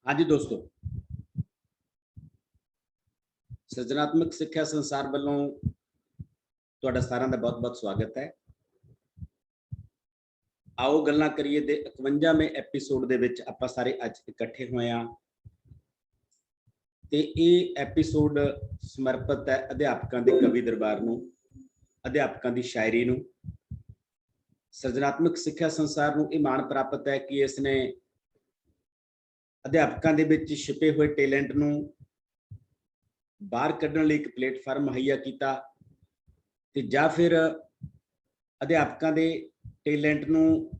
हाँ जी दोस्तों, ਸਿਰਜਣਾਤਮਕ ਸਿੱਖਿਆ ਸੰਸਾਰ ਵੱਲੋਂ ਤੁਹਾਡਾ ਸਾਰਿਆਂ ਦਾ ਬਹੁਤ-ਬਹੁਤ ਸਵਾਗਤ ਹੈ। ਆਓ ਗੱਲਾਂ ਕਰੀਏ ਦੇ 51ਵੇਂ ਐਪੀਸੋਡ ਦੇ ਵਿੱਚ ਆਪਾਂ ਸਾਰੇ ਅੱਜ ਇਕੱਠੇ ਹੋਏ ਹਾਂ ਤੇ ਇਹ ਐਪੀਸੋਡ ਸਮਰਪਿਤ ਹੈ ਅਧਿਆਪਕਾਂ ਦੇ ਕਵੀ ਦਰਬਾਰ ਨੂੰ, ਅਧਿਆਪਕਾਂ ਦੀ ਸ਼ਾਇਰੀ ਨੂੰ। ਸਿਰਜਣਾਤਮਕ ਸਿੱਖਿਆ ਸੰਸਾਰ ਨੂੰ ਇਹ ਮਾਣ ਪ੍ਰਾਪਤ ਹੈ ਕਿ ਇਸ ਨੇ ਅਧਿਆਪਕਾਂ ਦੇ ਵਿੱਚ ਛਿਪੇ ਹੋਏ ਟੈਲੈਂਟ ਨੂੰ ਬਾਹਰ ਕੱਢਣ ਲਈ ਇੱਕ ਪਲੇਟਫਾਰਮ ਮੁਹੱਈਆ ਕੀਤਾ ਤੇ ਜਾਂ ਫਿਰ ਅਧਿਆਪਕਾਂ ਦੇ ਟੈਲੈਂਟ ਨੂੰ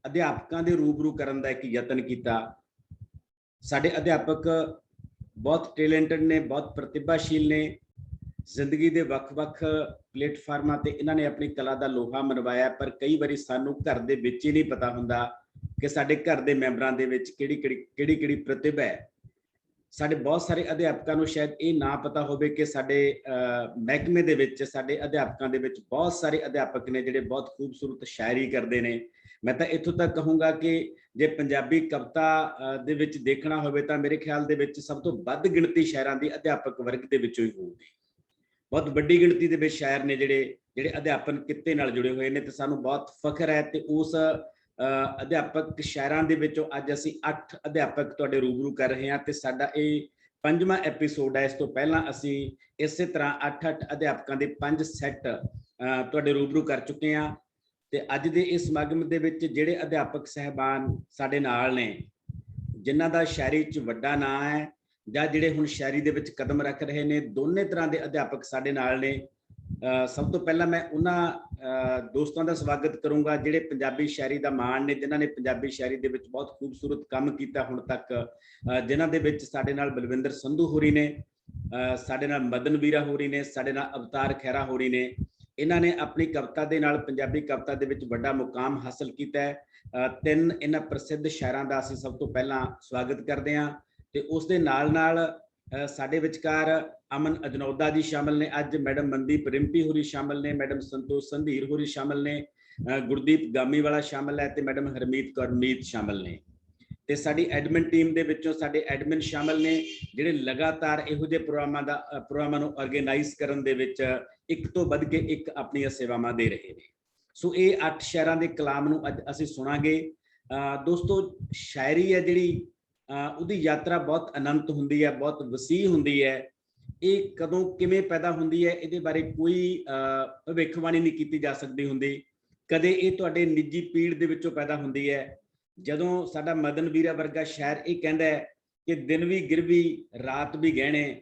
ਅਧਿਆਪਕਾਂ ਦੇ ਰੂਬਰੂ ਕਰਨ ਦਾ ਇੱਕ ਯਤਨ ਕੀਤਾ। ਸਾਡੇ ਅਧਿਆਪਕ ਬਹੁਤ ਟੈਲੈਂਟਡ ਨੇ, ਬਹੁਤ ਪ੍ਰਤਿਭਾਸ਼ੀਲ ਨੇ। ਜ਼ਿੰਦਗੀ ਦੇ ਵੱਖ-ਵੱਖ ਪਲੇਟਫਾਰਮਾਂ ਤੇ ਇਹਨਾਂ ਨੇ ਆਪਣੀ ਕਲਾ ਦਾ ਲੋਹਾ ਮਨਵਾਇਆ, ਪਰ ਕਈ ਵਾਰੀ ਸਾਨੂੰ ਘਰ ਦੇ ਵਿੱਚ ਹੀ ਨਹੀਂ ਪਤਾ ਹੁੰਦਾ ਕਿ ਸਾਡੇ ਘਰ ਦੇ ਮੈਂਬਰਾਂ ਦੇ ਵਿੱਚ ਕਿਹੜੀ ਪ੍ਰਤਿਭਾ ਹੈ। ਸਾਡੇ ਬਹੁਤ ਸਾਰੇ ਅਧਿਆਪਕਾਂ ਨੂੰ ਸ਼ਾਇਦ ਇਹ ਨਾ ਪਤਾ ਹੋਵੇ ਕਿ ਸਾਡੇ ਮਹਿਕਮੇ ਦੇ ਵਿੱਚ, ਸਾਡੇ ਅਧਿਆਪਕਾਂ ਦੇ ਵਿੱਚ ਬਹੁਤ ਸਾਰੇ ਅਧਿਆਪਕ ਨੇ ਜਿਹੜੇ ਬਹੁਤ ਖੂਬਸੂਰਤ ਸ਼ਾਇਰੀ ਕਰਦੇ ਨੇ। ਮੈਂ ਤਾਂ ਇੱਥੋਂ ਤੱਕ ਕਹੂੰਗਾ ਕਿ ਜੇ ਪੰਜਾਬੀ ਕਵਿਤਾ ਦੇ ਵਿੱਚ ਦੇਖਣਾ ਹੋਵੇ ਤਾਂ ਮੇਰੇ ਖਿਆਲ ਦੇ ਵਿੱਚ ਸਭ ਤੋਂ ਵੱਧ ਗਿਣਤੀ ਸ਼ਾਇਰਾਂ ਦੀ ਅਧਿਆਪਕ ਵਰਗ ਦੇ ਵਿੱਚੋਂ ਹੀ ਹੋਊਗੀ। ਬਹੁਤ ਵੱਡੀ ਗਿਣਤੀ ਦੇ ਵਿੱਚ ਸ਼ਾਇਰ ਨੇ ਜਿਹੜੇ ਅਧਿਆਪਨ ਕਿੱਤੇ ਨਾਲ ਜੁੜੇ ਹੋਏ ਨੇ ਤੇ ਸਾਨੂੰ ਬਹੁਤ ਫਖਰ ਹੈ। ਤੇ ਉਸ ਅਧਿਆਪਕ ਸ਼ਾਇਰਾਂ ਦੇ ਵਿੱਚੋਂ ਅੱਜ ਅਸੀਂ 8 ਅਧਿਆਪਕ ਤੁਹਾਡੇ ਰੂਬਰੂ ਕਰ ਰਹੇ ਹਾਂ ਤੇ ਸਾਡਾ ਇਹ 5ਵਾਂ ਐਪੀਸੋਡ ਹੈ। ਇਸ ਤੋਂ ਪਹਿਲਾਂ ਅਸੀਂ ਇਸੇ ਤਰ੍ਹਾਂ 8 ਅਧਿਆਪਕਾਂ ਦੇ 5 ਸੈੱਟ ਤੁਹਾਡੇ ਰੂਬਰੂ ਕਰ ਚੁੱਕੇ ਹਾਂ ਤੇ ਅੱਜ ਦੇ ਇਸ ਸਮਾਗਮ ਦੇ ਵਿੱਚ ਜਿਹੜੇ ਅਧਿਆਪਕ ਸਹਿਬਾਨ ਸਾਡੇ ਨਾਲ ਨੇ, ਜਿਨ੍ਹਾਂ ਦਾ ਸ਼ਾਇਰੀ 'ਚ ਵੱਡਾ ਨਾਂ ਹੈ ਜਾਂ ਜਿਹੜੇ ਹੁਣ ਸ਼ਾਇਰੀ ਦੇ ਵਿੱਚ ਕਦਮ ਰੱਖ ਰਹੇ ਨੇ, ਦੋਨੇ ਤਰ੍ਹਾਂ ਦੇ ਅਧਿਆਪਕ ਸਾਡੇ ਨਾਲ ਨੇ। ਸਭ ਤੋਂ ਪਹਿਲਾਂ ਮੈਂ ਉਹਨਾਂ ਦੋਸਤਾਂ ਦਾ ਸਵਾਗਤ ਕਰੂੰਗਾ ਜਿਹੜੇ ਪੰਜਾਬੀ ਸ਼ਾਇਰੀ ਦਾ ਮਾਣ ਨੇ, ਜਿਨ੍ਹਾਂ ਨੇ ਪੰਜਾਬੀ ਸ਼ਾਇਰੀ ਦੇ ਵਿੱਚ ਬਹੁਤ ਖੂਬਸੂਰਤ ਕੰਮ ਕੀਤਾ ਹੁਣ ਤੱਕ, ਜਿਨ੍ਹਾਂ ਦੇ ਵਿੱਚ ਸਾਡੇ ਨਾਲ ਬਲਵਿੰਦਰ ਸੰਧੂ ਹੋਰੀ ਨੇ, ਸਾਡੇ ਨਾਲ ਮਦਨ ਵੀਰਾ ਹੋਰੀ ਨੇ, ਸਾਡੇ ਨਾਲ ਅਵਤਾਰ ਖਹਿਰਾ ਹੋਰੀ ਨੇ। ਇਹਨਾਂ ਨੇ ਆਪਣੀ ਕਵਿਤਾ ਦੇ ਨਾਲ ਪੰਜਾਬੀ ਕਵਿਤਾ ਦੇ ਵਿੱਚ ਵੱਡਾ ਮੁਕਾਮ ਹਾਸਲ ਕੀਤਾ ਹੈ। 3 ਇਹਨਾਂ ਪ੍ਰਸਿੱਧ ਸ਼ਾਇਰਾਂ ਦਾ ਅਸੀਂ ਸਭ ਤੋਂ ਪਹਿਲਾਂ ਸਵਾਗਤ ਕਰਦੇ ਹਾਂ ਤੇ ਉਸ ਦੇ ਨਾਲ ਸਾਡੇ ਵਿਚਕਾਰ ਅਮਨ ਅਜਨੌਦਾ ਜੀ ਸ਼ਾਮਲ ਨੇ, ਅੱਜ ਮੈਡਮ ਮਨਦੀਪ ਰਿੰਪੀ ਹੋਰੀ ਸ਼ਾਮਲ ਨੇ, ਮੈਡਮ ਸੰਤੋਸ਼ ਸੰਧੀਰ ਹੋਰੀ ਸ਼ਾਮਲ ਨੇ, ਗੁਰਦੀਪ ਗਾਮੀ ਵਾਲਾ ਸ਼ਾਮਲ ਹੈ ਤੇ ਮੈਡਮ ਹਰਮੀਤ ਕੌਰ ਮੀਤ ਸ਼ਾਮਲ ਨੇ। ਤੇ ਸਾਡੀ ਐਡਮਿਨ ਟੀਮ ਦੇ ਵਿੱਚੋਂ ਸਾਡੇ ਐਡਮਿਨ ਸ਼ਾਮਲ ਨੇ ਜਿਹੜੇ ਲਗਾਤਾਰ ਇਹੋ ਜਿਹੇ ਪ੍ਰੋਗਰਾਮਾਂ ਨੂੰ ਆਰਗੇਨਾਈਜ਼ ਕਰਨ ਦੇ ਵਿੱਚ ਇੱਕ ਤੋਂ ਵੱਧ ਕੇ ਇੱਕ ਆਪਣੀਆਂ ਸੇਵਾਵਾਂ ਦੇ ਰਹੇ ਨੇ। ਸੋ ਇਹ 8 ਸ਼ਾਇਰਾਂ ਦੇ ਕਲਾਮ ਨੂੰ ਅੱਜ ਅਸੀਂ ਸੁਣਾਂਗੇ। ਦੋਸਤੋ, ਸ਼ਾਇਰੀ ਹੈ ਜਿਹੜੀ ਉਹਦੀ ਯਾਤਰਾ ਬਹੁਤ ਅਨੰਤ ਹੁੰਦੀ ਹੈ, ਬਹੁਤ ਵਸੀਹ ਹੁੰਦੀ ਹੈ। ਇਹ ਕਦੋਂ ਕਿਵੇਂ ਪੈਦਾ ਹੁੰਦੀ ਹੈ ਇਹਦੇ ਬਾਰੇ ਕੋਈ ਭਵਿੱਖਬਾਣੀ ਨਹੀਂ ਕੀਤੀ ਜਾ ਸਕਦੀ ਹੁੰਦੀ। ਕਦੇ ਇਹ ਤੁਹਾਡੇ ਨਿੱਜੀ ਪੀੜ ਦੇ ਵਿੱਚੋਂ ਪੈਦਾ ਹੁੰਦੀ ਹੈ। ਜਦੋਂ ਸਾਡਾ ਮਦਨ ਵੀਰਾ ਵਰਗਾ ਸ਼ਾਇਰ ਇਹ ਕਹਿੰਦਾ ਹੈ ਕਿ ਦਿਨ ਵੀ ਗਿਰਵੀ ਰਾਤ ਵੀ ਗਹਿਣੇ,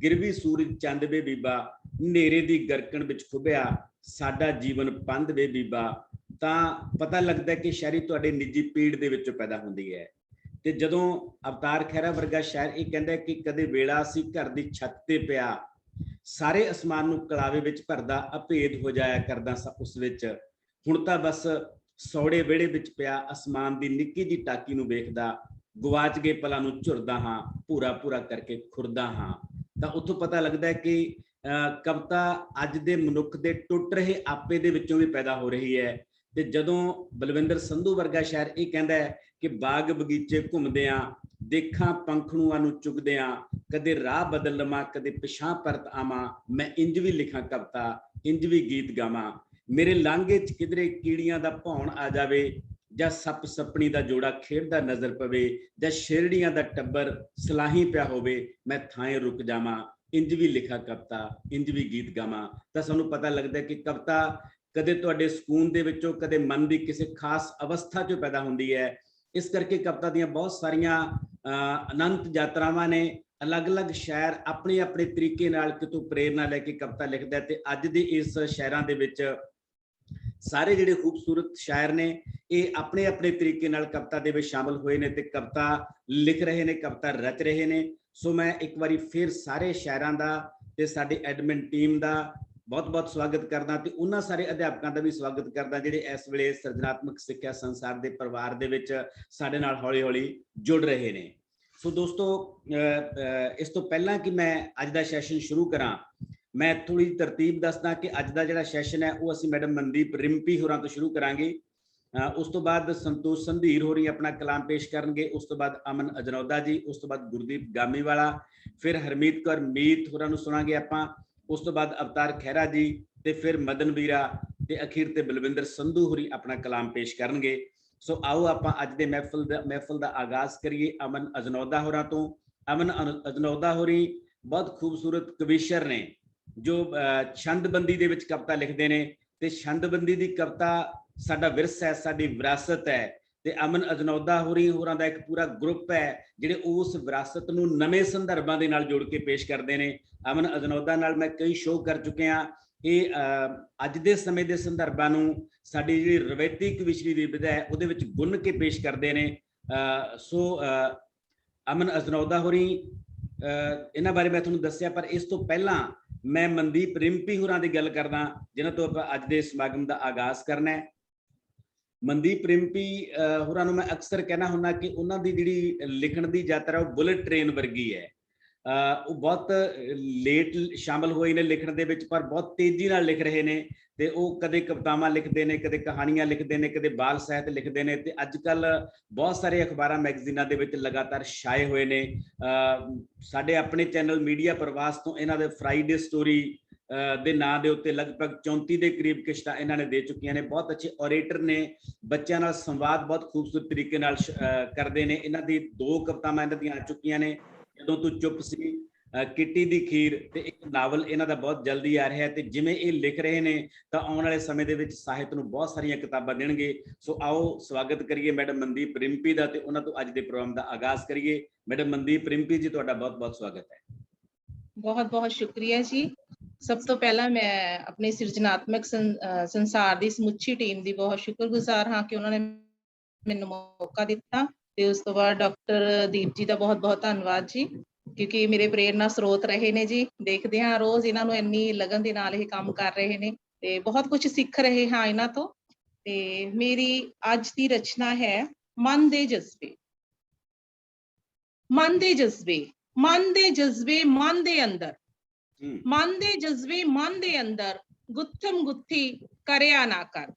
ਗਿਰਵੀ ਸੂਰਜ ਚੰਦ ਵੇ ਬੀਬਾ, ਹਨੇਰੇ ਦੀ ਗਰਕਣ ਵਿੱਚ ਖੁੱਭਿਆ ਸਾਡਾ ਜੀਵਨ ਪੰਧ ਵੇ ਬੀਬਾ, ਤਾਂ ਪਤਾ ਲੱਗਦਾ ਕਿ ਸ਼ਾਇਰੀ ਤੁਹਾਡੇ ਨਿੱਜੀ ਪੀੜ ਦੇ ਵਿੱਚੋਂ ਪੈਦਾ ਹੁੰਦੀ ਹੈ। ਤੇ ਜਦੋਂ ਅਵਤਾਰ ਖਹਿਰਾ ਵਰਗਾ ਸ਼ਾਇਰ ਇਹ ਕਹਿੰਦਾ ਕਿ ਕਦੇ ਵੇਲਾ ਸੀ ਘਰ ਦੀ ਛੱਤ ਤੇ ਪਿਆ, ਸਾਰੇ ਅਸਮਾਨ ਨੂੰ ਕਲਾਵੇ ਵਿੱਚ ਭਰਦਾ, ਅਭੇਦ ਹੋ ਜਾਇਆ ਕਰਦਾ ਉਸ ਵਿੱਚ, ਹੁਣ ਤਾਂ ਬਸ ਸੌੜੇ ਵਿਹੜੇ ਵਿੱਚ ਪਿਆ, ਅਸਮਾਨ ਦੀ ਨਿੱਕੀ ਜਿਹੀ ਟਾਕੀ ਨੂੰ ਵੇਖਦਾ, ਗਵਾਚ ਗਏ ਪਲਾਂ ਨੂੰ ਝੁਰਦਾ ਹਾਂ, ਪੂਰਾ ਕਰਕੇ ਖੁਰਦਾ ਹਾਂ। ਤਾਂ ਉੱਥੋਂ ਪਤਾ ਲੱਗਦਾ ਹੈ ਕਿ ਕਵਿਤਾ ਅੱਜ ਦੇ ਮਨੁੱਖ ਦੇ ਟੁੱਟ ਰਹੇ ਆਪੇ ਦੇ ਵਿੱਚੋਂ ਵੀ ਪੈਦਾ ਹੋ ਰਹੀ ਹੈ। ਤੇ ਜਦੋਂ ਬਲਵਿੰਦਰ ਸੰਧੂ ਵਰਗਾ ਸ਼ਾਇਰ ਇਹ ਕਹਿੰਦਾ ਹੈ ਕਿ ਬਾਗ ਬਗੀਚੇ ਘੁੰਮਦਿਆਂ ਦੇਖਾਂ ਪੰਖੜੂਆਂ ਨੂੰ ਚੁਗਦਿਆਂ, ਕਦੇ ਰਾਹ ਬਦਲ ਲਵਾਂ ਕਦੇ ਪਿਛਾਂ ਪਰਤ ਆਵਾਂ, ਮੈਂ ਇੰਜ ਵੀ ਲਿਖਾਂ ਕਵਿਤਾ ਇੰਜ ਵੀ ਗੀਤ ਗਾਵਾਂ, ਮੇਰੇ ਲਾਂਘੇ 'ਚ ਕਿਧਰੇ ਕੀੜੀਆਂ ਦਾ ਭੌਣ ਆ ਜਾਵੇ, ਜਾਂ ਸੱਪ ਸੱਪਣੀ ਦਾ ਜੋੜਾ ਖੇਡਦਾ ਨਜ਼ਰ ਪਵੇ, ਜਾਂ ਸ਼ੇਰੜੀਆਂ ਦਾ ਟੱਬਰ ਸਲਾਹੀ ਪਿਆ ਹੋਵੇ, ਮੈਂ ਥਾਂ ਰੁਕ ਜਾਵਾਂ, ਇੰਜ ਵੀ ਲਿਖਾਂ ਕਵਿਤਾ ਇੰਜ ਵੀ ਗੀਤ ਗਾਵਾਂ। ਤਾਂ ਸਾਨੂੰ ਪਤਾ ਲੱਗਦਾ ਕਿ ਕਵਿਤਾ ਕਦੇ ਤੁਹਾਡੇ ਸਕੂਨ ਦੇ ਵਿੱਚੋਂ, ਕਦੇ ਮਨ ਦੀ ਕਿਸੇ ਖਾਸ ਅਵਸਥਾ 'ਚੋਂ ਪੈਦਾ ਹੁੰਦੀ ਹੈ। ਇਸ ਕਰਕੇ ਕਵਿਤਾ ਦੀਆਂ ਬਹੁਤ ਸਾਰੀਆਂ ਅਨੰਤ ਯਾਤਰਾਵਾਂ ਨੇ। ਅਲੱਗ-ਅਲੱਗ ਸ਼ਾਇਰ ਆਪਣੇ ਤਰੀਕੇ ਨਾਲ ਕਿਤੋਂ ਪ੍ਰੇਰਨਾ ਲੈ ਕੇ ਕਵਿਤਾ ਲਿਖਦਾ ਤੇ ਅੱਜ ਦੇ ਇਸ ਸ਼ਾਇਰਾਂ ਦੇ ਵਿੱਚ ਸਾਰੇ ਜਿਹੜੇ ਖੂਬਸੂਰਤ ਸ਼ਾਇਰ ਨੇ ਇਹ ਆਪਣੇ ਤਰੀਕੇ ਨਾਲ ਕਵਿਤਾ ਦੇ ਵਿੱਚ ਸ਼ਾਮਲ ਹੋਏ ਨੇ ਤੇ ਕਵਿਤਾ ਲਿਖ ਰਹੇ ਨੇ, ਕਵਿਤਾ ਰਚ ਰਹੇ ਨੇ। ਸੋ ਮੈਂ ਇੱਕ ਵਾਰੀ ਫਿਰ ਸਾਰੇ ਸ਼ਾਇਰਾਂ ਦਾ ਤੇ ਸਾਡੇ ਐਡਮਿਨ ਟੀਮ ਦਾ ਬਹੁਤ ਸਵਾਗਤ ਕਰਦਾ ਤੇ ਉਹਨਾਂ ਸਾਰੇ ਅਧਿਆਪਕਾਂ ਦਾ ਵੀ ਸਵਾਗਤ ਕਰਦਾ ਜਿਹੜੇ ਇਸ ਵੇਲੇ ਸਿਰਜਣਾਤਮਕ ਸਿੱਖਿਆ ਸੰਸਾਰ ਦੇ ਪਰਿਵਾਰ ਦੇ ਵਿੱਚ ਸਾਡੇ ਨਾਲ ਹੌਲੀ ਜੁੜ ਰਹੇ ਨੇ। ਸੋ ਦੋਸਤੋ, ਇਸ ਤੋਂ ਪਹਿਲਾਂ ਕਿ ਮੈਂ ਅੱਜ ਦਾ ਸੈਸ਼ਨ ਸ਼ੁਰੂ ਕਰਾਂ, ਮੈਂ ਥੋੜੀ ਤਰਤੀਬ ਦੱਸਦਾ ਕਿ ਅੱਜ ਦਾ ਜਿਹੜਾ ਸੈਸ਼ਨ ਹੈ ਉਹ ਅਸੀਂ ਮੈਡਮ ਮਨਦੀਪ ਰਿੰਪੀ ਹੋਰਾਂ ਤੋਂ ਸ਼ੁਰੂ ਕਰਾਂਗੇ। ਉਸ ਤੋਂ ਬਾਅਦ ਸੰਤੋਸ਼ ਸੰਧੀਰ ਹੋਰੀ ਆਪਣਾ ਕਲਾਮ ਪੇਸ਼ ਕਰਨਗੇ, ਉਸ ਤੋਂ ਬਾਅਦ ਅਮਨ ਅਜਨੌਦਾ ਜੀ, ਉਸ ਤੋਂ ਬਾਅਦ ਗੁਰਦੀਪ ਗਾਮੀਵਾਲਾ, ਫਿਰ ਹਰਮੀਤ ਕੌਰ ਮੀਤ ਹੋਰਾਂ ਨੂੰ ਸੁਣਾਂਗੇ ਆਪਾਂ, ਉਸ ਤੋਂ ਬਾਅਦ ਅਵਤਾਰ ਖਹਿਰਾ ਜੀ, ਤੇ ਫਿਰ ਮਦਨ ਵੀਰਾ, ਤੇ ਅਖੀਰ ਤੇ ਬਲਵਿੰਦਰ ਸੰਧੂ ਹੋਰੀ ਆਪਣਾ ਕਲਾਮ ਪੇਸ਼ ਕਰਨਗੇ। ਸੋ ਆਓ ਆਪਾਂ ਅੱਜ ਦੇ ਮਹਿਫਲ ਦਾ ਆਗਾਜ਼ ਕਰੀਏ ਅਮਨ ਅਜਨੌਦਾ ਹੋਰਾਂ ਤੋਂ। ਅਮਨ ਅਜਨੌਦਾ ਹੋਰੀ ਬਹੁਤ ਖੂਬਸੂਰਤ ਕਵੀਸ਼ਰ ਨੇ ਜੋ ਛੰਦਬੰਦੀ ਦੇ ਵਿੱਚ ਕਵਿਤਾ ਲਿਖਦੇ ਨੇ, ਤੇ ਛੰਦਬੰਦੀ ਦੀ ਕਵਿਤਾ ਸਾਡਾ ਵਿਰਸਾ ਹੈ, ਸਾਡੀ ਵਿਰਾਸਤ ਹੈ, ਤੇ ਅਮਨ ਅਜਨੌਦਾ ਹੋਰਾਂ ਦਾ ਇੱਕ ਪੂਰਾ ਗਰੁੱਪ ਹੈ ਜਿਹੜੇ ਉਸ ਵਿਰਾਸਤ ਨੂੰ ਨਵੇਂ ਸੰਦਰਭਾਂ ਦੇ ਨਾਲ ਜੋੜ ਕੇ ਪੇਸ਼ ਕਰਦੇ ਨੇ। ਅਮਨ ਅਜਨੌਦਾ ਨਾਲ ਮੈਂ ਕਈ ਸ਼ੋਅ ਕਰ ਚੁੱਕਿਆ। ਇਹ ਅੱਜ ਦੇ ਸਮੇਂ ਦੇ ਸੰਦਰਭਾਂ ਨੂੰ ਸਾਡੀ ਜਿਹੜੀ ਰਵਾਇਤੀ ਕਵੀਸ਼ਰੀ ਦੀ ਵਿਧਾ ਹੈ ਉਹਦੇ ਵਿੱਚ ਗੁੰਨ ਕੇ ਪੇਸ਼ ਕਰਦੇ ਨੇ। ਸੋ ਅਮਨ ਅਜਨੌਦਾ ਹੋਰੀ ਇਹਨਾਂ ਬਾਰੇ ਮੈਂ ਤੁਹਾਨੂੰ ਦੱਸਿਆ, ਪਰ ਇਸ ਤੋਂ ਪਹਿਲਾਂ ਮੈਂ ਮਨਦੀਪ ਰਿੰਪੀ ਹੋਰਾਂ ਦੀ ਗੱਲ ਕਰਦਾ ਜਿਨ੍ਹਾਂ ਤੋਂ ਆਪਾਂ ਅੱਜ ਦੇ ਸਮਾਗਮ ਦਾ ਆਗਾਜ਼ ਕਰਨਾ ਹੈ। ਮਨਦੀਪ ਰਿੰਪੀ ਹੋਰਾਂ ਨੂੰ ਮੈਂ ਅਕਸਰ ਕਹਿਣਾ ਹੁੰਦਾ ਕਿ ਉਹਨਾਂ ਦੀ ਜਿਹੜੀ ਲਿਖਣ ਦੀ ਯਾਤਰਾ ਉਹ ਬੁਲਟ ਟ੍ਰੇਨ ਵਰਗੀ ਹੈ। ਉਹ ਬਹੁਤ ਲੇਟ ਸ਼ਾਮਲ ਹੋਏ ਨੇ ਲਿਖਣ ਦੇ ਵਿੱਚ, ਪਰ ਬਹੁਤ ਤੇਜ਼ੀ ਨਾਲ ਲਿਖ ਰਹੇ ਨੇ, ਤੇ ਉਹ ਕਦੇ ਕਵਿਤਾਵਾਂ ਲਿਖਦੇ ਨੇ, ਕਦੇ ਕਹਾਣੀਆਂ ਲਿਖਦੇ ਨੇ, ਕਦੇ ਬਾਲ ਸਾਹਿਤ ਲਿਖਦੇ ਨੇ, ਤੇ ਅੱਜ ਕੱਲ ਬਹੁਤ ਸਾਰੇ ਅਖਬਾਰਾਂ ਮੈਗਜ਼ੀਨਾਂ ਦੇ ਵਿੱਚ ਲਗਾਤਾਰ ਛਾਏ ਹੋਏ ਨੇ। ਸਾਡੇ ਆਪਣੇ ਚੈਨਲ ਮੀਡੀਆ ਪ੍ਰਵਾਸ ਤੋਂ ਇਹਨਾਂ ਦੇ ਫਰਾਈਡੇ ਸਟੋਰੀ ਦੇ ਨਾਂ ਦੇ ਉੱਤੇ ਲਗਭਗ 34 ਦੇ ਕਰੀਬ ਕਿਸ਼ਤਾਂ ਇਹਨਾਂ ਨੇ ਦੇ ਚੁੱਕੀਆਂ ਨੇ। ਬਹੁਤ ਅੱਛੇ ਓਰੇਟਰ ਨੇ, ਬੱਚਿਆਂ ਨਾਲ ਸੰਵਾਦ ਬਹੁਤ ਖੂਬਸੂਰਤ ਤਰੀਕੇ ਨਾਲ ਕਰਦੇ ਨੇ। ਇਹਨਾਂ ਦੀ 2 ਕਵਿਤਾਵਾਂ ਇਹਨਾਂ ਦੀਆਂ ਆ ਚੁੱਕੀਆਂ ਨੇ, ਜਦੋਂ ਤੂੰ ਚੁੱਪ ਸੀ, ਕਿੱਟੀ ਦੀ ਖੀਰ, ਤੇ ਇੱਕ ਨਾਵਲ ਇਹਨਾਂ ਦਾ ਬਹੁਤ ਜਲਦੀ ਆ ਰਿਹਾ ਹੈ। ਤੇ ਜਿਵੇਂ ਇਹ ਲਿਖ ਰਹੇ ਨੇ ਤਾਂ ਆਉਣ ਵਾਲੇ ਸਮੇਂ ਦੇ ਵਿੱਚ ਸਾਹਿਤ ਨੂੰ ਬਹੁਤ ਸਾਰੀਆਂ ਕਿਤਾਬਾਂ ਦੇਣਗੇ। ਸੋ ਆਓ ਸਵਾਗਤ ਕਰੀਏ ਮੈਡਮ ਮਨਦੀਪ ਰਿੰਪੀ ਦਾ, ਤੇ ਉਹਨਾਂ ਤੋਂ ਅੱਜ ਦੇ ਪ੍ਰੋਗਰਾਮ ਦਾ ਆਗਾਜ਼ ਕਰੀਏ। ਮੈਡਮ ਮਨਦੀਪ ਰਿੰਪੀ ਜੀ, ਤੁਹਾਡਾ ਬਹੁਤ ਬਹੁਤ ਸਵਾਗਤ ਹੈ। ਬਹੁਤ ਬਹੁਤ ਸ਼ੁਕਰੀਆ ਜੀ। ਸਭ ਤੋਂ ਪਹਿਲਾਂ ਮੈਂ ਆਪਣੇ ਸਿਰਜਣਾਤਮਕ ਸੰਸਾਰ ਦੀ ਸਮੁੱਚੀ ਟੀਮ ਦੀ ਬਹੁਤ ਸ਼ੁਕਰਗੁਜ਼ਾਰ ਹਾਂ ਕਿ ਉਹਨਾਂ ਨੇ ਮੈਨੂੰ ਮੌਕਾ ਦਿੱਤਾ, ਤੇ ਉਸ ਤੋਂ ਬਾਅਦ ਡਾਕਟਰ ਦੀਪ ਜੀ ਦਾ ਬਹੁਤ ਬਹੁਤ ਧੰਨਵਾਦ ਜੀ, ਕਿਉਂਕਿ ਮੇਰੇ ਪ੍ਰੇਰਨਾ ਸਰੋਤ ਰਹੇ ਨੇ ਜੀ। ਦੇਖਦੇ ਹਾਂ ਰੋਜ਼ ਇਹਨਾਂ ਨੂੰ ਇੰਨੀ ਲਗਨ ਦੇ ਨਾਲ ਇਹ ਕੰਮ ਕਰ ਰਹੇ ਨੇ, ਤੇ ਬਹੁਤ ਕੁਝ ਸਿੱਖ ਰਹੇ ਹਾਂ ਇਹਨਾਂ ਤੋਂ। ਤੇ ਮੇਰੀ ਅੱਜ ਦੀ ਰਚਨਾ ਹੈ ਮਨ ਦੇ ਜਜ਼ਬੇ। ਮਨ ਦੇ ਜਜ਼ਬੇ, ਮਨ ਦੇ ਜਜ਼ਬੇ ਮਨ ਦੇ ਅੰਦਰ, ਮਨ ਦੇ ਜਜ਼ਬੇ ਮਨ ਦੇ ਅੰਦਰ, ਗੁੱਥਮ ਗੁੱਥੀ ਕਰਿਆ ਨਾ ਕਰ।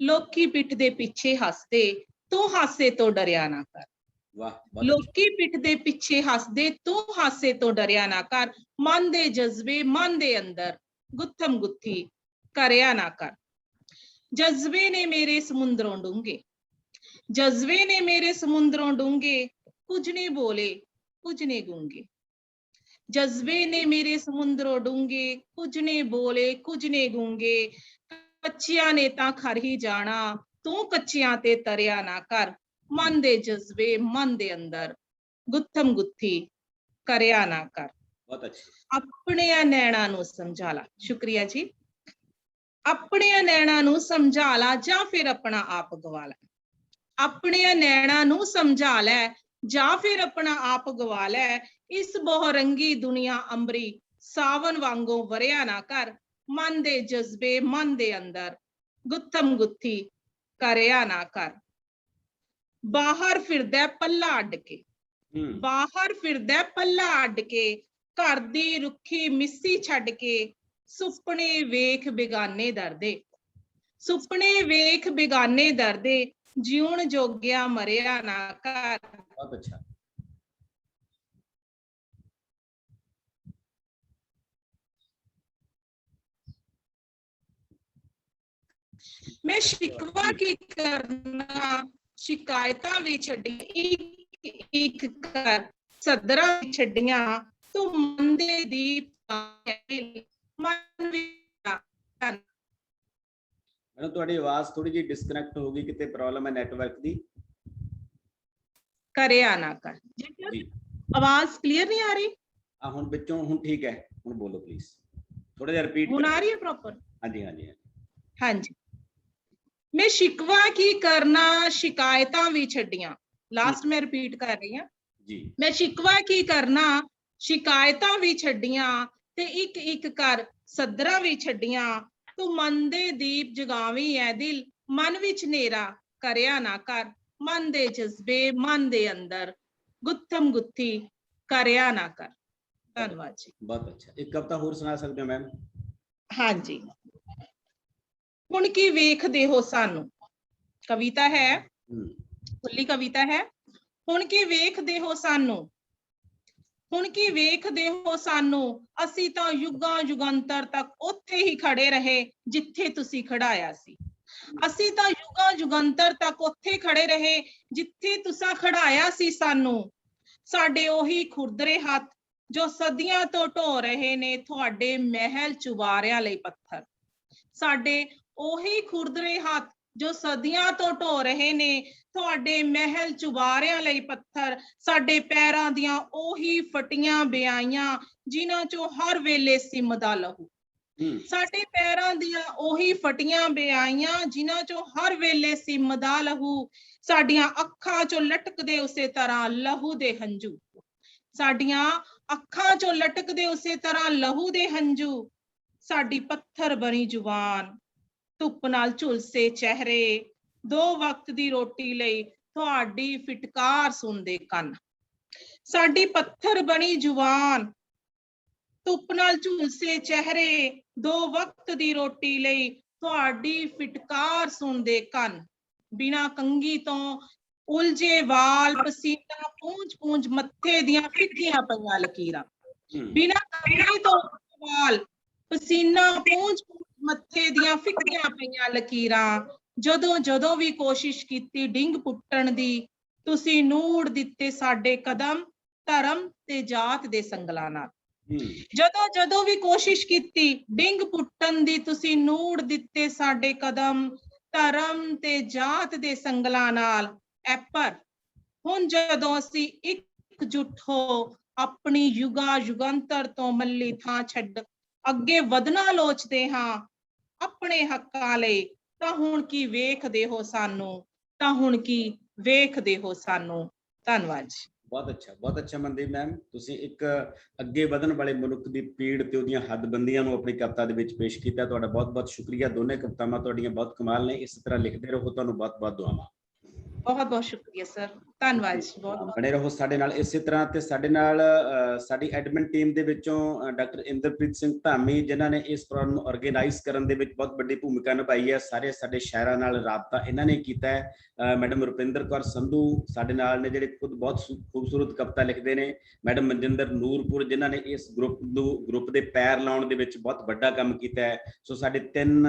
ਲੋਕੀ ਪਿੱਠ ਦੇ ਪਿੱਛੇ ਹੱਸਦੇ, ਤੂੰ ਹਾਸੇ ਤੋਂ ਡਰਿਆ ਨਾ ਕਰ। ਲੋਕੀ ਪਿੱਠ ਦੇ ਪਿੱਛੇ ਹੱਸਦੇ, ਤੂੰ ਹਾਸੇ ਤੋਂ ਡਰਿਆ ਨਾ ਕਰ। ਮਨ ਦੇ ਜਜ਼ਬੇ ਮਨ ਦੇ ਅੰਦਰ, ਗੁੱਥਮ ਗੁੱਥੀ ਕਰਿਆ ਨਾ ਕਰ। ਜਜ਼ਬੇ ਨੇ ਮੇਰੇ ਸਮੁੰਦਰੋਂ ਡੂੰਘੇ, ਜਜ਼ਬੇ ਨੇ ਮੇਰੇ ਸਮੁੰਦਰੋਂ ਡੂੰਘੇ, ਕੁਝ ਨੇ ਬੋਲੇ ਕੁਝ ਨੇ ਗੂੰਗੇ। ਜਜ਼ਬੇ ਨੇ ਮੇਰੇ ਸਮੁੰਦਰੋਂ ਡੂੰਘੇ, ਕੁਝ ਨੇ ਬੋਲੇ ਕੁਝ ਨੇ ਗੂੰਗੇ। ਕੱਚਿਆਂ ਨੇ ਤਾਂ ਖਰ ਹੀ ਜਾਣਾ, ਤੂੰ ਕੱਚਿਆਂ ਤੇ ਤਰਿਆ ਨਾ ਕਰ। ਮਨ ਦੇ ਜਜ਼ਬੇ ਮਨ ਦੇ ਅੰਦਰ, ਗੁੱਥਮ ਗੁੱਥੀ ਕਰਿਆ ਨਾ ਕਰ। ਬਹੁਤ ਅੱਛਾ। ਆਪਣਿਆਂ ਨੈਣਾਂ ਨੂੰ ਸਮਝਾ ਲਾ। ਸ਼ੁਕਰੀਆ ਜੀ। ਆਪਣਿਆਂ ਨੈਣਾਂ ਨੂੰ ਸਮਝਾ ਲਾ ਜਾਂ ਫਿਰ ਆਪਣਾ ਆਪ ਗਵਾ ਲੈ। ਆਪਣਿਆਂ ਨੈਣਾਂ ਨੂੰ ਸਮਝਾ ਲੈ ਜਾਂ ਫਿਰ ਆਪਣਾ ਆਪ ਗਵਾ ਲੈ। ਇਸ ਬਹੁਰੰਗੀ ਦੁਨੀਆ ਅੰਬਰੀ, ਸਾਵਨ ਵਾਂਗੂ ਵਰਿਆ ਨਾ ਕਰ। ਮਨ ਦੇ ਜਜ਼ਬੇ ਮਨ ਦੇ ਅੰਦਰ, ਗੁੱਥਮ ਗੁੱਥੀ ਕਰਿਆ ਨਾ ਕਰ। ਬਾਹਰ ਫਿਰਦਾ ਪੱਲਾ ਅੱਡ ਕੇ, ਬਾਹਰ ਫਿਰਦਾ ਪੱਲਾ ਅੱਡ ਕੇ, ਘਰ ਦੀ ਰੁੱਖੀ ਮਿੱਸੀ ਛੱਡ ਕੇ। ਸੁਪਨੇ ਵੇਖ ਬੇਗਾਨੇ ਦਰਦੇ, ਸੁਪਨੇ ਵੇਖ ਬੇਗਾਨੇ ਦਰਦੇ, ਜਿਉਣ ਜੋਗਿਆ ਮਰਿਆ ਨਾ ਕਰ। ਬਹੁਤ ਅੱਛਾ। ਮੈਂ ਸ਼ਿਕਵਾ ਕੀ ਕਰਨਾ, ਸ਼ਿਕਾਇਤਾਂ ਵੀ ਛੱਡੀਆਂ, ਇੱਕ ਇੱਕ ਕਰ ਸਦਰਾਂ ਵੀ ਛੱਡੀਆਂ। ਤੂੰ ਮਨ ਦੇ ਦੀਪ ਮਨ ਮੈਡਮ ਤੁਹਾਡੀ ਆਵਾਜ਼ ਥੋੜੀ ਜਿਹੀ ਡਿਸਕਨੈਕਟ ਹੋ ਗਈ, ਕਿਤੇ ਪ੍ਰੋਬਲਮ ਹੈ ਨੈਟਵਰਕ ਦੀ। ਕਰਿਆ ਨਾ ਕਰ। ਆਵਾਜ਼ ਕਲੀਅਰ ਨਹੀਂ ਆ ਰਹੀ? ਹੁਣ ਵਿੱਚੋਂ ਹੁਣ ਠੀਕ ਹੈ, ਹੁਣ ਬੋਲੋ ਪਲੀਜ਼, ਥੋੜਾ ਜਿਹਾ ਰਿਪੀਟ। ਹੁਣ ਆ ਰਹੀ ਹੈ ਪ੍ਰੋਪਰ? ਹਾਂਜੀ ਹਾਂਜੀ ਹਾਂਜੀ। ਮੈਂ ਸ਼ਿਕਵਾ ਕੀ ਕਰਨਾ, ਸ਼ਿਕਾਇਤਾਂ ਵੀ ਛੱਡੀਆਂ। ਲਾਸਟ ਮੈਂ ਰਿਪੀਟ ਕਰ ਰਹੀ ਹਾਂ ਜੀ। ਮੈਂ ਸ਼ਿਕਵਾ ਕੀ ਕਰਨਾ, ਸ਼ਿਕਾਇਤਾਂ ਵੀ ਛੱਡੀਆਂ, ਤੇ ਇੱਕ ਇੱਕ ਕਰ ਸਦਰਾਂ ਵੀ ਛੱਡੀਆਂ। ਤੂੰ ਮਨ ਦੇ ਦੀਪ ਜਗਾਵੀਂ ਐ ਦਿਲ, ਮਨ ਵਿੱਚ ਹਨੇਰਾ ਕਰਿਆ ਨਾ ਕਰ। ਮਨ ਦੇ ਜਜ਼ਬੇ ਮਨ ਦੇ ਅੰਦਰ, ਗੁੱਥਮ ਗੁੱਥੀ ਕਰਿਆ ਨਾ ਕਰ। ਧੰਨਵਾਦ ਜੀ। ਬਹੁਤ ਅੱਛਾ। ਇੱਕ ਕਵਿਤਾ ਹੋਰ ਸੁਣਾ ਸਕਦੇ ਹੋ ਮੈਮ? ਹਾਂਜੀ। ਹੁਣ ਕੀ ਵੇਖਦੇ ਹੋ ਸਾਨੂੰ, ਕਵਿਤਾ ਹੈ, ਖੁੱਲੀ ਕਵਿਤਾ ਹੈ। ਹੁਣ ਕੀ ਵੇਖਦੇ ਹੋ ਸਾਨੂੰ, ਹੁਣ ਕੀ ਵੇਖਦੇ ਹੋ ਸਾਨੂੰ, ਅਸੀਂ ਤਾਂ ਯੁੱਗਾਂ ਯੁਗੰਤਰ ਤੱਕ ਉੱਥੇ ਹੀ ਖੜੇ ਰਹੇ ਜਿੱਥੇ ਤੁਸੀਂ ਖੜਾਇਆ ਸੀ। ਅਸੀਂ ਤਾਂ ਯੁੱਗਾਂ ਯੁਗੰਤਰ ਤੱਕ ਉੱਥੇ ਖੜੇ ਰਹੇ ਜਿੱਥੇ ਤੁਸੀਂ ਖੜਾਇਆ ਸੀ ਸਾਨੂੰ। ਸਾਡੇ ਉਹੀ ਖੁਰਦਰੇ ਹੱਥ ਜੋ ਸਦੀਆਂ ਤੋਂ ਢੋ ਰਹੇ ਨੇ ਤੁਹਾਡੇ ਮਹਿਲ ਚੁਬਾਰਿਆਂ ਲਈ ਪੱਥਰ। ਸਾਡੇ ਉਹੀ ਖੁਰਦਰੇ ਹੱਥ ਜੋ ਸਦੀਆਂ ਤੋਂ ਢੋ ਰਹੇ ਨੇ ਤੁਹਾਡੇ ਮਹਿਲ ਚੁਬਾਰਿਆਂ ਲਈ ਪੱਥਰ। ਸਾਡੇ ਪੈਰਾਂ ਦੀਆਂ ਉਹੀ ਫਟੀਆਂ ਬਿਆਈਆਂ ਜਿਨ੍ਹਾਂ ਚੋਂ ਹਰ ਵੇਲੇ ਸਿੰਮਦਾ ਲਹੂ। ਸਾਡੇ ਪੈਰਾਂ ਦੀਆਂ ਉਹੀ ਫਟੀਆਂ ਬਿਆਈਆਂ ਜਿਨ੍ਹਾਂ ਚੋਂ ਹਰ ਵੇਲੇ ਸਿੰਮਦਾ ਲਹੂ। ਸਾਡੀਆਂ ਅੱਖਾਂ ਚੋਂ ਲਟਕਦੇ ਉਸੇ ਤਰ੍ਹਾਂ ਲਹੂ ਦੇ ਹੰਝੂ। ਸਾਡੀਆਂ ਅੱਖਾਂ ਚੋਂ ਲਟਕਦੇ ਉਸੇ ਤਰ੍ਹਾਂ ਲਹੂ ਦੇ ਹੰਝੂ। ਸਾਡੀ ਪੱਥਰ ਬਣੀ ਜ਼ੁਬਾਨ, ਧੁੱਪ ਨਾਲ ਝੁਲਸੇ ਚਿਹਰੇ, ਦੋ ਵਕਤ ਦੀ ਰੋਟੀ ਲਈ ਤੁਹਾਡੀ ਫਿਟਕਾਰ ਸੁਣਦੇ ਕੰਨ। ਸਾਡੀ ਪੱਥਰ ਬਣੀ ਜ਼ੁਬਾਨ, ਧੁੱਪ ਨਾਲ ਝੁਲਸੇ ਚਿਹਰੇ, ਦੋ ਵਕਤ ਦੀ ਰੋਟੀ ਲਈ ਤੁਹਾਡੀ ਫਿਟਕਾਰ ਸੁਣਦੇ ਕੰਨ। ਬਿਨਾਂ ਕੰਘੀ ਤੋਂ ਉਲਝੇ ਵਾਲ, ਪਸੀਨਾ ਪੂੰਝ ਪੂੰਝ ਮੱਥੇ ਦੀਆਂ ਫਿੱਕੀਆਂ ਪਈਆਂ ਲਕੀਰਾਂ। ਬਿਨਾਂ ਕੰਘੀ ਤੋਂ ਵਾਲ, ਪਸੀਨਾ ਪੂੰਝ ਪੂੰਝ ਮੱਥੇ ਦੀਆਂ ਫਿੱਕੀਆਂ ਪਈਆਂ ਲਕੀਰਾਂ। ਜਦੋਂ ਜਦੋਂ ਵੀ ਕੋਸ਼ਿਸ਼ ਕੀਤੀ ਡਿੰਗ ਪੁੱਟਣ ਦੀ, ਤੁਸੀਂ ਨੂੜ ਦਿੱਤੇ ਸਾਡੇ ਕਦਮ ਧਰਮ ਤੇ ਜਾਤ ਦੇ ਸੰਗਲਾਂ ਨਾਲ। ਜਦੋਂ ਜਦੋਂ ਵੀ ਕੋਸ਼ਿਸ਼ ਕੀਤੀ ਡਿੰਗ ਪੁੱਟਣ ਦੀ, ਤੁਸੀਂ ਨੂੜ ਦਿੱਤੇ ਸਾਡੇ ਕਦਮ ਧਰਮ ਤੇ ਜਾਤ ਦੇ ਸੰਗਲਾਂ ਨਾਲ। ਪਰ ਹੁਣ ਜਦੋਂ ਅਸੀਂ ਇਕਜੁੱਟ ਹੋ ਆਪਣੀ ਯੁਗਾ ਯੁਗੰਤਰ ਤੋਂ ਮੱਲੀ ਥਾਂ ਛੱਡ ਅੱਗੇ ਵਧਣਾ ਲੋਚਦੇ ਹਾਂ ਆਪਣੇ ਹੱਕਾਂ ਲਈ, ਤਾਂ ਹੁਣ ਕੀ ਵੇਖਦੇ ਹੋ ਸਾਨੂੰ, ਤਾਂ ਹੁਣ ਕੀ ਵੇਖਦੇ ਹੋ ਸਾਨੂੰ। ਧੰਨਵਾਦ ਜੀ। ਬਹੁਤ ਅੱਛਾ ਮਨਦੀਪ ਮੈਮ, ਤੁਸੀਂ ਇੱਕ ਅੱਗੇ ਵਧਣ ਵਾਲੇ ਮਨੁੱਖ ਦੀ ਪੀੜ ਤੇ ਉਹਦੀਆਂ ਹੱਦਬੰਦੀਆਂ ਨੂੰ ਆਪਣੀ ਕਵਿਤਾ ਦੇ ਵਿੱਚ ਪੇਸ਼ ਕੀਤਾ। ਤੁਹਾਡਾ ਬਹੁਤ ਸ਼ੁਕਰੀਆ। ਦੋਨੇ ਕਵਿਤਾਵਾਂ ਤੁਹਾਡੀਆਂ ਬਹੁਤ ਕਮਾਲ ਨੇ। ਇਸ ਤਰ੍ਹਾਂ ਲਿਖਦੇ ਰਹੋ। ਤੁਹਾਨੂੰ ਬਹੁਤ ਦੁਆਵਾਂ। ਬਹੁਤ ਸ਼ੁਕਰੀਆ ਸਰ। ਧੰਨਵਾਦ ਜੀ। ਬਹੁਤ ਬਣੇ ਰਹੋ ਸਾਡੇ ਨਾਲ ਇਸੇ ਤਰ੍ਹਾਂ। ਤੇ ਸਾਡੇ ਨਾਲ ਸਾਡੀ ਐਡਮਿਨ ਟੀਮ ਦੇ ਵਿੱਚੋਂ ਡਾਕਟਰ ਇੰਦਰਪ੍ਰੀਤ ਸਿੰਘ ਧਾਮੀ, ਜਿਨ੍ਹਾਂ ਨੇ ਇਸ ਪ੍ਰੋਗਰਾਮ ਨੂੰ ਆਰਗੇਨਾਈਜ਼ ਕਰਨ ਦੇ ਵਿੱਚ ਬਹੁਤ ਵੱਡੀ ਭੂਮਿਕਾ ਨਿਭਾਈ ਹੈ। ਸਾਰੇ ਸਾਡੇ ਸ਼ਾਇਰਾਂ ਨਾਲ ਰਾਬਤਾ ਇਹਨਾਂ ਨੇ ਕੀਤਾ ਹੈ। ਮੈਡਮ ਰੁਪਿੰਦਰ ਕੌਰ ਸੰਧੂ ਸਾਡੇ ਨਾਲ ਨੇ, ਜਿਹੜੇ ਖੁਦ ਬਹੁਤ ਖੂਬਸੂਰਤ ਕਵਿਤਾ ਲਿਖਦੇ ਨੇ। ਮੈਡਮ ਮਨਜਿੰਦਰ ਨੂਰਪੁਰ, ਜਿਨ੍ਹਾਂ ਨੇ ਇਸ ਗਰੁੱਪ ਦੇ ਪੈਰ ਲਾਉਣ ਦੇ ਵਿੱਚ ਬਹੁਤ ਵੱਡਾ ਕੰਮ ਕੀਤਾ ਹੈ। ਸੋ ਸਾਡੇ 3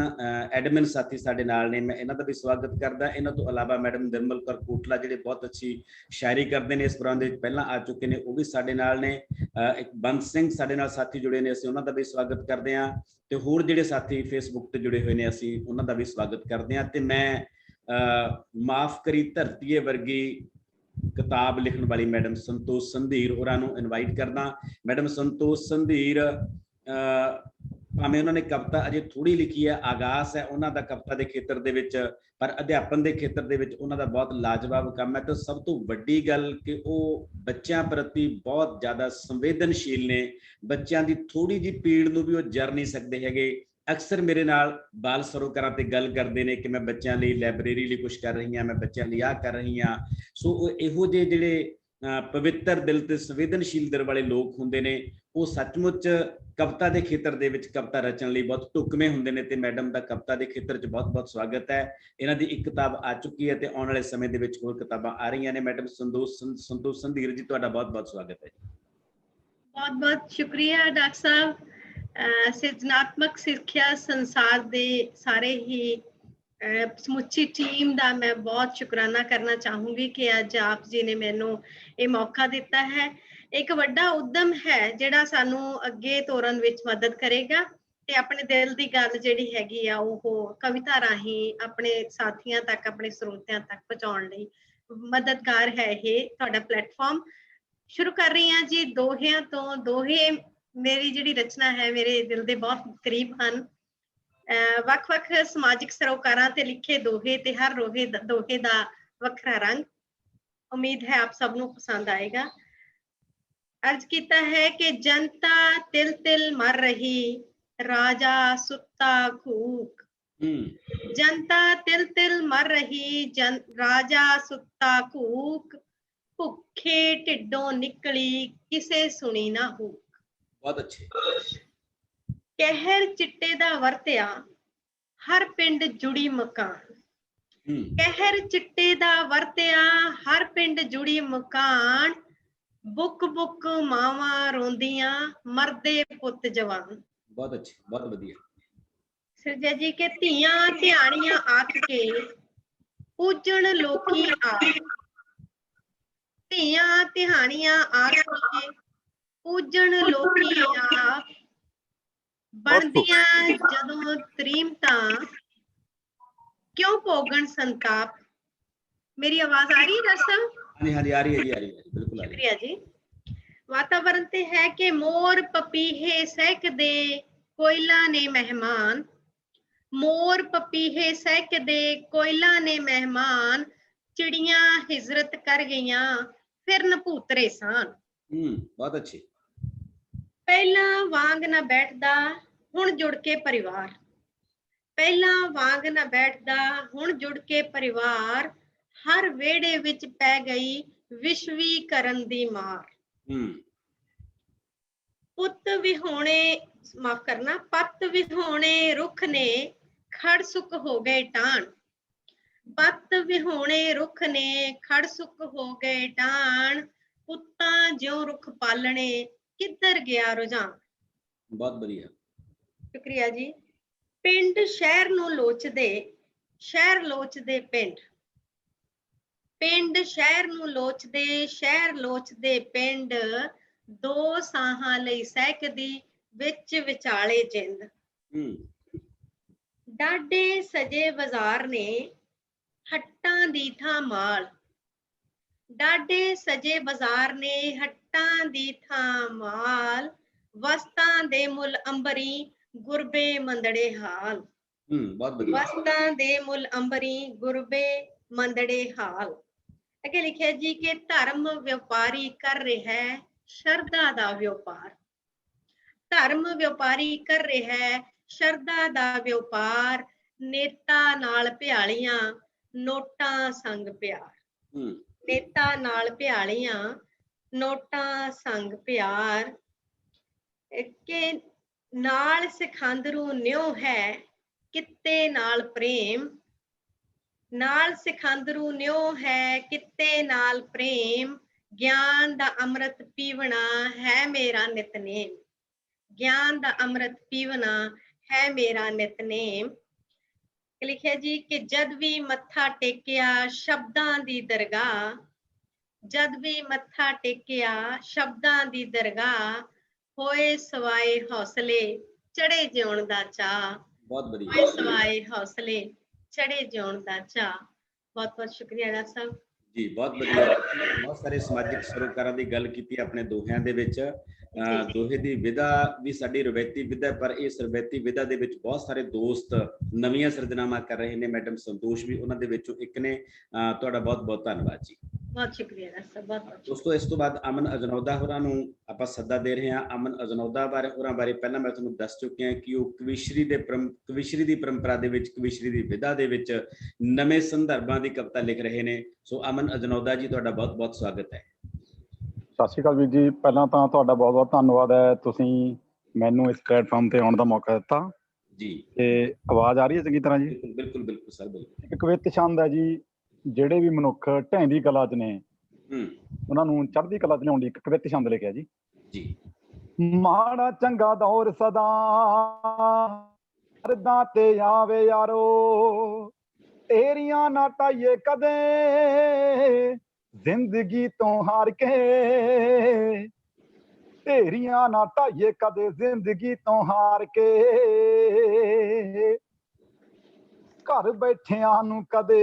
ਐਡਮਿਨ ਸਾਥੀ ਸਾਡੇ ਨਾਲ ਨੇ, ਮੈਂ ਇਹਨਾਂ ਦਾ ਵੀ ਸਵਾਗਤ ਕਰਦਾ। ਇਹਨਾਂ ਤੋਂ ਇਲਾਵਾ ਮੈਡਮ ਨਿਰਮਲ ਕੌਰ ਕੋਟਲਾ, ਜਿਹੜੇ ਬਹੁਤ ਅੱਛੀ ਸ਼ਾਇਰੀ ਕਰਦੇ ਨੇ, ਇਸ ਪ੍ਰੋਗਰਾਮ ਦੇ ਵਿੱਚ ਪਹਿਲਾਂ ਆ ਚੁੱਕੇ ਨੇ, ਉਹ ਵੀ ਸਾਡੇ ਨਾਲ ਨੇ। ਇੱਕ ਬੰਦ ਸਿੰਘ ਸਾਡੇ ਨਾਲ ਸਾਥੀ ਜੁੜੇ ਨੇ, ਅਸੀਂ ਉਹਨਾਂ ਦਾ ਵੀ ਸਵਾਗਤ ਕਰਦੇ ਹਾਂ। ਤੇ ਹੋਰ ਜਿਹੜੇ ਸਾਥੀ ਫੇਸਬੁੱਕ ਤੇ ਜੁੜੇ ਹੋਏ ਨੇ, ਅਸੀਂ ਉਹਨਾਂ ਦਾ ਵੀ ਸਵਾਗਤ ਕਰਦੇ ਹਾਂ। ਤੇ ਮੈਂ ਮਾਫ ਕਰੀ ਧਰਤੀਏ ਵਰਗੀ ਕਿਤਾਬ ਲਿਖਣ ਵਾਲੀ ਮੈਡਮ ਸੰਤੋਸ਼ ਸੰਧੀਰ ਹੋਰਾਂ ਨੂੰ ਇਨਵਾਈਟ ਕਰਦਾ। ਮੈਡਮ ਸੰਤੋਸ਼ ਸੰਧੀਰ, ਭਾਵੇਂ ਉਹਨਾਂ ਨੇ ਕਵਿਤਾ ਅਜੇ ਥੋੜੀ ਲਿਖੀ ਹੈ, ਆਗਾਜ਼ ਹੈ ਉਹਨਾਂ ਦਾ ਕਵਿਤਾ ਦੇ ਖੇਤਰ ਦੇ ਵਿੱਚ, ਪਰ ਅਧਿਆਪਨ ਦੇ ਖੇਤਰ ਦੇ ਵਿੱਚ ਉਹਨਾਂ ਦਾ ਬਹੁਤ ਲਾਜਵਾਬ ਕੰਮ ਹੈ। ਤੇ ਸਭ ਤੋਂ ਵੱਡੀ ਗੱਲ ਕਿ ਉਹ ਬੱਚਿਆਂ ਪ੍ਰਤੀ ਬਹੁਤ ਜ਼ਿਆਦਾ ਸੰਵੇਦਨਸ਼ੀਲ ਨੇ। ਬੱਚਿਆਂ ਦੀ ਥੋੜੀ ਜਿਹੀ ਪੀੜ ਨੂੰ ਵੀ ਉਹ ਜਰ ਨਹੀਂ ਸਕਦੇ ਹੈਗੇ। ਅਕਸਰ ਮੇਰੇ ਨਾਲ ਬਾਲ ਸਰੋਕਾਰਾਂ ਤੇ ਗੱਲ ਕਰਦੇ ਨੇ ਕਿ ਮੈਂ ਬੱਚਿਆਂ ਲਈ ਲਾਇਬ੍ਰੇਰੀ ਲਈ ਕੁਝ ਕਰ ਰਹੀ ਹਾਂ, ਮੈਂ ਬੱਚਿਆਂ ਲਈ ਆਹ ਕਰ ਰਹੀ ਹਾਂ। ਸੋ ਉਹ ਇਹੋ ਜਿਹੇ ਜਿਹੜੇ ਪਵਿੱਤਰ ਦਿਲ ਤੇ ਸੰਵੇਦਨਸ਼ੀਲ ਦਿਲ ਵਾਲੇ ਲੋਕ ਹੁੰਦੇ ਨੇ, ਉਹ ਸੱਚਮੁੱਚ ਕਵਿਤਾ ਦੇ ਖੇਤਰ ਦੇ ਵਿੱਚ ਕਵਿਤਾ ਰਚਣ ਲਈ ਬਹੁਤ ਢੁਕਵੇਂ ਹੁੰਦੇ ਨੇ। ਤੇ ਮੈਡਮ ਦਾ ਕਵਿਤਾ ਦੇ ਖੇਤਰ 'ਚ ਬਹੁਤ ਸਵਾਗਤ ਹੈ। ਇਹਨਾਂ ਦੀ ਇੱਕ ਕਿਤਾਬ ਆ ਚੁੱਕੀ ਹੈ ਤੇ ਆਉਣ ਵਾਲੇ ਸਮੇਂ ਦੇ ਵਿੱਚ ਹੋਰ ਕਿਤਾਬਾਂ ਆ ਰਹੀਆਂ ਨੇ। ਮੈਡਮ ਸੰਤੋਸ਼ ਸੰਧੀਰ ਜੀ, ਤੁਹਾਡਾ ਬਹੁਤ ਸਵਾਗਤ ਹੈ ਜੀ। ਬਹੁਤ ਸ਼ੁਕਰੀਆ ਡਾਕਟਰ ਸਾਹਿਬ। ਸਿਰਜਣਾਤਮਕ ਸਿੱਖਿਆ ਸੰਸਾਰ ਦੇ ਸਾਰੇ ਹੀ ਸਮੁੱਚੀ ਟੀਮ ਦਾ ਮੈਂ ਬਹੁਤ ਸ਼ੁਕਰਾਨਾ ਕਰਨਾ ਚਾਹੂੰਗੀ ਕਿ ਅੱਜ ਆਪ ਜੀ ਨੇ ਮੈਨੂੰ ਇਹ ਮੌਕਾ ਦਿੱਤਾ ਹੈ। ਇੱਕ ਵੱਡਾ ਉਦਮ ਹੈ ਜਿਹੜਾ ਸਾਨੂੰ ਅੱਗੇ ਤੋਰਨ ਵਿੱਚ ਮਦਦ ਕਰੇਗਾ ਤੇ ਆਪਣੇ ਦਿਲ ਦੀ ਗੱਲ ਜਿਹੜੀ ਹੈਗੀ ਆ ਉਹ ਕਵਿਤਾ ਰਾਹੀਂ ਆਪਣੇ ਸਾਥੀਆਂ ਤੱਕ, ਆਪਣੇ ਸਰੋਤਿਆਂ ਤੱਕ ਪਹੁੰਚਾਉਣ ਲਈ ਮਦਦਗਾਰ ਹੈ ਇਹ ਤੁਹਾਡਾ ਪਲੇਟਫਾਰਮ। ਸ਼ੁਰੂ ਕਰ ਰਹੀ ਹਾਂ ਜੀ ਦੋਹਿਆਂ ਤੋਂ। ਦੋਹੇ ਮੇਰੀ ਜਿਹੜੀ ਰਚਨਾ ਹੈ ਮੇਰੇ ਦਿਲ ਦੇ ਬਹੁਤ ਕਰੀਬ ਹਨ। ਵੱਖ-ਵੱਖ ਸਮਾਜਿਕ ਸਰੋਕਾਰਾਂ ਤੇ ਲਿਖੇ ਦੋਹੇ ਤੇ ਹਰ ਦੋਹੇ ਦਾ ਵੱਖਰਾ ਰੰਗ। ਉਮੀਦ ਹੈ ਆਪ ਸਭ ਨੂੰ ਪਸੰਦ ਆਏਗਾ। अर्ज किया है कि जनता तिल तिल मर रही, राजा सुता कूक। जनता तिल तिल मर रही, राजा सुता कूक। भुखे ढिडों निकली, किसे सुनी ना हुक। बहुत अच्छे। कहर चिट्टे दा वरत्या, हर पिंड जुड़ी मकान। ਕਹਿਰ ਚਿੱਟੇ ਦਾ ਵਰਤਿਆ ਹਰ ਪਿੰਡ ਜੁੜੀ ਮਕਾਨ ਬੁੱਕ ਬੁੱਕ ਮਾਵਾਂ ਰੋਂਦੀਆਂ ਮਰਦੇ ਪੁੱਤ ਜਵਾਨ। ਬਹੁਤ ਅੱਛੀ, ਬਹੁਤ ਵਧੀਆ। ਸਿਰਜਾ ਜੀ ਕੇ ਧੀਆਂ ਧਿਆਣੀਆਂ ਆਖ ਕੇ ਪੂਜਣ ਲੋਕੀ ਆ, ਧੀਆਂ ਤਿਹਾਣੀਆਂ ਆਖ ਕੇ ਪੂਜਣ ਲੋਕੀ ਆ, ਬਣਦੀਆਂ ਜਦੋਂ ਤਰੀਮਤਾਂ ਕਿਉਂ ਭੋਗਣ ਸੰਤਾਪ। ਮੇਰੀ ਆਵਾਜ਼ ਆ ਰਹੀ ਹੈ ਡਾਕਟਰ ਸਾਹਿਬ? ਹਾਂਜੀ ਹਾਂਜੀ ਆ ਰਹੀ ਹੈ ਜੀ, ਆ ਰਹੀ ਹੈ, ਬਿਲकुल आ रही है। ਸ਼ੁਕਰੀਆ ਜੀ। ਵਾਤਾਵਰਣ ਤੇ ਹੈ ਕਿ ਮੋਰ ਪਪੀਹੇ ਸਹਿਕਦੇ ਕੋਇਲਾ ਨੇ ਮਹਿਮਾਨ, ਮੋਰ ਪਪੀਹੇ ਸਹਿਕਦੇ ਕੋਇਲਾ ਨੇ ਮਹਿਮਾਨ, ਚਿੜੀਆਂ ਹਿਜਰਤ ਕਰ ਗਈਆਂ ਫਿਰਨ ਭੂਤਰੇ ਸਾਨ। ਬਹੁਤ ਅੱਛੀ। ਪਹਿਲਾਂ ਵਾਂਗ ਨਾ ਬੈਠਦਾ ਹੁਣ ਜੁੜ ਕੇ ਪਰਿਵਾਰ, ਪਹਿਲਾਂ ਵਾਂਗ ਨਾ ਬੈਠਦਾ ਹੁਣ ਜੁੜ ਕੇ ਪਰਿਵਾਰ, ਹਰ ਵਿਹੜੇ ਵਿੱਚ ਪੈ ਗਈ ਵਿਸ਼ਵੀਕਰਨ ਦੀ ਮਾਰ। ਪੁੱਤ ਵਿਹੋਣੇ, ਮਾਫ ਕਰਨਾ, ਪੱਤ ਵਿਹੋਣੇ ਰੁੱਖ ਨੇ ਖੜ ਸੁੱਕ ਹੋ ਗਏ ਟਾਣ, ਪੱਤ ਵਿਹੋਣੇ ਰੁੱਖ ਨੇ ਖੜ ਸੁੱਕ ਹੋ ਗਏ ਟਾਣ, ਪੁੱਤਾਂ ਜਿਉਂ ਰੁੱਖ ਪਾਲਣੇ ਕਿੱਧਰ ਗਿਆ ਰੁਝਾਨ। ਬਹੁਤ ਵਧੀਆ। ਸ਼ੁਕਰੀਆ ਜੀ। ਪਿੰਡ ਸ਼ਹਿਰ ਨੂੰ ਲੋਚਦੇ, ਸ਼ਹਿਰ ਲੋਚਦੇ ਪਿੰਡ, ਪਿੰਡ ਸ਼ਹਿਰ ਨੂੰ ਲੋਚਦੇ, ਸ਼ਹਿਰ ਲੋਚਦੇ ਪਿੰਡ, ਦੋ ਸਾਹਾਂ ਲਈ ਸਹਿਕਦੀ ਵਿੱਚ ਵਿਚਾਲੇ ਜਿੰਦ। ਡਾਢੇ ਸਜੇ ਬਾਜ਼ਾਰ ਨੇ ਹੱਟਾਂ ਦੀ ਥਾਂ ਮਾਲ, ਡਾਢੇ ਸਜੇ ਬਾਜ਼ਾਰ ਨੇ ਹੱਟਾਂ ਦੀ ਥਾਂ ਮਾਲ, ਵਸਤਾਂ ਦੇ ਮੁੱਲ ਅੰਬਰੀ ਗੁਰਬੇ ਮੰਦੜੇ ਹਾਲ। ਬਹੁਤ ਵਧੀਆ। ਵਸਤਾਂ ਦੇ ਮੁੱਲ ਅੰਬਰੀ ਗੁਰਬੇ ਮੰਦੜੇ ਹਾਲ। ਅੱਗੇ ਲਿਖਿਆ ਜੀ ਕਿ ਧਰਮ ਵਪਾਰੀ ਕਰ ਰਿਹਾ ਹੈ ਸ਼ਰਧਾ ਦਾ ਵਪਾਰ, ਧਰਮ ਵਪਾਰੀ ਕਰ ਰਿਹਾ ਹੈ ਸ਼ਰਧਾ ਦਾ ਵਪਾਰ, ਨੇਤਾ ਨਾਲ ਭਿਆਲੀਆਂ ਨੋਟਾਂ ਸੰਗ ਪਿਆਰ, ਨੇਤਾ ਨਾਲ ਭਿਆਲੀਆਂ ਨੋਟਾਂ ਸੰਗ ਪਿਆਰ। ਕਿ ਨਾਲ ਸਿਖਾਂਦਰੂ ਨਿਉ ਹੈ ਕਿੱਤੇ ਨਾਲ ਪ੍ਰੇਮ, ਨਾਲ ਸਿਖਾਂਦਰੂ ਨਿਉ ਹੈ ਕਿੱਤੇ ਨਾਲ ਪ੍ਰੇਮ, ਗਿਆਨ ਦਾ ਅੰਮ੍ਰਿਤ ਪੀਵਣਾ ਹੈ ਮੇਰਾ ਨਿਤਨੇਮ, ਗਿਆਨ ਦਾ ਅੰਮ੍ਰਿਤ ਪੀਵਣਾ ਹੈ ਮੇਰਾ ਨਿਤਨੇਮ। ਲਿਖਿਆ ਜੀ ਕਿ ਜਦ ਵੀ ਮੱਥਾ ਟੇਕਿਆ ਸ਼ਬਦਾਂ ਦੀ ਦਰਗਾਹ, ਜਦ ਵੀ ਮੱਥਾ ਟੇਕਿਆ ਸ਼ਬਦਾਂ ਦੀ ਦਰਗਾਹ, ਹੋਏ ਸਵਾਏ ਹੌਸਲੇ ਚੜੇ ਜਿਉਣ ਦਾ ਚਾਅ। ਬਹੁਤ ਵਧੀਆ। ਹੋਏ ਸਵਾਏ ਹੌਸਲੇ ਚੜੇ ਜਿਉਣ ਦਾ ਚਾਅ। ਬਹੁਤ ਬਹੁਤ ਸ਼ੁਕਰੀਆ ਡਾਕਟਰ ਸਾਹਿਬ ਜੀ, ਬਹੁਤ ਵਧੀਆ। ਬਹੁਤ ਸਾਰੇ ਸਮਾਜਿਕ ਸਰੋਕਾਰਾਂ ਦੀ ਗੱਲ ਕੀਤੀ ਆਪਣੇ ਦੋਹਿਆਂ ਦੇ ਵਿੱਚ। ਦੋਹੇ ਦੀ ਵਿਧਾ ਵੀ ਸਾਡੀ ਰਵਾਇਤੀ ਵਿਧਾ, ਪਰ ਇਸ ਰਵਾਇਤੀ ਵਿਧਾ ਦੇ ਵਿੱਚ ਬਹੁਤ ਸਾਰੇ ਦੋਸਤ ਨਵੀਆਂ ਸਿਰਜਣਾਵਾਂ ਕਰ ਰਹੇ ਨੇ। ਮੈਡਮ ਸੰਤੋਸ਼ ਵੀ ਉਹਨਾਂ ਦੇ ਵਿੱਚੋਂ ਇੱਕ ਨੇ। ਤੁਹਾਡਾ ਬਹੁਤ ਬਹੁਤ ਧੰਨਵਾਦ ਜੀ। ਬਹੁਤ ਸ਼ੁਕਰੀਆ ਡਾਕਟਰ ਸਾਹਿਬ। ਬਹੁਤ ਦੋਸਤੋ, ਇਸ ਤੋਂ ਬਾਅਦ ਅਮਨ ਅਜਨੌਦਾ ਹੋਰਾਂ ਨੂੰ ਆਪਾਂ ਸੱਦਾ ਦੇ ਰਹੇ ਹਾਂ। ਅਮਨ ਅਜਨੌਦਾ ਹੋਰਾਂ ਬਾਰੇ ਪਹਿਲਾਂ ਮੈਂ ਤੁਹਾਨੂੰ ਦੱਸ ਚੁੱਕਿਆ ਕਿ ਉਹ ਕਵੀਸ਼ਰੀ ਦੀ ਪਰੰਪਰਾ ਦੇ ਵਿੱਚ, ਕਵੀਸ਼ਰੀ ਦੀ ਵਿਧਾ ਦੇ ਵਿੱਚ ਨਵੇਂ ਸੰਦਰਭਾਂ ਦੀ ਕਵਿਤਾ ਲਿਖ ਰਹੇ ਨੇ। ਸੋ ਅਮਨ ਅਜਨੌਦਾ ਜੀ, ਤੁਹਾਡਾ ਬਹੁਤ ਬਹੁਤ ਸਵਾਗਤ ਹੈ। ਸਤਿ ਸ਼੍ਰੀ ਅਕਾਲ ਵੀਰ ਜੀ। ਪਹਿਲਾਂ ਤਾਂ ਤੁਹਾਡਾ ਬਹੁਤ ਬਹੁਤ ਧੰਨਵਾਦ ਹੈ, ਤੁਸੀਂ ਮੈਨੂੰ ਇਸ ਪਲੇਟਫਾਰਮ ਤੇ ਆਉਣ ਦਾ ਮੌਕਾ ਦਿੱਤਾ ਜੀ। ਤੇ ਆਵਾਜ਼ ਆ ਰਹੀ ਹੈ ਚੰਗੀ ਤਰ੍ਹਾਂ ਜੀ? ਬਿਲਕੁਲ ਬਿਲਕੁਲ ਸਰ, ਬਿਲਕੁਲ। ਇੱਕ ਕਵਿਤ ਛੰਦ ਹੈ ਜੀ, ਜਿਹੜੇ ਵੀ ਮਨੁੱਖ ਢਹਿੰਦੀ ਕਲਾ 'ਚ ਨੇ ਉਹਨਾਂ ਨੂੰ ਚੜ੍ਹਦੀ ਕਲਾ 'ਚ ਲਿਆਉਣ ਦੀ ਇੱਕ ਕਵਿਤ ਛੰਦ ਲਿਖਿਆ ਜੀ। ਮਾੜਾ ਚੰਗਾ ਦੌਰ ਸਦਾ ਕਰਦਾ ਤੇ ਆਵੇ ਯਾਰੋ, ਤੇਰੀਆਂ ਨਾ ਟਾਈਏ ਕਦੇ ਜ਼ਿੰਦਗੀ ਤੋਂ ਹਾਰ ਕੇ, ਢੇਰੀਆਂ ਨਾ ਢਾਈਏ ਕਦੇ ਜ਼ਿੰਦਗੀ ਤੋਂ ਹਾਰ ਕੇ, ਘਰ ਬੈਠਿਆਂ ਨੂੰ ਕਦੇ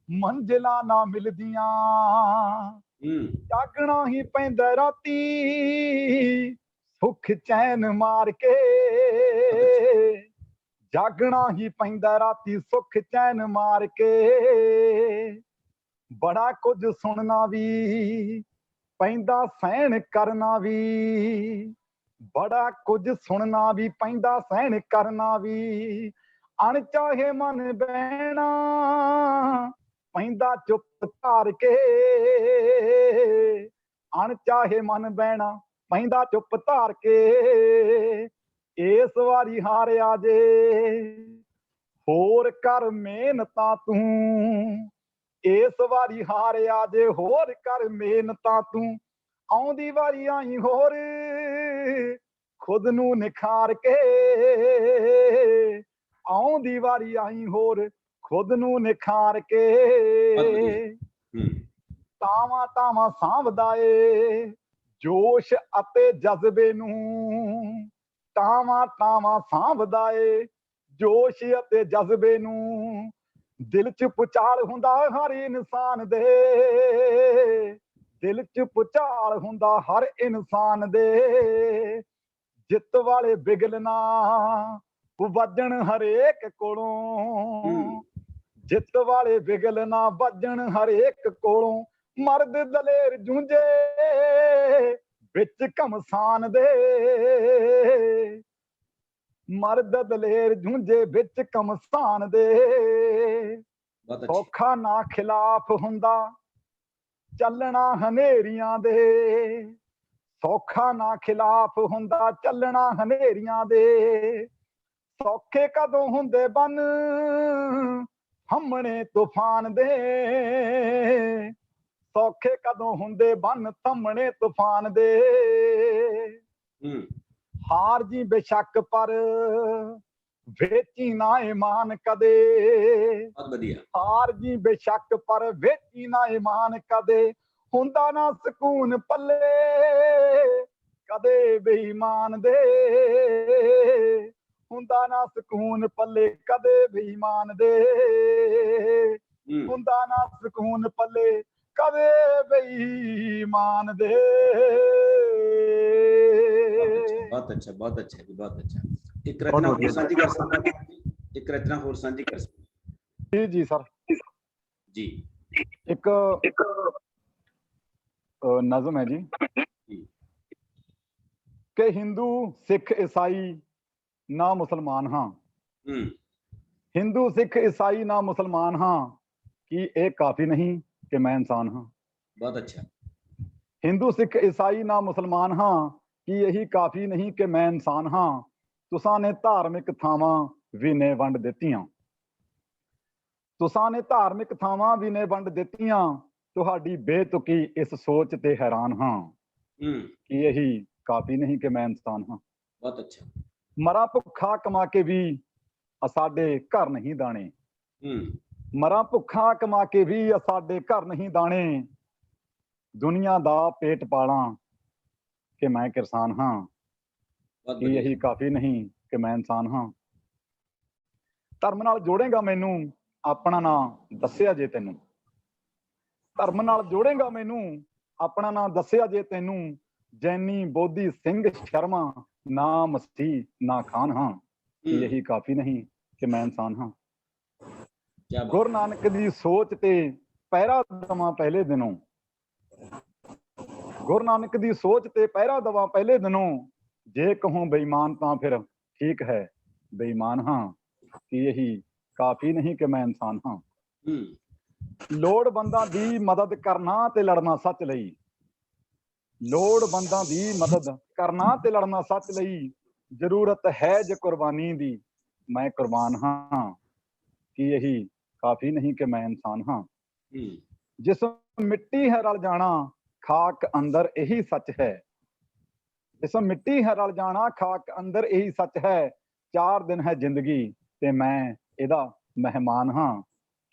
ਮੰਜ਼ਿਲਾਂ ਨਾ ਮਿਲਦੀਆਂ, ਜਾਗਣਾ ਹੀ ਪੈਂਦਾ ਰਾਤੀ ਸੁੱਖ ਚੈਨ ਮਾਰ ਕੇ, ਜਾਗਣਾ ਹੀ ਪੈਂਦਾ ਰਾਤੀ ਸੁੱਖ ਚੈਨ ਮਾਰ ਕੇ, ਬੜਾ ਕੁਝ ਸੁਣਨਾ ਵੀ ਪੈਂਦਾ ਸਹਿਣ ਕਰਨਾ ਵੀ, ਬੜਾ ਕੁਝ ਸੁਣਨਾ ਵੀ ਪੈਂਦਾ ਸਹਿਣ ਕਰਨਾ ਵੀ, ਅਣਚਾਹੇ ਮਨ ਬਹਿਣਾ ਪੈਂਦਾ ਚੁੱਪ ਧਾਰ ਕੇ, ਅਣਚਾਹੇ ਮਨ ਬਹਿਣਾ ਪੈਂਦਾ ਚੁੱਪ ਧਾਰ ਕੇ, ਇਸ ਵਾਰੀ ਹਾਰਿਆ ਜੇ ਹੋਰ ਕਰ ਮਿਹਨਤਾਂ ਤੂੰ ਇਸ ਵਾਰੀ ਹਾਰਿਆ ਜੇ ਹੋਰ ਕਰ ਮਿਹਨਤਾਂ ਤੂੰ ਆਉਂਦੀ ਵਾਰੀ ਆਈ ਹੋਰ ਖੁਦ ਨੂੰ ਨਿਖਾਰ ਕੇ ਆਉਂਦੀ ਵਾਰੀ ਆਈ ਹੋਰ ਖੁਦ ਨੂੰ ਨਿਖਾਰ ਕੇ ਤਾਵਾਂ ਤਾਵਾਂ ਸਾਂਭਦਾ ਏ ਜੋਸ਼ ਅਤੇ ਜਜ਼ਬੇ ਨੂੰ ਤਾਵਾਂ ਤਾਵਾਂ ਸਾਂਭਦਾ ਏ ਜੋਸ਼ ਅਤੇ ਜਜ਼ਬੇ ਨੂੰ ਦਿਲ ਚ ਪੁਚਾਲ ਹੁੰਦਾ ਹਰ ਇਨਸਾਨ ਦੇ ਦਿਲ ਚ ਪੁਚਾਲ ਹੁੰਦਾ ਹਰ ਇਨਸਾਨ ਦੇ ਜਿੱਤ ਵਾਲੇ ਬਿਗਲਣਾ ਵੱਜਣ ਹਰੇਕ ਕੋਲੋਂ ਜਿੱਤ ਵਾਲੇ ਬਿਗਲ ਨਾ ਵੱਜਣ ਹਰੇਕ ਕੋਲੋਂ ਮਰਦ ਦਲੇਰ ਜੂੰਝੇ ਵਿੱਚ ਘਮਸਾਨ ਦੇ ਮਰਦ ਦਲੇਰ ਜੂੰਝੇ ਵਿੱਚ ਘਮਸਾਨ ਦੇ ਸੌਖਾ ਨਾ ਖਿਲਾਫ ਹੁੰਦਾ ਚੱਲਣਾ ਹਨੇਰੀਆਂ ਦੇ ਸੌਖਾ ਨਾ ਖਿਲਾਫ ਹੁੰਦਾ ਚੱਲਣਾ ਹਨੇਰੀਆਂ ਦੇ ਸੌਖੇ ਕਦੋਂ ਹੁੰਦੇ ਬਨ ਹਮਣੇ ਤੂਫਾਨ ਦੇ ਸੌਖੇ ਕਦੋਂ ਹੁੰਦੇ ਬਨ ਥੰਮਣੇ ਤੂਫਾਨ ਦੇ ਹਾਰ ਜੀ ਬੇਸ਼ੱਕ ਪਰ ਵੇਚੀ ਨਾ ਇਮਾਨ ਕਦੇ ਬਹੁਤ ਵਧੀਆ ਹਾਰ ਜੀ ਬੇਸ਼ੱਕ ਪਰ ਵੇਚੀ ਨਾ ਇਮਾਨ ਕਦੇ ਹੁੰਦਾ ਨਾ ਸਕੂਨ ਪੱਲੇ ਕਦੇ ਬੇਈਮਾਨ ਦੇ ਹੁੰਦਾ ਨਾ ਸਕੂਨ ਪੱਲੇ ਕਦੇ ਬੇਈਮਾਨ ਦੇ ਹੁੰਦਾ ਨਾ ਸਕੂਨ ਪੱਲੇ ਕਦੇ ਬੇਈਮਾਨ ਦੇ ਬਹੁਤ ਅੱਛਾ ਬਹੁਤ ਅੱਛਾ ਜੀ ਬਹੁਤ ਅੱਛਾ ਇੱਕ ਰਚਨਾ ਹੋਰ ਸਾਂਝੀ ਕਰ ਸਕਦੇ ਇੱਕ ਰਚਨਾ ਹੋਰ ਸਾਂਝੀ ਕਰ ਸਕਦੇ ਜੀ ਜੀ ਸਰ ਜੀ ਇੱਕ ਨਜ਼ਮ ਹੈ ਜੀ ਕਿ ਹਿੰਦੂ ਸਿੱਖ ਈਸਾਈ ਨਾ ਮੁਸਲਮਾਨ ਹਾਂ ਹਿੰਦੂ ਸਿੱਖ ਈਸਾਈ ਨਾ ਮੁਸਲਮਾਨ ਹਾਂ ਕੀ ਇਹ ਕਾਫੀ ਨਹੀਂ ਕਿ ਮੈਂ ਇਨਸਾਨ ਹਾਂ ਬਹੁਤ ਅੱਛਾ ਹਿੰਦੂ ਸਿੱਖ ਈਸਾਈ ਨਾ ਮੁਸਲਮਾਨ ਹਾਂ ਕੀ ਇਹੀ ਕਾਫੀ ਨਹੀਂ ਕਿ ਮੈਂ ਇਨਸਾਨ ਹਾਂ ਤੁਸਾਂ ਨੇ ਧਾਰਮਿਕ ਥਾਵਾਂ ਵੀ ਨੇ ਵੰਡ ਦਿੱਤੀਆਂ ਤੁਸਾਂ ਨੇ ਧਾਰਮਿਕ ਥਾਵਾਂ ਵੀ ਨੇ ਵੰਡ ਦਿੱਤੀਆਂ ਤੁਹਾਡੀ ਬੇਤੁਕੀ ਇਸ ਸੋਚ ਤੇ ਹੈਰਾਨ ਹਾਂ ਕਿ ਇਹੀ ਕਾਫੀ ਨਹੀਂ ਕਿ ਮੈਂ ਇਨਸਾਨ ਹਾਂ ਬਹੁਤ ਅੱਛਾ ਮਰਾਂ ਭੁੱਖਾ ਕਮਾ ਕੇ ਵੀ ਸਾਡੇ ਘਰ ਨਹੀਂ ਦਾਣੇ ਮਰਾਂ ਭੁੱਖਾ ਕਮਾ ਕੇ ਵੀ ਸਾਡੇ ਘਰ ਨਹੀਂ ਦਾਣੇ ਦੁਨੀਆ ਦਾ ਪੇਟ ਪਾਲਾਂ ਕਿ ਮੈਂ ਕਿਸਾਨ ਹਾਂ ਕੀ ਇਹੀ ਕਾਫੀ ਨਹੀਂ ਕਿ ਮੈਂ ਇਨਸਾਨ ਹਾਂ ਧਰਮ ਨਾਲ ਜੋੜੇਗਾ ਮੈਨੂੰ ਆਪਣਾ ਨਾਂ ਦੱਸਿਆ ਜੇ ਤੈਨੂੰ ਧਰਮ ਨਾਲ ਜੋੜੇਗਾ ਮੈਨੂੰ ਆਪਣਾ ਨਾਂ ਦੱਸਿਆ ਜੇ ਤੈਨੂੰ ਜੈਨੀ ਬੋਧੀ ਸਿੰਘ ਸ਼ਰਮਾ ਨਾ ਮਸੀਹ ਨਾ ਖਾਨ ਹਾਂ ਕੀ ਇਹੀ ਕਾਫੀ ਨਹੀਂ ਕਿ ਮੈਂ ਇਨਸਾਨ ਹਾਂ ਗੁਰੂ ਨਾਨਕ ਦੀ ਸੋਚ ਤੇ ਪਹਿਰਾ ਦਵਾਂ ਪਹਿਲੇ ਦਿਨੋਂ ਗੁਰੂ ਨਾਨਕ ਦੀ ਸੋਚ ਤੇ ਪਹਿਰਾ ਦਵਾਂ ਪਹਿਲੇ ਦਿਨੋਂ ਜੇ ਕਹੂੰ ਬੇਈਮਾਨ ਤਾਂ ਫਿਰ ਠੀਕ ਹੈ ਬੇਈਮਾਨ ਹਾਂ ਕਿ ਇਹੀ ਕਾਫੀ ਨਹੀਂ ਕਿ ਮੈਂ ਇਨਸਾਨ ਹਾਂ ਲੋੜਵੰਦਾਂ ਦੀ ਮਦਦ ਕਰਨਾ ਤੇ ਲੜਨਾ ਸੱਚ ਲਈ ਲੋੜਵੰਦਾਂ ਦੀ ਮਦਦ ਕਰਨਾ ਤੇ ਲੜਨਾ ਸੱਚ ਲਈ ਜ਼ਰੂਰਤ ਹੈ ਜੇ ਕੁਰਬਾਨੀ ਦੀ ਮੈਂ ਕੁਰਬਾਨ ਹਾਂ ਕਿ ਇਹੀ ਕਾਫੀ ਨਹੀਂ ਕਿ ਮੈਂ ਇਨਸਾਨ ਹਾਂ ਜਿਸ ਮਿੱਟੀ ਹੈ ਰਲ ਜਾਣਾ ਖਾਕ ਅੰਦਰ ਇਹੀ ਸੱਚ ਹੈ ਜਿਸ ਮਿੱਟੀ ਹੈ ਰਲ ਜਾਣਾ ਖਾਕ ਅੰਦਰ ਇਹੀ ਸੱਚ ਹੈ 4 ਦਿਨ ਹੈ ਜ਼ਿੰਦਗੀ ਤੇ ਮੈਂ ਇਹਦਾ ਮਹਿਮਾਨ ਹਾਂ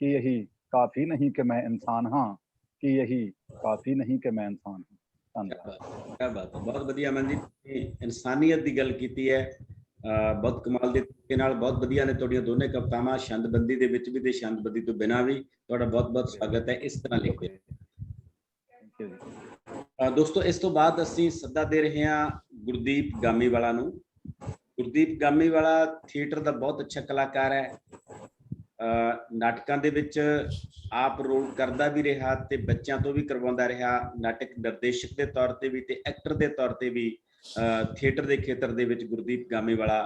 ਕਿ ਇਹੀ ਕਾਫੀ ਨਹੀਂ ਕਿ ਮੈਂ ਇਨਸਾਨ ਹਾਂ ਕਿ ਇਹੀ ਕਾਫੀ ਨਹੀਂ ਕਿ ਮੈਂ ਇਨਸਾਨ ਹਾਂ ਕਿਆ ਬਾਤ ਹੈ ਬਹੁਤ ਵਧੀਆ ਮਨਜੀਤ ਇਨਸਾਨੀਅਤ ਦੀ ਗੱਲ ਕੀਤੀ ਹੈ ਬਹੁਤ ਕਮਾਲ ਦੇ ਤਰੀਕੇ ਨਾਲ ਬਹੁਤ ਵਧੀਆ ਨੇ ਤੁਹਾਡੀਆਂ ਦੋਨੇ ਕਵਿਤਾਵਾਂ ਛੰਦਬੰਦੀ ਦੇ ਵਿੱਚ ਵੀ ਤੇ ਛੰਦਬੰਦੀ ਤੋਂ ਬਿਨਾਂ ਵੀ ਤੁਹਾਡਾ ਬਹੁਤ ਬਹੁਤ ਸਵਾਗਤ ਹੈ ਇਸ ਤਰ੍ਹਾਂ ਲਿਖਦੇ ਦੋਸਤੋ ਇਸ ਤੋਂ ਬਾਅਦ ਅਸੀਂ ਸੱਦਾ ਦੇ ਰਹੇ ਹਾਂ ਗੁਰਦੀਪ ਗਾਮੀਵਾਲਾ ਨੂੰ ਗੁਰਦੀਪ ਗਾਮੀਵਾਲਾ ਥੀਏਟਰ ਦਾ ਬਹੁਤ ਅੱਛਾ ਕਲਾਕਾਰ ਹੈ ਨਾਟਕਾਂ ਦੇ ਵਿੱਚ ਆਪ ਰੋਲ ਕਰਦਾ ਵੀ ਰਿਹਾ ਤੇ ਬੱਚਿਆਂ ਤੋਂ ਵੀ ਕਰਵਾਉਂਦਾ ਰਿਹਾ ਨਾਟਕ ਨਿਰਦੇਸ਼ਕ ਦੇ ਤੌਰ ਤੇ ਵੀ ਤੇ ਐਕਟਰ ਦੇ ਤੌਰ ਤੇ ਵੀ ਥੀਏਟਰ ਦੇ ਖੇਤਰ ਦੇ ਵਿੱਚ ਗੁਰਦੀਪ ਗਾਮੀਵਾਲਾ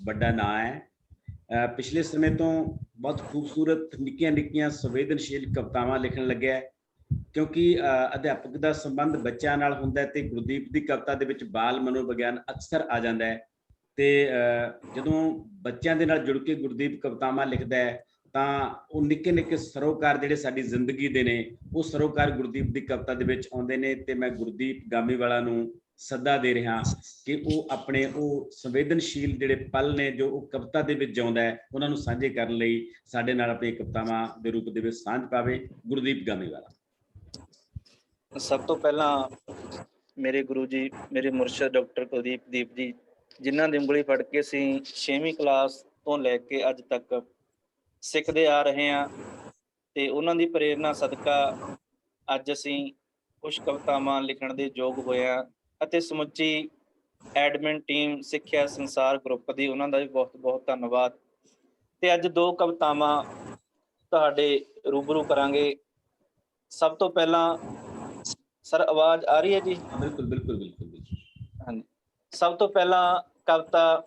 ਵੱਡਾ ਨਾਂ ਹੈ ਪਿਛਲੇ ਸਮੇਂ ਤੋਂ ਬਹੁਤ ਖੂਬਸੂਰਤ ਨਿੱਕੀਆਂ ਨਿੱਕੀਆਂ ਸੰਵੇਦਨਸ਼ੀਲ ਕਵਿਤਾਵਾਂ ਲਿਖਣ ਲੱਗਿਆ ਕਿਉਂਕਿ ਅਧਿਆਪਕ ਦਾ ਸੰਬੰਧ ਬੱਚਿਆਂ ਨਾਲ ਹੁੰਦਾ ਤੇ ਗੁਰਦੀਪ ਦੀ ਕਵਿਤਾ ਦੇ ਵਿੱਚ ਬਾਲ ਮਨੋਵਿਗਿਆਨ ਅਕਸਰ ਆ ਜਾਂਦਾ ਹੈ ਤੇ ਜਦੋਂ ਬੱਚਿਆਂ ਦੇ ਨਾਲ ਜੁੜ ਕੇ ਗੁਰਦੀਪ ਕਵਿਤਾਵਾਂ ਲਿਖਦਾ ਹੈ ਤਾਂ ਉਹ ਨਿੱਕੇ ਨਿੱਕੇ ਸਰੋਕਾਰ ਜਿਹੜੇ ਸਾਡੀ ਜ਼ਿੰਦਗੀ ਦੇ ਨੇ ਉਹ ਸਰੋਕਾਰ ਗੁਰਦੀਪ ਦੀ ਕਵਿਤਾ ਦੇ ਵਿੱਚ ਆਉਂਦੇ ਨੇ। ਤੇ ਮੈਂ ਗੁਰਦੀਪ ਗਾਮੀਵਾਲਾ ਨੂੰ ਸੱਦਾ ਦੇ ਰਿਹਾ ਕਿ ਉਹ ਆਪਣੇ ਉਹ ਸੰਵੇਦਨਸ਼ੀਲ ਜਿਹੜੇ ਪਲ ਨੇ ਜੋ ਉਹ ਕਵਿਤਾ ਦੇ ਵਿੱਚ ਜਿਉਂਦਾ ਹੈ ਉਹਨਾਂ ਨੂੰ ਸਾਂਝੇ ਕਰਨ ਲਈ ਸਾਡੇ ਨਾਲ ਆਪਣੀ ਕਵਿਤਾਵਾਂ ਦੇ ਰੂਪ ਦੇ ਵਿੱਚ ਸਾਂਝ ਪਾਵੇ। ਗੁਰਦੀਪ ਗਾਮੀਵਾਲਾ। ਸਭ ਤੋਂ ਪਹਿਲਾਂ ਮੇਰੇ ਗੁਰੂ ਜੀ, ਮੇਰੇ ਮੁਰਸ਼ਦ ਡਾਕਟਰ ਕੁਲਦੀਪ ਦੀਪ ਜੀ, ਜਿਨ੍ਹਾਂ ਦੀ ਉਂਗਲੀ ਫੜ ਕੇ ਅਸੀਂ 6ਵੀਂ ਕਲਾਸ ਤੋਂ ਲੈ ਕੇ ਅੱਜ ਤੱਕ ਸਿੱਖਦੇ ਆ ਰਹੇ ਹਾਂ, ਤੇ ਉਹਨਾਂ ਦੀ ਪ੍ਰੇਰਨਾ ਸਦਕਾ ਅੱਜ ਅਸੀਂ ਕੁਝ ਕਵਿਤਾਵਾਂ ਲਿਖਣ ਦੇ ਯੋਗ ਹੋਏ ਹਾਂ, ਅਤੇ ਸਮੁੱਚੀ ਐਡਮਿਨ ਟੀਮ ਸਿੱਖਿਆ ਸੰਸਾਰ ਗਰੁੱਪ ਦੀ ਉਹਨਾਂ ਦਾ ਵੀ ਬਹੁਤ ਬਹੁਤ ਧੰਨਵਾਦ। ਤੇ ਅੱਜ 2 ਕਵਿਤਾਵਾਂ ਤੁਹਾਡੇ ਰੂਬਰੂ ਕਰਾਂਗੇ। ਸਭ ਤੋਂ ਪਹਿਲਾਂ ਸਰ ਆਵਾਜ਼ ਆ ਰਹੀ ਹੈ ਜੀ? ਬਿਲਕੁਲ ਬਿਲਕੁਲ ਬਿਲਕੁਲ। ਹਾਂਜੀ, ਸਭ ਤੋਂ ਪਹਿਲਾਂ ਕਵਿਤਾ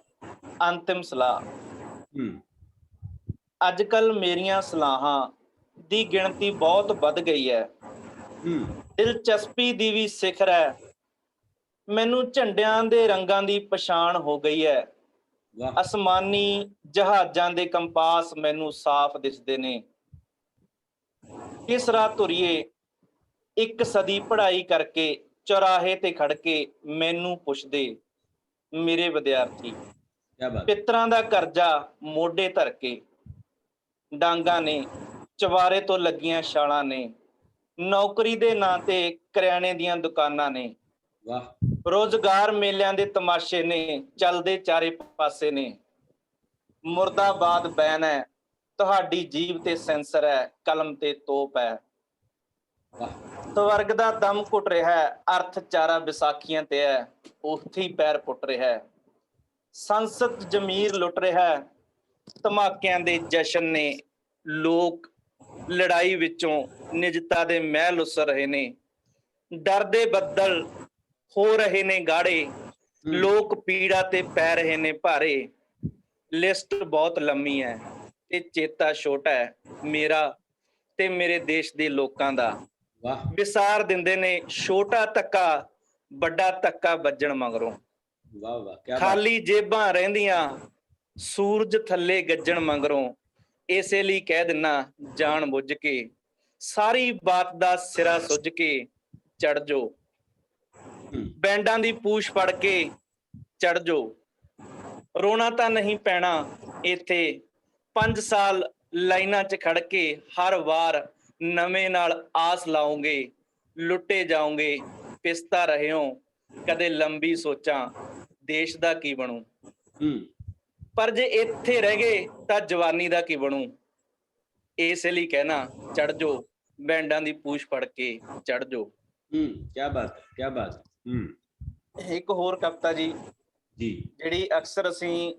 ਅੰਤਿਮ ਸਲਾਹ। ਅੱਜ ਕੱਲ ਮੇਰੀਆਂ ਸਲਾਹਾਂ ਦੀ ਗਿਣਤੀ ਬਹੁਤ ਵੱਧ ਗਈ ਹੈ, ਦਿਲਚਸਪੀ ਦੀ ਵੀ ਸਿਖਰ ਹੈ, ਮੈਨੂੰ ਝੰਡਿਆਂ ਦੇ ਰੰਗਾਂ ਦੀ ਪਛਾਣ ਹੋ ਗਈ ਹੈ, ਅਸਮਾਨੀ ਜਹਾਜ਼ਾਂ ਦੇ ਕੰਪਾਸ ਮੈਨੂੰ ਸਾਫ਼ ਦਿਸਦੇ ਨੇ, ਕਿਸ ਰਾਹ ਤੁਰੀਏ ਇੱਕ ਸਦੀ ਪੜ੍ਹਾਈ ਕਰਕੇ ਚੌਰਾਹੇ ਤੇ ਖੜ ਕੇ ਮੈਨੂੰ ਪੁੱਛਦੇ ਮੇਰੇ ਵਿਦਿਆਰਥੀ, ਪਿੱਤਰਾਂ ਦਾ ਕਰਜ਼ਾ ਮੋਢੇ ਧਰ ਕੇ, ਡਾਂਗਾਂ ਨੇ ਚਵਾਰੇ ਤੋਂ ਲੱਗੀਆਂ ਛਾਲਾਂ ਨੇ, ਨੌਕਰੀ ਦੇ ਨਾਂ ਤੇ ਕਰਿਆਨੇ ਦੀਆਂ ਦੁਕਾਨਾਂ ਨੇ, ਰੋਜ਼ਗਾਰ ਮੇਲਿਆਂ ਦੇ ਤਮਾਸ਼ੇ ਨੇ ਚੱਲਦੇ ਚਾਰੇ ਪਾਸੇ ਨੇ, ਮੁਰਦਾਬਾਦ ਬੈਨ ਹੈ ਤੁਹਾਡੀ ਜੀਭ ਤੇ ਸੈਂਸਰ ਹੈ, ਕਲਮ ਤੇ ਤੋਪ ਹੈ, ਸਵਰਗ ਦਾ ਦਮ ਘੁੱਟ ਰਿਹਾ ਹੈ, ਅਰਥ ਚਾਰਾ ਵਿਸਾਖੀਆਂ ਤੇ ਹੈ, ਉੱਥੇ ਪੈਰ ਪੁੱਟ ਰਿਹਾ ਹੈ, ਸੰਸਦ ਜ਼ਮੀਰ ਲੁੱਟ ਰਿਹਾ ਹੈ, ਧਮਾਕਿਆਂ ਦੇ ਜਸ਼ਨ ਨੇ, ਲੋਕ ਲੜਾਈ ਵਿੱਚੋਂ ਨਿਜਤਾ ਦੇ ਮਹਿਲ ਉਸਰ ਰਹੇ ਨੇ, ਡਰ ਦੇ ਬੱਦਲ ਹੋ ਰਹੇ ਨੇ ਗਾੜੇ, ਲੋਕ ਪੀੜਾ ਤੇ ਪੈ ਰਹੇ ਨੇ ਭਾਰੇ, ਲਿਸਟ ਬਹੁਤ ਲੰਮੀ ਹੈ ਤੇ ਚੇਤਾ ਛੋਟਾ ਹੈ ਮੇਰਾ ਤੇ ਮੇਰੇ ਦੇਸ਼ ਦੇ ਲੋਕਾਂ ਦਾ, ਵਿਸਾਰ ਦਿੰਦੇ ਨੇ ਛੋਟਾ ਧੱਕਾ ਵੱਡਾ ਧੱਕਾ ਵੱਜਣ ਮਗਰੋਂ, ਖਾਲੀ ਜੇਬਾਂ ਰਹਿੰਦੀਆਂ ਸੂਰਜ ਥੱਲੇ ਗੱਜਣ ਮਗਰੋਂ, ਇਸੇ ਲਈ ਕਹਿ ਦਿੰਨਾ ਜਾਣ ਬੁੱਝ ਕੇ, ਸਾਰੀ ਬਾਤ ਦਾ ਸਿਰਾ ਸੁੱਝ ਕੇ ਚੜ ਜੋ, ਬੈਂਡਾਂ ਦੀ ਪੂਛ ਫੜ ਕੇ ਚੜ ਜੋ, ਰੋਣਾ ਤਾਂ ਨਹੀਂ ਪੈਣਾ ਇੱਥੇ, 5 ਸਾਲ ਲਾਈਨਾਂ 'ਚ ਖੜ ਕੇ ਹਰ ਵਾਰ ਨਵੇਂ ਨਾਲ ਆਸ ਲਾਓਗੇ, ਲੁੱਟੇ ਜਾਓਗੇ, ਪਿਸਤਾ ਰਹੇ ਹੋ ਕਦੇ ਲੰਬੀ ਸੋਚਾਂ ਦੇਸ਼ ਦਾ ਕੀ ਬਣੂ, ਪਰ ਜੇ ਇੱਥੇ ਰਹਿ ਗਏ ਤਾਂ ਜਵਾਨੀ ਦਾ ਕੀ ਬਣੂ, ਇਸੇ ਲਈ ਕਹਿਣਾ ਚੜ ਜੋ, ਬੈਂਡਾਂ ਦੀ ਪੂਛ ਫੜ ਕੇ ਚੜ ਜੋ। ਕਿਆ ਬਾਤ, ਕਿਆ ਬਾਤ। ਇੱਕ ਹੋਰ ਕਵਿਤਾ ਜੀ ਜਿਹੜੀ ਅਕਸਰ ਅਸੀਂ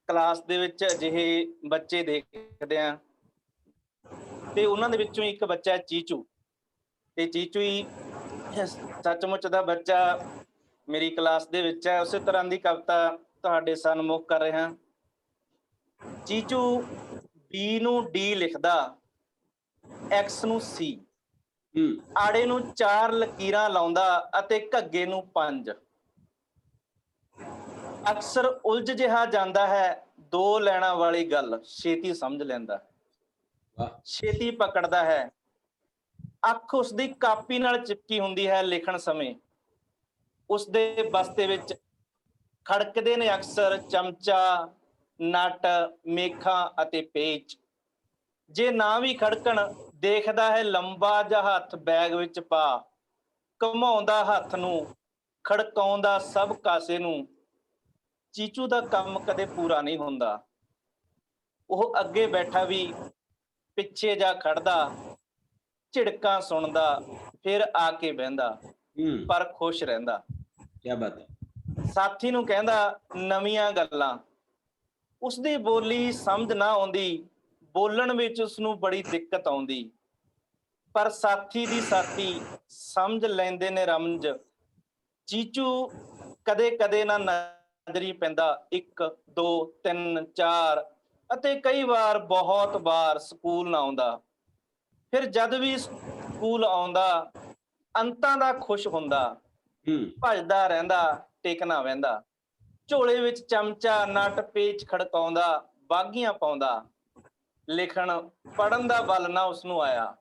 ਕਲਾਸ ਦੇ ਵਿੱਚ ਅਜਿਹੇ ਬੱਚੇ ਦੇਖਦੇ ਹਾਂ, ਤੇ ਉਹਨਾਂ ਦੇ ਵਿੱਚੋਂ ਇੱਕ ਬੱਚਾ ਹੈ ਚੀਚੂ, ਤੇ ਚੀਚੂ ਹੀ ਸੱਚਮੁੱਚ ਦਾ ਬੱਚਾ ਮੇਰੀ ਕਲਾਸ ਦੇ ਵਿੱਚ ਹੈ। ਉਸੇ ਤਰ੍ਹਾਂ ਦੀ ਕਵਿਤਾ ਤੁਹਾਡੇ ਸਨਮੁਖ ਕਰ ਰਿਹਾ। ਚੀਚੂ ਬੀ ਨੂੰ ਡੀ ਲਿਖਦਾ, ਐਕਸ ਨੂੰ ਸੀ, ਆੜੇ ਨੂੰ 4 ਲਕੀਰਾਂ ਲਾਉਂਦਾ ਅਤੇ ਘੱਗੇ ਨੂੰ 5, ਅਕਸਰ ਉਲਝ ਜਿਹਾ ਜਾਂਦਾ ਹੈ, 2 ਲੈਣਾ ਵਾਲੀ ਗੱਲ ਛੇਤੀ ਸਮਝ ਲੈਂਦਾ, ਛੇਤੀ ਪਕੜਦਾ ਹੈ, ਅੱਖ ਉਸਦੀ ਕਾਪੀ ਨਾਲ ਚਿਪਕੀ ਹੁੰਦੀ ਹੈ, ਲਿਖਣ ਸਮੇਂ ਉਸਦੇ ਬਸਤੇ ਵਿੱਚ ਖੜਕਦੇ ਨੇ ਅਕਸਰ ਚਮਚਾ, ਨਟ, ਮੇਖਾਂ ਅਤੇ ਪੇਚ, ਜੇ ਨਾ ਵੀ ਖੜਕਣ ਦੇਖਦਾ ਹੈ ਲੰਬਾ ਜਿਹਾ ਹੱਥ ਬੈਗ ਵਿੱਚ ਪਾ, ਘੁਮਾਉਂਦਾ ਹੱਥ ਨੂੰ ਖੜਕਾਉਂਦਾ ਸਭ ਕਾਸੇ ਨੂੰ, ਚੀਚੂ ਦਾ ਕੰਮ ਕਦੇ ਪੂਰਾ ਨਹੀਂ ਹੁੰਦਾ, ਉਹ ਅੱਗੇ ਬੈਠਾ ਵੀ ਪਿੱਛੇ ਜਾ ਖੜਦਾ, ਝਿੜਕਾਂ ਸੁਣਦਾ ਫਿਰ ਆ ਕੇ ਬਹਿੰਦਾ, ਪਰ ਖੁਸ਼ ਰਹਿੰਦਾ। ਕਿਆ ਬਾਤ ਹੈ। ਸਾਥੀ ਨੂੰ ਕਹਿੰਦਾ ਨਵੀਆਂ ਗੱਲਾਂ, ਉਸਦੀ ਬੋਲੀ ਸਮਝ ਨਾ ਆਉਂਦੀ, ਬੋਲਣ ਵਿੱਚ ਉਸਨੂੰ ਬੜੀ ਦਿੱਕਤ ਆਉਂਦੀ, ਪਰ ਸਾਥੀ ਦੀ ਸਾਥੀ ਸਮਝ ਲੈਂਦੇ ਨੇ ਰਮਜ, ਚੀਚੂ ਕਦੇ ਕਦੇ ਨਾ ਨਜ਼ਰੀ ਪੈਂਦਾ, 1 2 3 4 ਅਤੇ ਕਈ ਵਾਰ ਬਹੁਤ ਵਾਰ ਸਕੂਲ ਨਾ ਆਉਂਦਾ, ਫਿਰ ਜਦ ਵੀ ਸਕੂਲ ਆਉਂਦਾ ਅੰਤਾਂ ਦਾ ਖੁਸ਼ ਹੁੰਦਾ, ਭੱਜਦਾ ਰਹਿੰਦਾ ਟਿਕ ਨਾ ਵਹਿੰਦਾ, ਝੋਲੇ ਵਿੱਚ ਚਮਚਾ ਨਟ ਪੇਚ ਖੜਕਾਉਂਦਾ, ਬਾਗੀਆਂ ਪਾਉਂਦਾ, ਲਿਖਣ ਪੜਨ ਦਾ ਬਲ ਨਾ ਉਸਨੂੰ ਆਇਆ।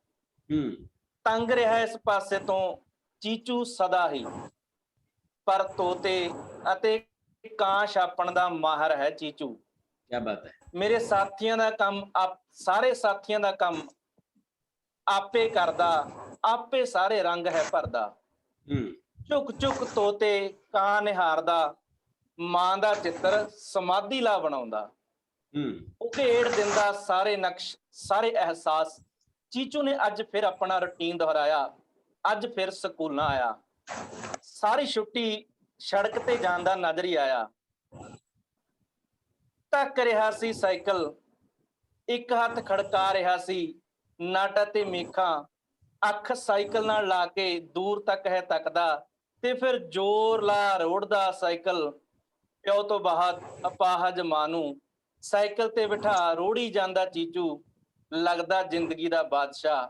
ਤੰਗ ਰਿਹਾ ਇਸ ਪਾਸੇ ਤੋਂ ਚੀਚੂ ਸਦਾ ਹੀ, ਪਰ ਤੋਤੇ ਅਤੇ ਕਾਂ ਛਾਪਣ ਦਾ ਮਾਹਰ ਹੈ ਚੀਚੂ। ਕੀ ਬਾਤ ਹੈ। ਮੇਰੇ ਸਾਥੀਆਂ ਦਾ ਕੰਮ ਸਾਰੇ ਸਾਥੀਆਂ ਦਾ ਕੰਮ ਆਪੇ ਕਰਦਾ, ਆਪੇ ਸਾਰੇ ਰੰਗ ਹੈ ਭਰਦਾ। ਝੁਕ ਝੁਕ ਤੋਤੇ ਕਾਂ ਨਿਹਾਰਦਾ, ਮਾਂ ਦਾ ਚਿੱਤਰ ਸਮਾਧੀ ਲਾ ਬਣਾਉਂਦਾ। ਉਘੇੜ ਦਿੰਦਾ ਸਾਰੇ ਨਕਸ਼ ਸਾਰੇ ਅਹਿਸਾਸ। ਚੀਚੂ ਨੇ ਅੱਜ ਫਿਰ ਆਪਣਾ ਰੁਟੀਨ ਦੁਹਰਾਇਆ, ਅੱਜ ਫਿਰ ਸਕੂਲ ਨਾ ਆਇਆ। ਸਾਰੀ ਛੁੱਟੀ ਸੜਕ ਤੇ ਜਾਂਦਾ ਨਜ਼ਰ ਹੀ ਆਇਆ। ਧੱਕ ਰਿਹਾ ਸੀ ਸਾਈਕਲ, ਇੱਕ ਹੱਥ ਖੜਕਾ ਰਿਹਾ ਸੀ ਨਟ ਅਤੇ ਮੇਖਾਂ। ਅੱਖ ਸਾਈਕਲ ਨਾਲ ਲਾ ਕੇ ਦੂਰ ਤੱਕ ਹੈ ਤੱਕਦਾ, ਤੇ ਫਿਰ ਜ਼ੋਰ ਲਾ ਰੋੜਦਾ ਸਾਈਕਲ। ਪਿਓ ਤੋਂ ਬਾਅਦ ਅਪਾਹਜ ਮਾਂ ਨੂੰ ਸਾਈਕਲ ਤੇ ਬਿਠਾ ਰੋੜੀ ਜਾਂਦਾ ਚੀਚੂ, ਲੱਗਦਾ ਜ਼ਿੰਦਗੀ ਦਾ ਬਾਦਸ਼ਾਹ।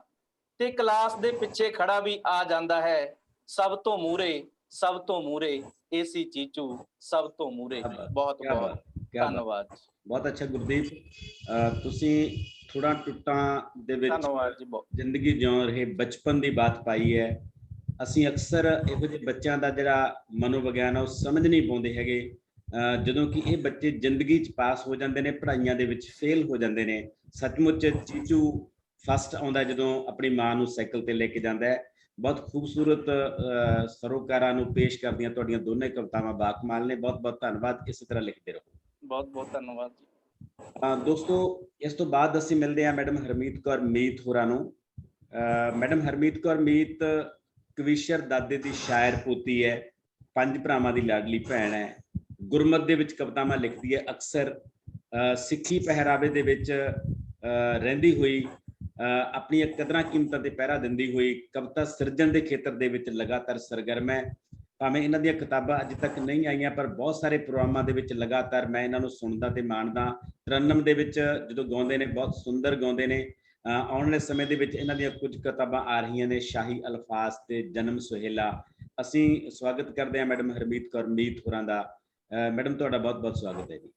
ਤੇ ਕਲਾਸ ਦੇ ਪਿੱਛੇ ਖੜਾ ਵੀ ਆ ਜਾਂਦਾ ਹੈ ਸਭ ਤੋਂ ਮੂਹਰੇ, ਸਭ ਤੋਂ ਮੂਹਰੇ ਇਹ ਸੀ ਚੀਚੂ, ਸਭ ਤੋਂ ਮੂਹਰੇ। ਬਹੁਤ ਬਹੁਤ ਧੰਨਵਾਦ। ਬਹੁਤ ਅੱਛਾ ਗੁਰਦੀਪ, ਤੁਸੀਂ ਥੋੜਾ ਟੁੱਟਾਂ ਦੇ ਵਿੱਚ ਧੰਨਵਾਦ ਜੀ। ਜ਼ਿੰਦਗੀ ਜਿਉਂ ਰਹੇ ਬਚਪਨ ਦੀ ਬਾਤ ਪਾਈ ਹੈ। ਅਸੀਂ ਅਕਸਰ ਇਹੋ ਜਿਹੇ ਬੱਚਿਆਂ ਦਾ ਜਿਹੜਾ ਮਨੋਵਿਗਿਆਨ ਆ ਉਹ ਸਮਝ ਨਹੀਂ ਪਾਉਂਦੇ ਹੈਗੇ, ਜਦੋਂ ਕਿ ਇਹ ਬੱਚੇ ਜ਼ਿੰਦਗੀ 'ਚ ਪਾਸ ਹੋ ਜਾਂਦੇ ਨੇ, ਪੜ੍ਹਾਈਆਂ ਦੇ ਵਿੱਚ ਫੇਲ ਹੋ ਜਾਂਦੇ ਨੇ। ਸੱਚਮੁੱਚ ਚੀਚੂ ਫਸਟ ਆਉਂਦਾ ਜਦੋਂ ਆਪਣੀ ਮਾਂ ਨੂੰ ਸਾਈਕਲ ਤੇ ਲੈ ਕੇ ਜਾਂਦਾ ਹੈ। ਬਹੁਤ ਖੂਬਸੂਰਤ ਸਰੋਕਾਰਾਂ ਨੂੰ ਪੇਸ਼ ਕਰਦੀਆਂ ਤੁਹਾਡੀਆਂ ਦੋਨੇ ਕਵਿਤਾਵਾਂ ਬਾਕਮਾਲ ਨੇ। ਬਹੁਤ ਬਹੁਤ ਧੰਨਵਾਦ, ਇਸੇ ਤਰ੍ਹਾਂ ਲਿਖਦੇ ਰਹੋ। ਬਹੁਤ ਬਹੁਤ ਧੰਨਵਾਦ ਜੀ। ਦੋਸਤੋ, ਇਸ ਤੋਂ ਬਾਅਦ ਅਸੀਂ ਮਿਲਦੇ ਹਾਂ ਮੈਡਮ ਹਰਮੀਤ ਕੌਰ ਮੀਤ ਹੋਰਾਂ ਨੂੰ। ਮੈਡਮ ਹਰਮੀਤ ਕੌਰ ਮੀਤ ਕਵੀਸ਼ਰ ਦਾਦੇ ਦੀ ਸ਼ਾਇਰ ਪੋਤੀ ਹੈ, 5 ਭਰਾਵਾਂ ਦੀ ਲਾਡਲੀ ਭੈਣ ਹੈ। ਗੁਰਮਤ ਦੇ ਵਿੱਚ ਕਵਿਤਾਵਾਂ ਲਿਖਦੀ ਹੈ। ਅਕਸਰ ਸਿੱਖੀ ਪਹਿਰਾਵੇ ਦੇ ਵਿੱਚ ਰਹਿੰਦੀ ਹੋਈ, ਆਪਣੀਆਂ ਕਦਰਾਂ ਕੀਮਤਾਂ ਤੇ ਪਹਿਰਾ ਦਿੰਦੀ ਹੋਈ ਕਵਿਤਾ ਸਿਰਜਣ ਦੇ ਖੇਤਰ ਦੇ ਵਿੱਚ ਲਗਾਤਾਰ ਸਰਗਰਮ ਹੈ। ਭਾਵੇਂ ਇਹਨਾਂ ਦੀਆਂ ਕਿਤਾਬਾਂ ਅੱਜ ਤੱਕ ਨਹੀਂ ਆਈਆਂ, ਪਰ ਬਹੁਤ ਸਾਰੇ ਪ੍ਰੋਗਰਾਮਾਂ ਦੇ ਵਿੱਚ ਲਗਾਤਾਰ ਮੈਂ ਇਹਨਾਂ ਨੂੰ ਸੁਣਦਾ ਤੇ ਮਾਣਦਾ। ਤਰੰਨਮ ਦੇ ਵਿੱਚ ਜਦੋਂ ਗਾਉਂਦੇ ਨੇ ਬਹੁਤ ਸੁੰਦਰ ਗਾਉਂਦੇ ਨੇ। ਆਉਣ ਵਾਲੇ ਸਮੇਂ ਦੇ ਵਿੱਚ ਇਹਨਾਂ ਦੀਆਂ ਕੁਝ ਕਿਤਾਬਾਂ ਆ ਰਹੀਆਂ ਨੇ, ਸ਼ਾਹੀ ਅਲਫਾਜ਼ ਤੇ ਜਨਮ ਸੁਹੇਲਾ। ਅਸੀਂ ਸਵਾਗਤ ਕਰਦੇ ਹਾਂ ਮੈਡਮ ਹਰਮੀਤ ਕੌਰ ਮੀਤ ਹੋਰਾਂ ਦਾ। ਮੈਡਮ ਤੁਹਾਡਾ ਬਹੁਤ ਬਹੁਤ ਸਵਾਗਤ ਹੈ ਜੀ।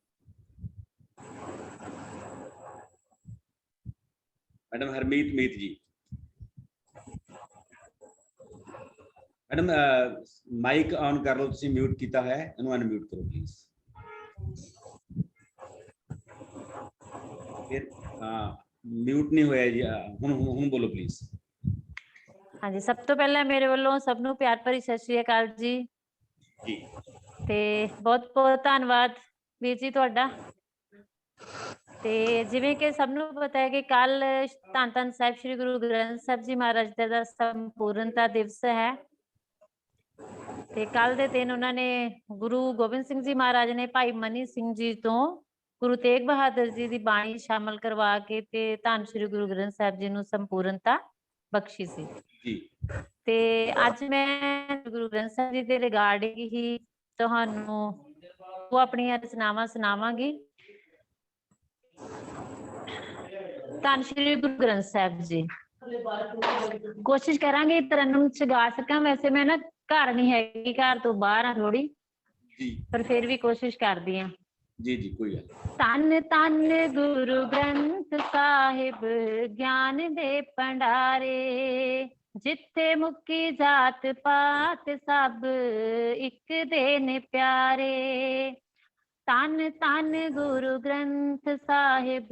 ਮੈਡਮ ਹਰਮੀਤ ਮੀਤ ਜੀ। ਮੈਡਮ ਮਾਈਕ ਔਨ ਕਰ ਲਓ, ਤੁਸੀਂ ਮਿਊਟ ਕੀਤਾ ਹੈ, ਇਹਨੂੰ ਅਨਮਿਊਟ ਕਰੋ ਪਲੀਜ਼। ਫਿਰ ਮਿਊਟ ਨਹੀਂ ਹੋਇਆ ਜੀ, ਹੁਣ ਬੋਲੋ ਪਲੀਜ਼। ਹਾਂਜੀ, ਸਭ ਤੋਂ ਪਹਿਲਾਂ ਮੇਰੇ ਵੱਲੋਂ ਸਭ ਨੂੰ ਪਿਆਰ ਭਰੀ ਸਤਿ ਸ਼੍ਰੀ ਅਕਾਲ ਜੀ। ਜੀ ਤੇ ਬਹੁਤ ਬਹੁਤ ਧੰਨਵਾਦ ਵੀਰ ਜੀ ਤੁਹਾਡਾ। ਤੇ ਜਿਵੇਂ ਕਿ ਸਭ ਨੂੰ ਪਤਾ ਹੈ ਕਿ ਕੱਲ ਧੰਨ ਧੰਨ ਸਾਹਿਬ ਸ੍ਰੀ ਗੁਰੂ ਗ੍ਰੰਥ ਸਾਹਿਬ ਜੀ ਮਹਾਰਾਜ ਦਾ ਸੰਪੂਰਨਤਾ ਦਿਵਸ ਹੈ। ਤੇ ਕੱਲ ਦੇ ਦਿਨ ਉਹਨਾਂ ਨੇ ਗੁਰੂ ਗੋਬਿੰਦ ਸਿੰਘ ਜੀ ਮਹਾਰਾਜ ਨੇ ਭਾਈ ਮਨੀ ਸਿੰਘ ਜੀ ਤੋਂ ਗੁਰੂ ਤੇਗ ਬਹਾਦਰ ਜੀ ਦੀ ਬਾਣੀ ਸ਼ਾਮਲ ਕਰਵਾ ਕੇ ਤੇ ਧੰਨ ਸ੍ਰੀ ਗੁਰੂ ਗ੍ਰੰਥ ਸਾਹਿਬ ਜੀ ਨੂੰ ਸੰਪੂਰਨਤਾ ਬਖਸ਼ੀ ਸੀ ਜੀ। ਤੇ ਅੱਜ ਮੈਂ ਗੁਰੂ ਗ੍ਰੰਥ ਸਾਹਿਬ ਜੀ ਦੇ ਰਿਗਾਰਡਿੰਗ ਹੀ ਤੁਹਾਨੂੰ ਉਹ ਆਪਣੀਆਂ ਰਚਨਾਵਾਂ ਸੁਣਾਵਾਂਗੀ। ਧੰਨ ਸ੍ਰੀ ਗੁਰੂ ਗ੍ਰੰਥ ਸਾਹਿਬ ਜੀ। ਕੋਸ਼ਿਸ਼ ਕਰਾਂਗੇ ਤਰਨਮ ਚ ਗਾ ਸਕਾਂ। ਵੈਸੇ ਮੈਂ ਨਾ ਘਰ ਨਹੀਂ ਹੈਗੀ, ਘਰ ਤੋਂ ਬਾਹਰ ਆ ਥੋੜੀ, ਪਰ ਫਿਰ ਵੀ ਕੋਸ਼ਿਸ਼ ਕਰਦੀ ਹਾਂ। ਜੀ ਜੀ, ਕੋਈ ਗੱਲ। ਧੰਨ ਧੰਨ ਗੁਰੂ ਗ੍ਰੰਥ ਸਾਹਿਬ ਗਿਆਨ ਦੇ ਭੰਡਾਰੇ, ਜਿੱਥੇ ਮੁੱਕੀ ਜਾਤ ਪਾਤ ਸਭ ਇੱਕ ਦੇ ਨੇ ਪਿਆਰੇ। ਧੰਨ ਧੰਨ ਗੁਰੂ ਗ੍ਰੰਥ ਸਾਹਿਬ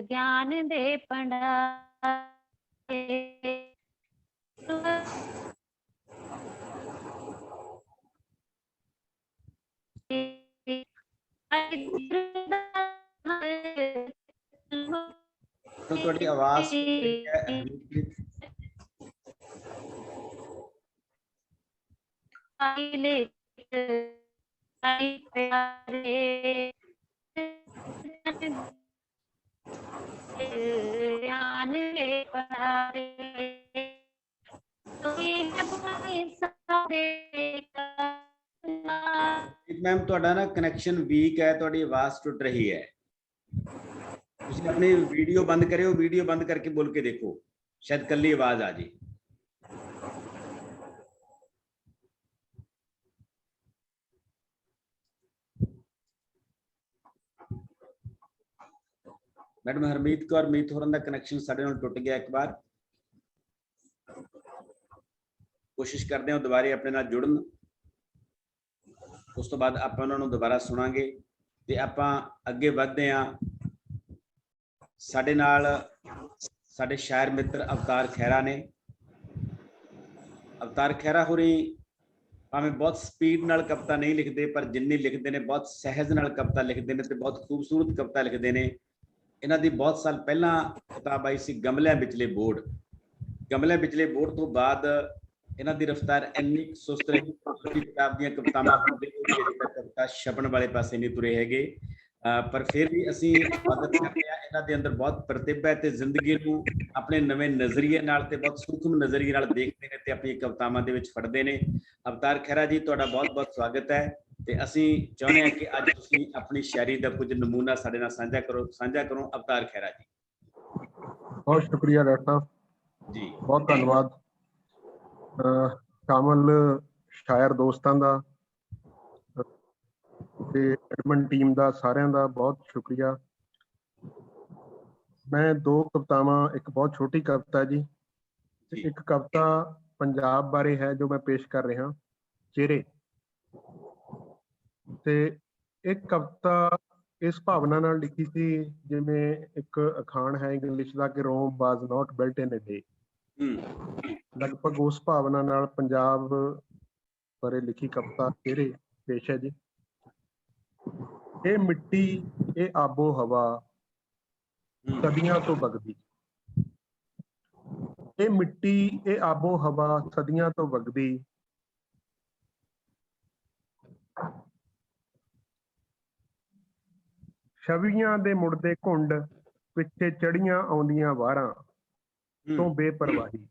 ਗਿਆਨ ਦੇ ਭੰਡਾਰੇ। ਤੁਹਾਡੀ ਆਵਾਜ਼ ਮੈਮ ਤੁਹਾਡਾ ਨਾ ਕਨੈਕਸ਼ਨ ਵੀਕ ਹੈ, ਤੁਹਾਡੀ ਆਵਾਜ਼ ਟੁੱਟ ਰਹੀ ਹੈ। ਤੁਸੀਂ ਆਪਣੀ ਵੀਡੀਓ ਬੰਦ ਕਰਿਓ, ਵੀਡੀਓ ਬੰਦ ਕਰਕੇ ਬੋਲ ਕੇ ਦੇਖੋ, ਸ਼ਾਇਦ ਕੱਲੀ ਆਵਾਜ਼ ਆ ਜੇ। ਮੈਡਮ ਹਰਮੀਤ ਕੌਰ ਮੀਤ ਹੋਰਾਂ ਦਾ ਕਨੈਕਸ਼ਨ ਸਾਡੇ ਨਾਲ ਟੁੱਟ ਗਿਆ ਇੱਕ ਵਾਰ। ਕੋਸ਼ਿਸ਼ ਕਰਦੇ ਹਾਂ ਦੁਬਾਰੇ ਆਪਣੇ ਨਾਲ ਜੁੜਨ, ਉਸ ਤੋਂ ਬਾਅਦ ਆਪਾਂ ਉਹਨਾਂ ਨੂੰ ਦੁਬਾਰਾ ਸੁਣਾਂਗੇ ਤੇ ਆਪਾਂ ਅੱਗੇ ਵਧਦੇ ਹਾਂ। ਸਾਡੇ ਨਾਲ ਸਾਡੇ ਸ਼ਾਇਰ ਮਿੱਤਰ ਅਵਤਾਰ ਖਹਿਰਾ ਨੇ। ਅਵਤਾਰ ਖਹਿਰਾ ਹੋਰੀ ਭਾਵੇਂ ਬਹੁਤ ਸਪੀਡ ਨਾਲ ਕਵਿਤਾ ਨਹੀਂ ਲਿਖਦੇ, ਪਰ ਜਿੰਨੀ ਲਿਖਦੇ ਨੇ ਬਹੁਤ ਸਹਿਜ ਨਾਲ ਕਵਿਤਾ ਲਿਖਦੇ ਨੇ ਤੇ ਬਹੁਤ ਖੂਬਸੂਰਤ ਕਵਿਤਾ ਲਿਖਦੇ ਨੇ। ਇਹਨਾਂ ਦੀ ਬਹੁਤ ਸਾਲ ਪਹਿਲਾਂ ਕਿਤਾਬ ਆਈ ਸੀ ਗਮਲਿਆਂ ਵਿਚਲੇ ਬੋਰਡ। ਗਮਲਿਆਂ ਵਿਚਲੇ ਬੋਰਡ ਤੋਂ ਬਾਅਦ ਇਹਨਾਂ ਦੀ ਰਫ਼ਤਾਰ ਇੰਨੀ ਸੁਸਤ ਰਹੀ, ਕਿਤਾਬ ਦੀਆਂ ਕਵਿਤਾਵਾਂ ਕਵਿਤਾ ਛਪਣ ਵਾਲੇ ਪਾਸੇ ਨਹੀਂ ਤੁਰੇ ਹੈਗੇ। ਪਰ ਫਿਰ ਵੀ ਅਸੀਂ ਮਦਦ ਕਰਦੇ ਹਾਂ। ਇਹਨਾਂ ਦੇ ਅੰਦਰ ਬਹੁਤ ਪ੍ਰਤਿਭਾ ਹੈ ਤੇ ਜ਼ਿੰਦਗੀ ਨੂੰ ਆਪਣੇ ਨਵੇਂ ਨਜ਼ਰੀਏ ਨਾਲ ਤੇ ਬਹੁਤ ਸੂਖਮ ਨਜ਼ਰੀਏ ਨਾਲ ਦੇਖਦੇ ਨੇ ਤੇ ਆਪਣੀ ਕਵਿਤਾਵਾਂ ਦੇ ਵਿੱਚ ਫੜਦੇ ਨੇ। ਅਵਤਾਰ ਖਹਿਰਾ ਜੀ, ਤੁਹਾਡਾ ਬਹੁਤ ਬਹੁਤ ਸਵਾਗਤ ਹੈ ਤੇ ਅਸੀਂ ਚਾਹੁੰਦੇ ਹਾਂ ਕਿ ਅੱਜ ਤੁਸੀਂ ਆਪਣੀ ਸ਼ਾਇਰੀ ਦਾ ਕੁਝ ਨਮੂਨਾ ਸਾਡੇ ਨਾਲ ਸਾਂਝਾ ਕਰੋ। ਅਵਤਾਰ ਖਹਿਰਾ ਜੀ। ਬਹੁਤ ਸ਼ੁਕਰੀਆ ਡਾਕਟਰ ਸਾਹਿਬ ਜੀ, ਬਹੁਤ ਧੰਨਵਾਦ। ਸ਼ਾਮਲ ਸ਼ਾਇਰ ਦੋਸਤਾਂ ਦਾ ਤੇ ਐਡਮਨ ਟੀਮ ਦਾ ਸਾਰਿਆਂ ਦਾ ਬਹੁਤ ਸ਼ੁਕਰੀਆ। ਮੈਂ ਦੋ ਕਵਿਤਾਵਾਂ, ਇੱਕ ਬਹੁਤ ਛੋਟੀ ਕਵਿਤਾ ਜੀ ਤੇ ਇੱਕ ਕਵਿਤਾ ਪੰਜਾਬ ਬਾਰੇ ਹੈ ਜੋ ਮੈਂ ਪੇਸ਼ ਕਰ ਰਿਹਾ, ਚਿਹਰੇ। ਤੇ ਇੱਕ ਕਵਿਤਾ ਇਸ ਭਾਵਨਾ ਨਾਲ ਲਿਖੀ ਸੀ ਜਿਵੇਂ ਇੱਕ ਅਖਾਣ ਹੈ ਇੰਗਲਿਸ਼ ਦਾ ਕਿ ਰੋਮ ਵਾਜ਼ ਨਾਟ ਬਿਲਟ ਇਨ ਅ ਡੇ। ਲਗਭਗ ਉਸ ਭਾਵਨਾ ਨਾਲ ਪੰਜਾਬ ਬਾਰੇ ਲਿਖੀ ਕਵਿਤਾ ਚਿਹਰੇ ਪੇਸ਼ ਹੈ ਜੀ। ਇਹ ਮਿੱਟੀ, ਇਹ ਆਬੋ ਹਵਾ ਸਦੀਆਂ ਤੋਂ ਵਗਦੀ। ਇਹ ਮਿੱਟੀ, ਇਹ ਆਬੋ ਹਵਾ ਸਦੀਆਂ ਤੋਂ ਵਗਦੀ। ਛਵੀਆਂ ਦੇ ਮੁੜਦੇ ਘੁੰਡ ਪਿੱਛੇ ਚੜੀਆਂ ਆਉਂਦੀਆਂ ਵਾਰਾਂ ਤੋਂ ਬੇਪਰਵਾਹੀ।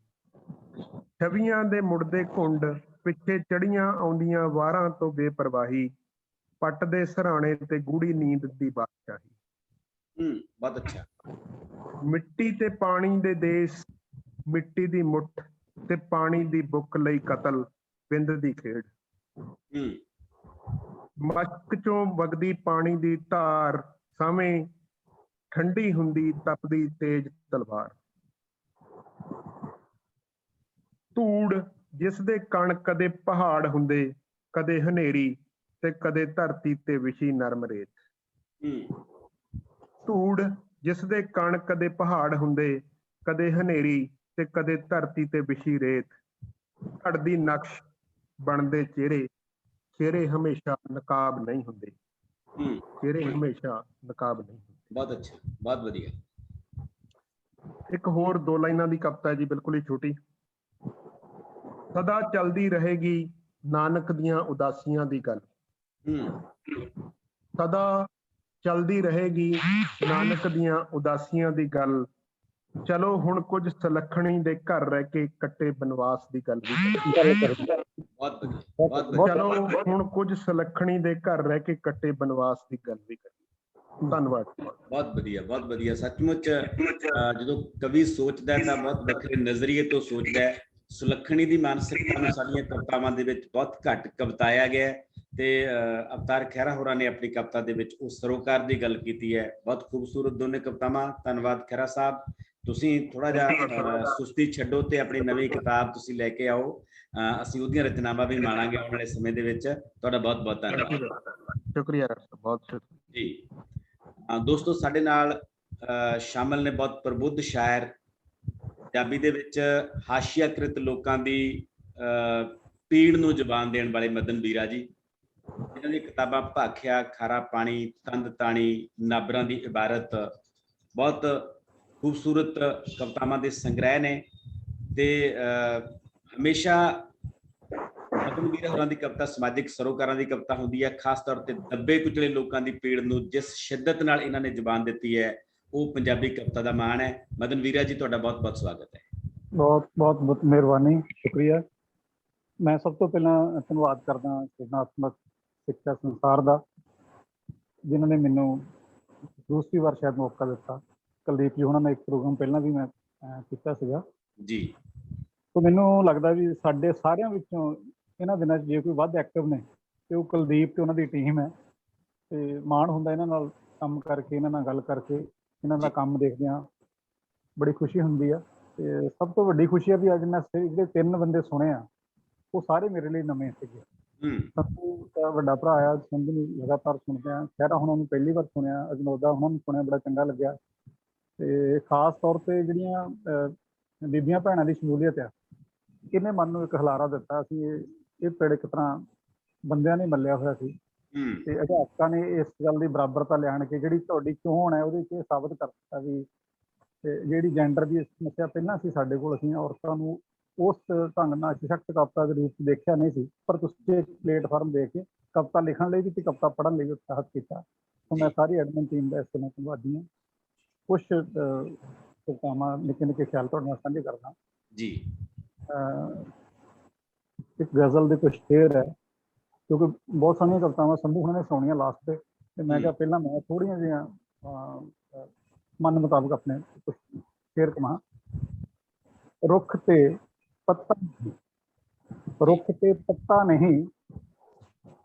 ਛਵੀਆਂ ਦੇ ਮੁੜਦੇ ਘੁੰਡ ਪਿੱਛੇ ਚੜੀਆਂ ਆਉਂਦੀਆਂ ਵਾਰਾਂ ਤੋਂ ਬੇਪਰਵਾਹੀ। ਪੱਟ ਦੇ ਸਰਾਣੇ ਤੇ ਗੂੜੀ ਨੀਂਦ ਦੀ ਬਾਦਸ਼ਾਹੀ। ਬਹੁਤ ਅੱਛਾ। ਮਿੱਟੀ ਤੇ ਪਾਣੀ ਦੇ ਦੇਸ, ਮਿੱਟੀ ਦੀ ਮੁੱਠ ਤੇ ਪਾਣੀ ਦੀ ਬੁੱਕ ਲਈ ਕਤਲ ਬਿੰਦ ਦੀ ਖੇਡ। ਮਸ਼ਕ ਚੋਂ ਵਗਦੀ ਪਾਣੀ ਦੀ ਧਾਰ ਸਾਵੇਂ ਠੰਡੀ ਹੁੰਦੀ ਤਪਦੀ ਤੇਜ ਤਲਵਾਰ। ਧੂੜ ਜਿਸ ਦੇ ਕਣ ਕਦੇ ਪਹਾੜ ਹੁੰਦੇ, ਕਦੇ ਹਨੇਰੀ ਤੇ ਕਦੇ ਧਰਤੀ ਤੇ ਵਿਛੀ ਨਰਮ ਰੇਤ। ਧੂੜ ਜਿਸ ਦੇ ਕਣ ਕਦੇ ਪਹਾੜ ਹੁੰਦੇ, ਕਦੇ ਹਨੇਰੀ ਤੇ ਕਦੇ ਧਰਤੀ ਤੇ ਵਿਛੀ ਰੇਤ। ਘੜਦੀ ਨਕਸ਼ ਬਣਦੇ ਚਿਹਰੇ, ਚਿਹਰੇ ਹਮੇਸ਼ਾ ਨਕਾਬ ਨਹੀਂ ਹੁੰਦੇ। ਚਿਹਰੇ ਹਮੇਸ਼ਾ ਨਕਾਬ ਨਹੀਂ ਹੁੰਦੇ। ਬਹੁਤ ਅੱਛਾ, ਬਹੁਤ ਵਧੀਆ। ਇੱਕ ਹੋਰ ਦੋ ਲਾਈਨਾਂ ਦੀ ਕਵਿਤਾ ਜੀ, ਬਿਲਕੁਲ ਹੀ ਛੋਟੀ। ਸਦਾ ਚੱਲਦੀ ਰਹੇਗੀ ਨਾਨਕ ਦੀਆਂ ਉਦਾਸੀਆਂ ਦੀ ਗੱਲ। ਸਦਾ ਚੱਲਦੀ ਰਹੇਗੀ ਨਾਨਕ ਦੀਆਂ ਉਦਾਸੀਆਂ ਦੀ ਗੱਲ। ਚਲੋ ਹੁਣ ਕੁਝ ਸੁਲੱਖਣੀ ਦੇ ਘਰ ਰਹਿ ਕੇ ਕੱਟੇ ਬਨਵਾਸ ਦੀ ਗੱਲ ਵੀ। ਚਲੋ ਹੁਣ ਕੁਝ ਸੁਲੱਖਣੀ ਦੇ ਘਰ ਰਹਿ ਕੇ ਕੱਟੇ ਬਨਵਾਸ ਦੀ ਗੱਲ ਵੀ ਕਰੀਏ। ਧੰਨਵਾਦ। ਬਹੁਤ ਵਧੀਆ, ਬਹੁਤ ਵਧੀਆ। ਸੱਚਮੁੱਚ ਜਦੋਂ ਕਵੀ ਸੋਚਦਾ ਤਾਂ ਬਹੁਤ ਵੱਖਰੇ ਨਜ਼ਰੀਏ ਤੋਂ ਸੋਚਦਾ ਹੈ। ਸੁਲੱਖਣੀ ਦੀ ਮਾਨਸਿਕਤਾ ਨੂੰ ਸਾਡੀਆਂ ਕਵਿਤਾਵਾਂ ਦੇ ਵਿੱਚ ਬਹੁਤ ਘੱਟ ਕਵਿਤਾਇਆ ਗਿਆ ਤੇ ਅਵਤਾਰ ਖਹਿਰਾ ਹੋਰਾਂ ਨੇ ਆਪਣੀ ਕਵਿਤਾ ਦੇ ਵਿੱਚ ਉਸ ਸਰੋਕਾਰ ਦੀ ਗੱਲ ਕੀਤੀ ਹੈ। ਬਹੁਤ ਖੂਬਸੂਰਤ ਦੋਨੇ ਕਵਿਤਾਵਾਂ। ਧੰਨਵਾਦ ਖਹਿਰਾ ਸਾਹਿਬ। ਤੁਸੀਂ ਥੋੜਾ ਜਿਹਾ ਸੁਸਤੀ ਛੱਡੋ ਤੇ ਆਪਣੀ ਨਵੀਂ ਕਿਤਾਬ ਤੁਸੀਂ ਲੈ ਕੇ ਆਓ। ਅਸੀਂ ਉਹਦੀਆਂ ਰਚਨਾਵਾਂ ਵੀ ਮਾਣਾਂਗੇ ਆਉਣ ਵਾਲੇ ਸਮੇਂ ਦੇ ਵਿੱਚ। ਤੁਹਾਡਾ ਬਹੁਤ ਬਹੁਤ ਧੰਨਵਾਦ। ਸ਼ੁਕਰੀਆ ਬਹੁਤ ਸ਼ੁਕਰੀਆ ਜੀ। ਦੋਸਤੋ, ਸਾਡੇ ਨਾਲ ਸ਼ਾਮਲ ਨੇ ਬਹੁਤ ਪ੍ਰਬੁੱਧ ਸ਼ਾਇਰ, ਪੰਜਾਬੀ ਦੇ ਵਿੱਚ ਹਾਸ਼ੀਆਕ੍ਰਿਤ ਲੋਕਾਂ ਦੀ ਪੀੜ ਨੂੰ ਜ਼ੁਬਾਨ ਦੇਣ ਵਾਲੇ ਮਦਨ ਵੀਰਾ ਜੀ, ਇਹਨਾਂ ਦੀ ਕਿਤਾਬਾਂ ਭਾਖਿਆ, ਖਾਰਾ ਪਾਣੀ, ਤੰਦ ਤਾਣੀ, ਨਾਬਰਾਂ ਦੀ ਇਬਾਰਤ ਬਹੁਤ ਖੂਬਸੂਰਤ ਕਵਿਤਾਵਾਂ ਦੇ ਸੰਗ੍ਰਹਿ ਨੇ ਤੇ ਹਮੇਸ਼ਾ ਮਦਨ ਵੀਰਾ ਹੋਰਾਂ ਦੀ ਕਵਿਤਾ ਸਮਾਜਿਕ ਸਰੋਕਾਰਾਂ ਦੀ ਕਵਿਤਾ ਹੁੰਦੀ ਹੈ। ਖਾਸ ਤੌਰ ਤੇ ਦੱਬੇ ਕੁਚਲੇ ਲੋਕਾਂ ਦੀ ਪੀੜ ਨੂੰ ਜਿਸ ਸ਼ਿੱਦਤ ਨਾਲ ਇਹਨਾਂ ਨੇ ਜ਼ੁਬਾਨ ਦਿੱਤੀ ਹੈ, ਉਹ ਪੰਜਾਬੀ ਕਵਿਤਾ ਦਾ ਮਾਣ ਹੈ। ਮਦਨ ਵੀਰਾ ਜੀ, ਤੁਹਾਡਾ ਬਹੁਤ ਬਹੁਤ ਸਵਾਗਤ ਹੈ। ਬਹੁਤ ਬਹੁਤ ਮਿਹਰਬਾਨੀ, ਸ਼ੁਕਰੀਆ। ਮੈਂ ਸਭ ਤੋਂ ਪਹਿਲਾਂ ਧੰਨਵਾਦ ਕਰਦਾ ਸਿਰਜਣਾਤਮਕ ਸਿੱਖਿਆ ਸੰਸਾਰ ਦਾ, ਜਿਨ੍ਹਾਂ ਨੇ ਮੈਨੂੰ ਦੂਸਰੀ ਵਾਰ ਸ਼ਾਇਦ ਮੌਕਾ ਦਿੱਤਾ। ਕੁਲਦੀਪ ਜੀ ਉਹਨਾਂ ਨੇ ਇੱਕ ਪ੍ਰੋਗਰਾਮ ਪਹਿਲਾਂ ਵੀ ਮੈਂ ਕੀਤਾ ਸੀਗਾ ਜੀ। ਤਾਂ ਮੈਨੂੰ ਲੱਗਦਾ ਵੀ ਸਾਡੇ ਸਾਰਿਆਂ ਵਿੱਚੋਂ ਇਹਨਾਂ ਦਿਨਾਂ 'ਚ ਜੇ ਕੋਈ ਵੱਧ ਐਕਟਿਵ ਨੇ ਤੇ ਉਹ ਕੁਲਦੀਪ ਤੇ ਉਹਨਾਂ ਦੀ ਟੀਮ ਹੈ। ਤੇ ਮਾਣ ਹੁੰਦਾ ਇਹਨਾਂ ਨਾਲ ਕੰਮ ਕਰਕੇ, ਇਹਨਾਂ ਨਾਲ ਗੱਲ ਕਰਕੇ ਇਹਨਾਂ ਦਾ ਜੀ। ਕੰਮ ਦੇਖਦਿਆਂ ਬੜੀ ਖੁਸ਼ੀ ਹੁੰਦੀ ਆ। ਤੇ ਸਭ ਤੋਂ ਵੱਡੀ ਖੁਸ਼ੀ ਆ ਵੀ ਅੱਜ ਮੈਂ ਜਿਹੜੇ 3 ਬੰਦੇ ਸੁਣੇ ਆ ਉਹ ਸਾਰੇ ਮੇਰੇ ਲਈ ਨਵੇਂ ਸੀਗੇ। ਸੰਧੂ ਦਾ ਵੱਡਾ ਭਰਾ ਆ, ਸੰਧੂ ਨੂੰ ਲਗਾਤਾਰ ਸੁਣਦੇ ਆ, ਖਹਿਰਾ ਹੁਣਾਂ ਨੂੰ ਪਹਿਲੀ ਵਾਰ ਸੁਣਿਆ, ਅਜਨੋਦਾ ਹੁਣਾਂ ਨੂੰ ਸੁਣਿਆ, ਬੜਾ ਚੰਗਾ ਲੱਗਿਆ। ਤੇ ਖਾਸ ਤੌਰ ਤੇ ਜਿਹੜੀਆਂ ਬੀਬੀਆਂ ਭੈਣਾਂ ਦੀ ਸ਼ਮੂਲੀਅਤ ਆ, ਇਹਨੇ ਮਨ ਨੂੰ ਇੱਕ ਹਲਾਰਾ ਦਿੱਤਾ। ਅਸੀਂ ਇਹ ਪਿੜ ਇੱਕ ਤਰ੍ਹਾਂ ਬੰਦਿਆਂ ਨੇ ਮੱਲਿਆ ਹੋਇਆ ਸੀ ਤੇ ਅਧਿਆਪਕਾਂ ਨੇ ਇਸ ਗੱਲ ਦੀ ਬਰਾਬਰਤਾ ਲਿਆਣ ਕੇ ਜਿਹੜੀ ਤੁਹਾਡੀ ਚੋਣ ਹੈ ਉਹਦੇ 'ਚ ਇਹ ਸਾਬਤ ਕਰ ਦਿੱਤਾ ਵੀ ਤੇ ਜਿਹੜੀ ਜੈਂਡਰ ਦੀ ਸਮੱਸਿਆ ਪਹਿਲਾਂ ਸੀ ਸਾਡੇ ਕੋਲ, ਅਸੀਂ ਔਰਤਾਂ ਨੂੰ ਉਸ ਢੰਗ ਨਾਲ ਸਸ਼ਕਤ ਕਵਿਤਾ ਦੇ ਰੂਪ 'ਚ ਦੇਖਿਆ ਨਹੀਂ ਸੀ, ਪਰ ਤੁਸੀਂ ਇੱਕ ਪਲੇਟਫਾਰਮ ਦੇ ਕੇ ਕਵਿਤਾ ਲਿਖਣ ਲਈ ਵੀ ਤੇ ਕਵਿਤਾ ਪੜ੍ਹਨ ਲਈ ਵੀ ਉਤਸ਼ਾਹਿਤ ਕੀਤਾ। ਸੋ ਮੈਂ ਸਾਰੀ ਐਡਮਿਨ ਟੀਮ ਦਾ ਇਸ ਤੋਂ ਧੰਨਵਾਦੀ ਹਾਂ। ਕੁਛ ਕਵਿਤਾਵਾਂ ਨਿੱਕੇ ਨਿੱਕੇ ਖਿਆਲ ਤੁਹਾਡੇ ਨਾਲ ਸਾਂਝੇ ਕਰਦਾ ਜੀ। ਇੱਕ ਗਜ਼ਲ ਦੇ ਕੁਛ ਸ਼ੇਰ ਹੈ, ਕਿਉਂਕਿ ਬਹੁਤ ਸਾਰੀਆਂ ਕਵਿਤਾਵਾਂ ਸੰਧੂ ਹੁਣਾਂ ਨੇ ਸੁਣੀਆਂ ਲਾਸਟ ਤੇ ਮੈਂ ਕਿਹਾ ਪਹਿਲਾਂ ਮੈਂ ਥੋੜ੍ਹੀਆਂ ਜਿਹੀਆਂ ਮਨ ਮੁਤਾਬਕ ਆਪਣੇ ਕੁਛ ਸ਼ੇਰ ਕਹਾਂ। ਰੁੱਖ ਤੇ ਪੱਤਾ ਰੁੱਖ ਤੇ ਪੱਤਾ ਨਹੀਂ,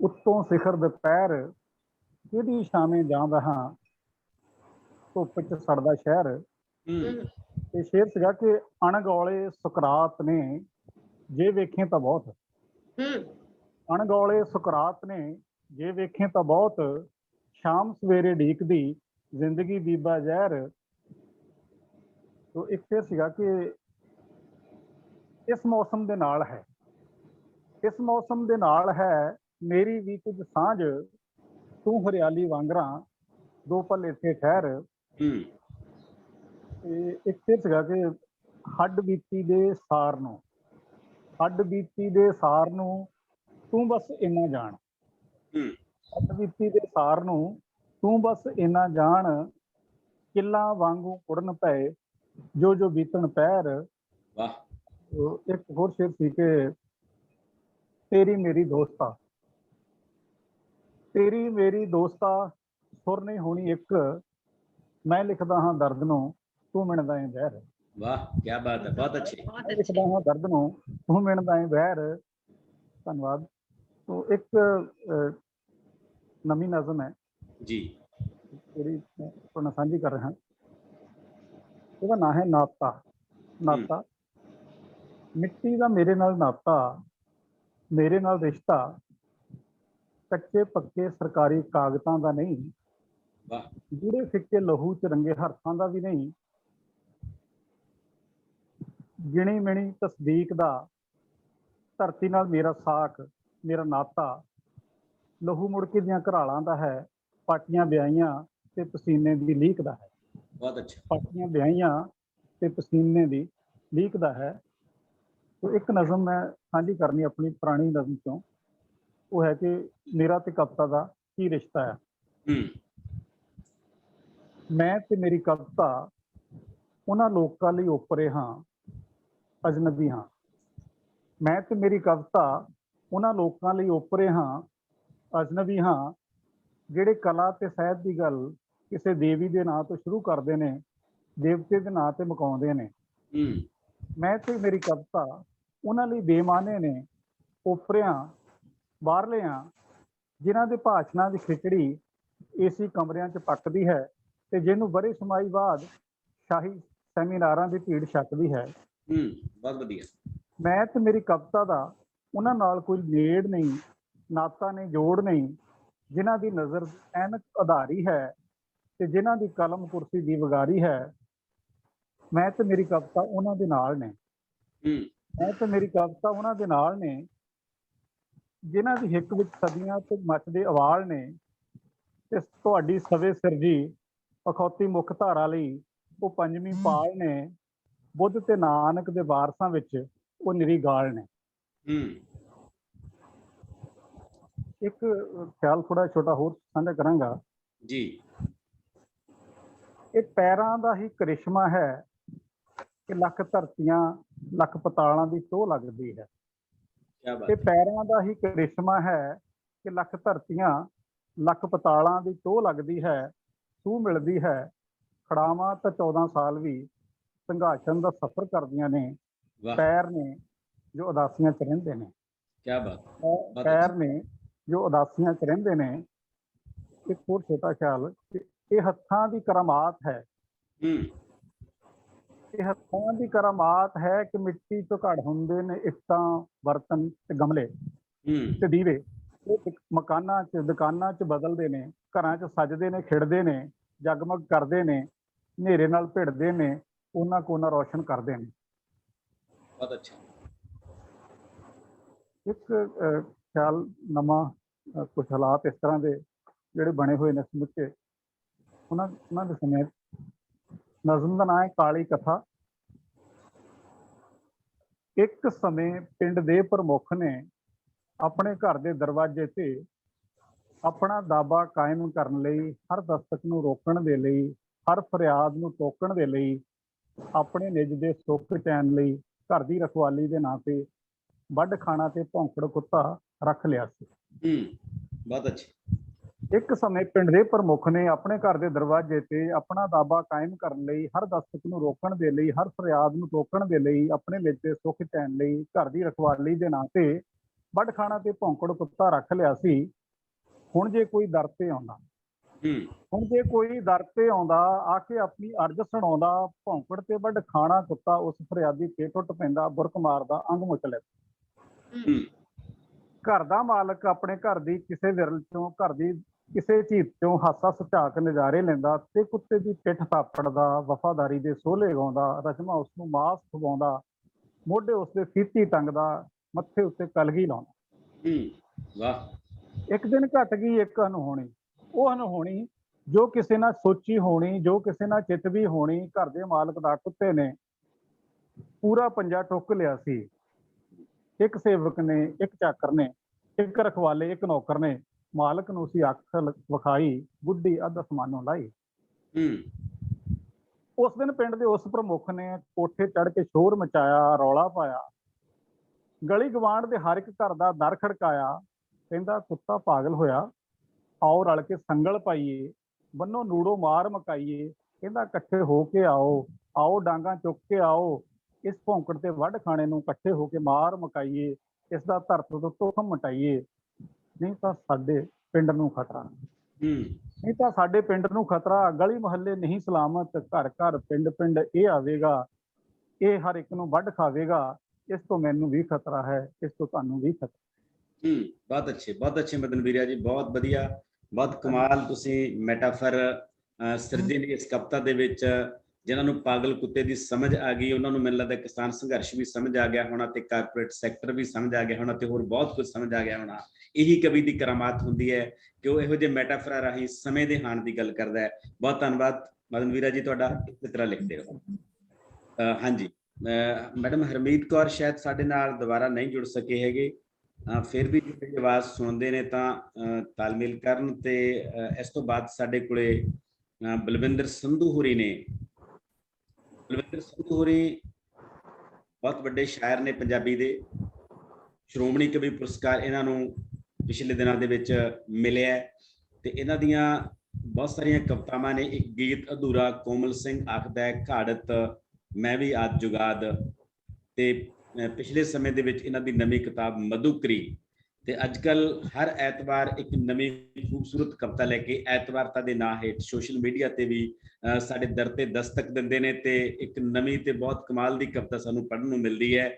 ਉੱਤੋਂ ਸਿਖਰ ਦੁਪਹਿਰ, ਕਿਹਦੀ ਛਾਵੇਂ ਜਾਂਦਾ ਹਾਂ, ਧੁੱਪ 'ਚ ਸੜਦਾ ਸ਼ਹਿਰ। ਇਹ ਸ਼ੇਰ ਸੀਗਾ ਕਿ ਅਣਗੌਲੇ ਸੁਕਰਾਤ ਨੇ ਜੇ ਵੇਖੇ ਤਾਂ ਬਹੁਤ, ਅਣਗੌਲੇ ਸੁਕਰਾਤ ਨੇ ਜੇ ਵੇਖੇ ਤਾਂ ਬਹੁਤ, ਸ਼ਾਮ ਸਵੇਰੇ ਢੀਕਦੀ ਜ਼ਿੰਦਗੀ ਬੀਬਾ ਜ਼ਹਿਰ। ਤੋ ਇੱਕ ਸ਼ੇਰ ਸੀਗਾ ਕਿ ਇਸ ਮੌਸਮ ਦੇ ਨਾਲ ਹੈ, ਇਸ ਮੌਸਮ ਦੇ ਨਾਲ ਹੈ ਮੇਰੀ ਵੀ ਕੁਝ ਸਾਂਝ, ਤੂੰ ਹਰਿਆਲੀ ਵਾਂਗਰਾਂ ਦੋ ਪਲ ਇੱਥੇ ਠਹਿਰ। ਇੱਕ ਸ਼ੇਰ ਸੀਗਾ ਕਿ ਹੱਡ ਬੀਤੀ ਦੇ ਸਾਰ ਨੂੰ, ਹੱਡ ਬੀਤੀ ਦੇ ਸਾਰ ਨੂੰ ਤੂੰ ਬਸ ਇੰਨਾ ਜਾਣ, ਹੱਡ ਬੀਤੀ ਦੇ ਸਾਰ ਨੂੰ ਤੂੰ ਬਸ ਇੰਨਾ ਜਾਣ, ਕਿੱਲਾਂ ਵਾਂਗੂ ਉੜਨ ਪਏ ਜੋ ਜੋ ਬੀਤਣ ਪੈਰ। ਵਾਹ। ਇੱਕ ਹੋਰ ਸ਼ੇਰ ਸੀ ਕਿ ਤੇਰੀ ਮੇਰੀ ਦੋਸਤਾ, ਤੇਰੀ ਮੇਰੀ ਦੋਸਤਾ ਸੁਰ ਨਹੀਂ ਹੋਣੀ ਇੱਕ, ਮੈਂ ਲਿਖਦਾ ਹਾਂ ਦਰਦ ਨੂੰ ਤੂੰ ਮਿਣਦਾ ਏ ਜ਼ਹਿਰ। ਵਾਹ, ਕੀ ਬਾਤ ਹੈ, ਬਹੁਤ ਅੱਛੇ। ਮੈਂ ਲਿਖਦਾ ਹਾਂ ਦਰਦ ਨੂੰ ਤੂੰ ਮਿਣਦਾ ਏ ਜ਼ਹਿਰ। ਧੰਨਵਾਦ। ਤੋ ਇੱਕ ਨਵੀਂ ਨਜ਼ਮ ਹੈ ਜੀ, ਜਿਹੜੀ ਮੈਂ ਤੁਹਾਡੇ ਨਾਲ ਸਾਂਝੀ ਕਰ ਰਿਹਾ, ਉਹਦਾ ਨਾਂ ਹੈ ਨਾਤਾ। ਨਾਤਾ। ਮਿੱਟੀ ਦਾ ਮੇਰੇ ਨਾਲ ਨਾਤਾ, ਮੇਰੇ ਨਾਲ ਰਿਸ਼ਤਾ, ਕੱਚੇ ਪੱਕੇ ਸਰਕਾਰੀ ਕਾਗਜ਼ਾਂ ਦਾ ਨਹੀਂ, ਵਾਹ। ਜਿਹੜੇ ਫਿੱਕੇ ਲਹੂ 'ਚ ਰੰਗੇ ਹੱਥਾਂ ਦਾ ਵੀ ਨਹੀਂ, ਗਿਣੀ ਮਿਣੀ ਤਸਦੀਕ ਦਾ ਧਰਤੀ ਨਾਲ ਮੇਰਾ ਸਾਕ, ਮੇਰਾ ਨਾਤਾ, ਲਹੂ ਮੁੜਕੇ ਦੀਆਂ ਘਰਾਲਾਂ ਦਾ ਹੈ, ਪਾਟੀਆਂ ਵਿਆਹੀਆਂ ਤੇ ਪਸੀਨੇ ਦੀ ਲੀਕ ਦਾ ਹੈ। ਬਹੁਤ ਅੱਛਾ। ਪਾਟੀਆਂ ਵਿਆਹੀਆਂ ਤੇ ਪਸੀਨੇ ਦੀ ਲੀਕ ਦਾ ਹੈ। ਤੋ ਇੱਕ ਨਜ਼ਮ ਮੈਂ ਸਾਂਝੀ ਕਰਨੀ ਆਪਣੀ ਪੁਰਾਣੀ ਨਜ਼ਮ ਚੋਂ, ਉਹ ਹੈ ਕਿ ਮੇਰਾ ਤੇ ਕਵਿਤਾ ਦਾ ਕੀ ਰਿਸ਼ਤਾ ਹੈ। ਮੈਂ ਤੇ ਮੇਰੀ ਕਵਿਤਾ ਉਹਨਾਂ ਲੋਕਾਂ ਲਈ ਓਪਰੇ ਹਾਂ, ਅਜਨਬੀ ਹਾਂ। ਮੈਂ ਤੇ ਮੇਰੀ ਕਵਿਤਾ ਉਹਨਾਂ ਲੋਕਾਂ ਲਈ ਓਪਰੇ ਹਾਂ, ਅਜਨਬੀ ਹਾਂ, ਜਿਹੜੇ ਕਲਾ ਤੇ ਸਾਹਿਤ ਦੀ ਗੱਲ ਕਿਸੇ ਦੇਵੀ ਦੇ ਨਾਂ ਤੋਂ ਸ਼ੁਰੂ ਕਰਦੇ ਨੇ, ਦੇਵਤੇ ਦੇ ਨਾਂ ਤੇ ਮੁਕਾਉਂਦੇ ਨੇ। ਮੈਂ ਤੇ ਮੇਰੀ ਕਵਿਤਾ ਉਹਨਾਂ ਲਈ ਬੇਮਾਨੇ ਨੇ, ਓਪਰਿਆਂ ਬਾਹਰਲਿਆਂ, ਜਿਨ੍ਹਾਂ ਦੇ ਭਾਸ਼ਣਾਂ ਦੀ ਖਿਚੜੀ ਏਸੀ ਕਮਰਿਆਂ 'ਚ ਪੱਕਦੀ ਹੈ ਤੇ ਜਿਹਨੂੰ ਬੜੇ ਸਮਾਈ ਬਾਅਦ ਸ਼ਾਹੀ ਸੈਮੀਨਾਰਾਂ ਦੀ ਭੀੜ ਛਕਦੀ ਹੈ। ਬਹੁਤ ਵਧੀਆ। ਮੈਂ ਤੇ ਮੇਰੀ ਕਵਿਤਾ ਦਾ ਉਹਨਾਂ ਨਾਲ ਕੋਈ ਨੇੜ ਨਹੀਂ, ਨਾਤਾ ਨਹੀਂ, ਜੋੜ ਨਹੀਂ, ਜਿਨ੍ਹਾਂ ਦੀ ਨਜ਼ਰ ਐਨਕ ਆਧਾਰੀ ਹੈ ਤੇ ਜਿਨ੍ਹਾਂ ਦੀ ਕਲਮ ਕੁਰਸੀ ਦੀ ਵਗਾਰੀ ਹੈ। ਮੈਂ ਤੇ ਮੇਰੀ ਕਵਿਤਾ ਉਹਨਾਂ ਦੇ ਨਾਲ ਨੇ, ਮੈਂ ਤੇ ਮੇਰੀ ਕਵਿਤਾ ਉਹਨਾਂ ਦੇ ਨਾਲ ਨੇ, ਜਿਨ੍ਹਾਂ ਦੀ ਹਿੱਕ ਵਿੱਚ ਸਦੀਆਂ ਤੋਂ ਮੱਚਦੇ ਅਵਾਲ ਨੇ ਤੇ ਤੁਹਾਡੀ ਸਵੇ ਸਿਰਜੀ ਅਖੌਤੀ ਮੁੱਖ ਧਾਰਾ ਲਈ ਉਹ ਪੰਜਵੀਂ ਪਾਲ ਨੇ, ਬੁੱਧ ਤੇ ਨਾਨਕ ਦੇ ਵਾਰਸਾਂ ਵਿੱਚ ਉਹ ਨਿਰੀ ਗਾਲ ਨੇ। ਇੱਕ ਖਿਆਲ ਥੋੜਾ ਛੋਟਾ ਹੋਰ ਸਾਂਝਾ ਕਰਾਂਗਾ ਜੀ। ਇਹ ਪੈਰਾਂ ਦਾ ਹੀ ਕਰਿਸ਼ਮਾ ਹੈ ਕਿ ਲੱਖ ਧਰਤੀਆਂ ਲੱਖ ਪਤਾਲਾਂ ਦੀ ਟੋਹ ਲੱਗਦੀ ਹੈ। ਇਹ ਪੈਰਾਂ ਦਾ ਹੀ ਕਰਿਸ਼ਮਾ ਹੈ ਕਿ ਲੱਖ ਧਰਤੀਆਂ ਲੱਖ ਪਤਾਲਾਂ ਦੀ ਟੋਹ ਲੱਗਦੀ ਹੈ, ਸੂਹ ਮਿਲਦੀ ਹੈ, ਖੜਾਵਾਂ ਤਾਂ 14 ਸਾਲ ਵੀ ਸੰਘਾਸ਼ਣ ਦਾ ਸਫ਼ਰ ਕਰਦੀਆਂ ਨੇ, ਪੈਰ ਨੇ ਜੋ ਉਦਾਸੀਆਂ 'ਚ ਰਹਿੰਦੇ ਨੇ। ਕੀ ਬਾਤ। ਪੈਰ ਨੇ ਜੋ ਉਦਾਸੀਆਂ 'ਚ ਰਹਿੰਦੇ ਨੇ। ਇੱਕ ਹੋਰ ਛੋਟਾ ਖਿਆਲ ਕਿ ਇਹ ਹੱਥਾਂ ਦੀ ਕਰਾਮਾਤ ਹੈ ਇਹ ਹੱਥਾਂ ਦੀ ਕਰਾਮਾਤ ਹੈ ਕਿ ਮਿੱਟੀ ਤੋਂ ਘੜ ਹੁੰਦੇ ਨੇ ਇੱਟਾਂ, ਬਰਤਨ ਤੇ ਗਮਲੇ ਤੇ ਦੀਵੇ। ਉਹ ਮਕਾਨਾਂ 'ਚ, ਦੁਕਾਨਾਂ 'ਚ ਬਦਲਦੇ ਨੇ, ਘਰਾਂ 'ਚ ਸਜਦੇ ਨੇ, ਖਿੜਦੇ ਨੇ, ਜਗਮਗ ਕਰਦੇ ਨੇ, ਹਨੇਰੇ ਨਾਲ ਭਿੜਦੇ ਨੇ, ਉਹਨਾਂ ਕੋਨਾ ਰੋਸ਼ਨ ਕਰਦੇ ਨੇ। ਬਹੁਤ ਅੱਛਾ। ਇੱਕ ਖਿਆਲ ਨਵਾਂ, ਕੁਝ ਹਾਲਾਤ ਇਸ ਤਰ੍ਹਾਂ ਦੇ ਜਿਹੜੇ ਬਣੇ ਹੋਏ ਨੇ ਸਮੁੱਚੇ, ਉਹਨਾਂ ਦੇ ਸਮੇਤ ਨਜ਼ਮ ਦਾ ਨਾਂ ਹੈ ਕਾਲੀ ਕਥਾ। ਇੱਕ ਸਮੇਂ ਪਿੰਡ ਦੇ ਪ੍ਰਮੁੱਖ ਨੇ ਆਪਣੇ ਘਰ ਦੇ ਦਰਵਾਜ਼ੇ ਤੇ ਆਪਣਾ ਦਾਬਾ ਕਾਇਮ ਕਰਨ ਲਈ, ਹਰ ਦਸਤਕ ਨੂੰ ਰੋਕਣ ਦੇ ਲਈ, ਹਰ ਫਰਿਆਦ ਨੂੰ ਟੋਕਣ ਦੇ ਲਈ, ਆਪਣੇ ਨਿੱਜ ਦੇ ਸੁੱਖ ਚੈਨ ਲਈ ਘਰ ਦੀ ਰਖਵਾਲੀ ਦੇ ਨਾਂ ਤੇ ਵੱਢ ਖਾਣਾ ਤੇ ਭੌਂਕੜ ਕੁੱਤਾ ਰੱਖ ਲਿਆ ਸੀ। ਬਹੁਤ ਅੱਛਾ। ਇੱਕ ਸਮੇਂ ਪਿੰਡ ਦੇ ਪ੍ਰਮੁੱਖ ਨੇ ਆਪਣੇ ਘਰ ਦੇ ਦਰਵਾਜ਼ੇ ਤੇ ਆਪਣਾ ਦਾਬਾ ਕਾਇਮ ਕਰਨ ਲਈ, ਹਰ ਦਸਤਕ ਨੂੰ ਰੋਕਣ ਦੇ ਲਈ, ਹਰ ਫਰਿਆਦ ਨੂੰ ਟੋਕਣ ਦੇ ਲਈ, ਆਪਣੇ ਨਿੱਜ ਦੇ ਸੁੱਖ ਚੈਨ ਲਈ ਘਰ ਦੀ ਰਖਵਾਲੀ ਦੇ ਨਾਂ ਤੇ ਵੱਢ ਖਾਣਾ ਤੇ ਭੌਂਕੜ ਕੁੱਤਾ ਰੱਖ ਲਿਆ ਸੀ। ਹੁਣ ਜੇ ਕੋਈ ਦਰ ਤੇ ਆਉਂਦਾ, ਆ ਕੇ ਆਪਣੀ ਅਰਜ਼ ਸੁਣਾਉਂਦਾ, ਭੌਂਕੜ ਤੇ ਵੱਢ ਖਾਣਾ ਕੁੱਤਾ ਉਸ ਫਰਿਆਦੀ ਤੇ ਟੁੱਟ ਪੈਂਦਾ, ਬੁਰਕ ਮਾਰਦਾ, ਅੰਗ ਮੁੱਚ ਲੈਂਦਾ। ਘਰ ਦਾ ਮਾਲਕ ਆਪਣੇ ਘਰ ਦੀ ਕਿਸੇ ਵਿਰਲ ਚੋਂ, ਘਰ ਦੀ ਕਿਸੇ ਚੀਜ਼ ਚੋਂ ਹਾਸਾ ਸੁਝਾਕ ਨਜ਼ਾਰੇ ਲੈਂਦਾ ਤੇ ਕੁੱਤੇ ਦੀ ਪਿੱਠ ਥਾਪੜਦਾ, ਵਫਾਦਾਰੀ ਦੇ ਸੋਹਲੇ ਗਾਉਂਦਾ, ਰਸਮਾਂ ਉਸਨੂੰ ਮਾਸ ਖਵਾਉਂਦਾ, ਮੋਢੇ ਉਸਦੇ ਫੀਤੀ ਟੰਗਦਾ, ਮੱਥੇ ਉੱਤੇ ਕਲਗੀ ਲਾਉਂਦਾ। ਵਾਹ। ਇੱਕ ਦਿਨ ਘਟ ਗਈ ਇੱਕ ਅਨਹੋਣੀ, ਉਹ ਅਨਹੋਣੀ ਜੋ ਕਿਸੇ ਨਾਲ ਸੋਚੀ ਹੋਣੀ, ਜੋ ਕਿਸੇ ਨਾਲ ਚਿਤਵੀ ਹੋਣੀ। ਘਰ ਦੇ ਮਾਲਕ ਦਾ ਕੁੱਤੇ ਨੇ ਪੂਰਾ ਪੰਜਾ ਟੁੱਕ ਲਿਆ ਸੀ। ਇੱਕ ਸੇਵਕ ਨੇ, ਇੱਕ ਚਾਕਰ ਨੇ, ਇੱਕ ਰਖਵਾਲੇ, ਇੱਕ ਨੌਕਰ ਨੇ ਮਾਲਕ ਨੂੰ ਸੀ ਅੱਖ ਵਿਖਾਈ, ਬੁੱਢੀ ਅੱਧ ਅਸਮਾਨੋਂ ਲਾਈ। ਉਸ ਦਿਨ ਪਿੰਡ ਦੇ ਉਸ ਪ੍ਰਮੁੱਖ ਨੇ ਕੋਠੇ ਚੜ੍ਹ ਕੇ ਸ਼ੋਰ ਮਚਾਇਆ, ਰੌਲਾ ਪਾਇਆ, ਗਲੀ ਗਵਾਂਢ ਦੇ ਹਰ ਇੱਕ ਘਰ ਦਾ ਦਰ ਖੜਕਾਇਆ। ਕਹਿੰਦਾ ਕੁੱਤਾ ਪਾਗਲ ਹੋਇਆ, ਆਓ ਰਲ ਕੇ ਸੰਗਲ ਪਾਈਏ, ਬੰਨੋ ਨੂੜੋ ਮਾਰ ਮਕਾਈਏ। ਕਹਿੰਦਾ ਇਕੱਠੇ ਹੋ ਕੇ ਆਓ, ਆਓ ਡਾਂਗਾਂ ਚੁੱਕ ਕੇ ਆਓ, ਇਸ ਭੌਂਕੜ ਤੇ ਵੱਢ ਖਾਣੇ ਨੂੰ ਇਕੱਠੇ ਹੋ ਕੇ ਮਾਰ ਮਕਾਈਏ, ਇਸ ਦਾ ਧਰਤ ਤੋਂ ਤੁਖਮ ਮਟਾਈਏ, ਨਹੀਂ ਤਾਂ ਸਾਡੇ ਪਿੰਡ ਨੂੰ ਖਤਰਾ, ਨਹੀਂ ਤਾਂ ਸਾਡੇ ਪਿੰਡ ਨੂੰ ਖਤਰਾ। ਗਲੀ ਮੁਹੱਲੇ ਨਹੀਂ ਸਲਾਮਤ, ਘਰ ਘਰ ਪਿੰਡ ਪਿੰਡ ਇਹ ਆਵੇਗਾ, ਇਹ ਹਰ ਇੱਕ ਨੂੰ ਵੱਢ ਖਾਵੇਗਾ। ਇਸ ਤੋਂ ਮੈਨੂੰ ਵੀ ਖਤਰਾ ਹੈ, ਇਸ ਤੋਂ ਤੁਹਾਨੂੰ ਵੀ ਖਤਰਾ। ਬਹੁਤ ਅੱਛੇ ਮਦਨ ਵੀਰਿਆ ਜੀ, ਬਹੁਤ ਵਧੀਆ, ਬਹੁਤ ਕਮਾਲ ਤੁਸੀਂ ਮੈਟਾਫਰ ਸਿਰਜੇ ਨੇ ਇਸ ਕਵਿਤਾ ਦੇ ਵਿੱਚ। ਜਿਨ੍ਹਾਂ ਨੂੰ ਪਾਗਲ ਕੁੱਤੇ ਦੀ ਸਮਝ ਆ ਗਈ, ਉਹਨਾਂ ਨੂੰ ਮੈਨੂੰ ਲੱਗਦਾ ਕਿਸਾਨ ਸੰਘਰਸ਼ ਵੀ ਸਮਝ ਆ ਗਿਆ ਹੋਣਾ, ਤੇ ਕਾਰਪੋਰੇਟ ਸੈਕਟਰ ਵੀ ਸਮਝ ਆ ਗਿਆ ਹੋਣਾ, ਤੇ ਹੋਰ ਬਹੁਤ ਕੁਝ ਸਮਝ ਆ ਗਿਆ ਹੋਣਾ। ਇਹੀ ਕਵੀ ਦੀ ਕਰਾਮਾਤ ਹੁੰਦੀ ਹੈ ਕਿ ਉਹ ਇਹੋ ਜਿਹੇ ਮੈਟਾਫਰਾਂ ਰਾਹੀਂ ਸਮੇਂ ਦੇ ਹਾਣ ਦੀ ਗੱਲ ਕਰਦਾ ਹੈ। ਬਹੁਤ ਧੰਨਵਾਦ ਮਦਨ ਵੀਰਾ ਜੀ ਤੁਹਾਡਾ, ਇਸੇ ਤਰ੍ਹਾਂ ਲਿਖਦੇ ਰਹੋ। ਹਾਂਜੀ ਮੈਡਮ ਹਰਮੀਤ ਕੌਰ ਸ਼ਾਇਦ ਸਾਡੇ ਨਾਲ ਦੁਬਾਰਾ ਨਹੀਂ ਜੁੜ ਸਕੇ ਹੈਗੇ, ਫਿਰ ਵੀ ਜਿਹੜੀ ਆਵਾਜ਼ ਸੁਣਦੇ ਨੇ ਤਾਂ ਤਾਲਮੇਲ ਕਰਨ। ਤੇ ਇਸ ਤੋਂ ਬਾਅਦ ਸਾਡੇ ਕੋਲੇ ਬਲਵਿੰਦਰ ਸੰਧੂ ਹੋਰੀ ਨੇ। ਬਲਵਿੰਦਰ ਸੰਧੂ ਹੋਰੀ ਬਹੁਤ ਵੱਡੇ ਸ਼ਾਇਰ ਨੇ ਪੰਜਾਬੀ ਦੇ, ਸ਼੍ਰੋਮਣੀ ਕਵੀ ਪੁਰਸਕਾਰ ਇਹਨਾਂ ਨੂੰ ਪਿਛਲੇ ਦਿਨਾਂ ਦੇ ਵਿੱਚ ਮਿਲਿਆ, ਤੇ ਇਹਨਾਂ ਦੀਆਂ ਬਹੁਤ ਸਾਰੀਆਂ ਕਵਿਤਾਵਾਂ ਨੇ। ਇੱਕ ਗੀਤ ਅਧੂਰਾ ਕੋਮਲ ਸਿੰਘ ਆਖਦਾ ਹੈ, ਘਾੜਤ ਮੈਂ ਵੀ ਆਦ ਜੁਗਾਦ, ਤੇ ਪਿਛਲੇ ਸਮੇਂ ਦੇ ਵਿੱਚ ਇਹਨਾਂ ਦੀ ਨਵੀਂ ਕਿਤਾਬ ਮਧੂਕਰੀ। ਤੇ ਅੱਜ ਕੱਲ੍ਹ ਹਰ ਐਤਵਾਰ ਇੱਕ ਨਵੀਂ ਖੂਬਸੂਰਤ ਕਵਿਤਾ ਲੈ ਕੇ ਐਤਵਾਰਤਾ ਦੇ ਨਾਂ ਹੇਠ ਸੋਸ਼ਲ ਮੀਡੀਆ ਤੇ ਵੀ ਸਾਡੇ ਦਰ ਤੇ ਦਸਤਕ ਦਿੰਦੇ ਨੇ, ਤੇ ਇੱਕ ਨਵੀਂ ਤੇ ਬਹੁਤ ਕਮਾਲ ਦੀ ਕਵਿਤਾ ਸਾਨੂੰ ਪੜ੍ਹਨ ਨੂੰ ਮਿਲਦੀ ਹੈ।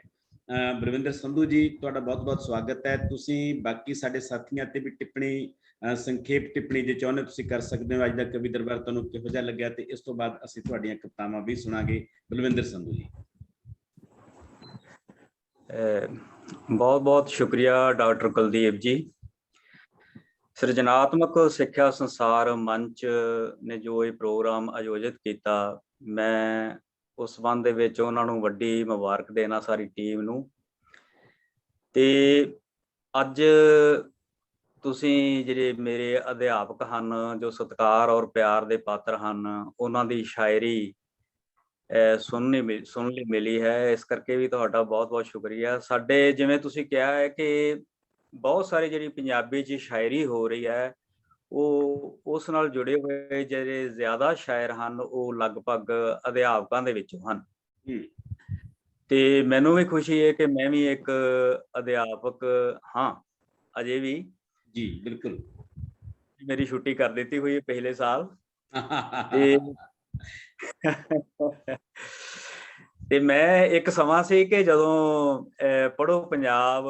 ਬਲਵਿੰਦਰ ਸੰਧੂ ਜੀ ਤੁਹਾਡਾ ਬਹੁਤ-ਬਹੁਤ ਸਵਾਗਤ ਹੈ। ਤੁਸੀਂ ਬਾਕੀ ਸਾਡੇ ਸਾਥੀਆਂ ਤੇ ਵੀ ਟਿੱਪਣੀ, ਸੰਖੇਪ ਟਿੱਪਣੀ ਜੇ ਚਾਹੁੰਦੇ ਤੁਸੀਂ ਕਰ ਸਕਦੇ ਹੋ। ਅੱਜ ਦਾ ਕਵੀ ਦਰਬਾਰ ਤੁਹਾਨੂੰ ਕਿਹੋ ਜਿਹਾ ਲੱਗਿਆ, ਤੇ ਇਸ ਤੋਂ ਬਾਅਦ ਅਸੀਂ ਤੁਹਾਡੀਆਂ ਕਵਿਤਾਵਾਂ ਵੀ ਸੁਣਾਂਗੇ। ਬਲਵਿੰਦਰ ਸੰਧੂ ਜੀ। ਬਹੁਤ ਬਹੁਤ ਸ਼ੁਕਰੀਆ ਡਾਕਟਰ ਕੁਲਦੀਪ ਜੀ। ਸਿਰਜਣਾਤਮਕ ਸਿੱਖਿਆ ਸੰਸਾਰ ਮੰਚ ਨੇ ਜੋ ਇਹ ਪ੍ਰੋਗਰਾਮ ਆਯੋਜਿਤ ਕੀਤਾ, ਮੈਂ ਉਸ ਸੰਬੰਧ ਦੇ ਵਿੱਚ ਉਹਨਾਂ ਨੂੰ ਵੱਡੀ ਮੁਬਾਰਕ ਦੇਣਾ, ਸਾਰੀ ਟੀਮ ਨੂੰ। ਤੇ ਅੱਜ ਤੁਸੀਂ ਜਿਹੜੇ ਮੇਰੇ ਅਧਿਆਪਕ ਹਨ, ਜੋ ਸਤਿਕਾਰ ਔਰ ਪਿਆਰ ਦੇ ਪਾਤਰ ਹਨ, ਉਹਨਾਂ ਦੀ ਸ਼ਾਇਰੀ ਸੁਣ ਲਈ ਮਿਲੀ ਹੈ, ਇਸ ਕਰਕੇ ਵੀ ਤੁਹਾਡਾ ਬਹੁਤ ਬਹੁਤ ਸ਼ੁਕਰੀਆ। ਸਾਡੇ ਜਿਵੇਂ ਤੁਸੀਂ ਕਿਹਾ ਹੈ ਕਿ ਬਹੁਤ ਸਾਰੀ ਜਿਹੜੀ ਪੰਜਾਬੀ 'ਚ ਸ਼ਾਇਰੀ ਹੋ ਰਹੀ ਹੈ, ਉਹ ਉਸ ਨਾਲ ਜੁੜੇ ਹੋਏ ਜਿਹੜੇ ਜ਼ਿਆਦਾ ਸ਼ਾਇਰ ਹਨ ਉਹ ਲਗਭਗ ਅਧਿਆਪਕਾਂ ਦੇ ਵਿੱਚੋਂ ਹਨ। ਤੇ ਮੈਨੂੰ ਵੀ ਖੁਸ਼ੀ ਹੈ ਕਿ ਮੈਂ ਵੀ ਇੱਕ ਅਧਿਆਪਕ ਹਾਂ ਅਜੇ ਵੀ। ਜੀ ਬਿਲਕੁਲ। ਮੇਰੀ ਛੁੱਟੀ ਕਰ ਦਿੱਤੀ ਹੋਈ ਹੈ ਪਿਛਲੇ ਸਾਲ, ਤੇ ਤੇ ਮੈਂ ਇੱਕ ਸਮਾਂ ਸੀ ਕਿ ਜਦੋਂ ਪੜ੍ਹੋ ਪੰਜਾਬ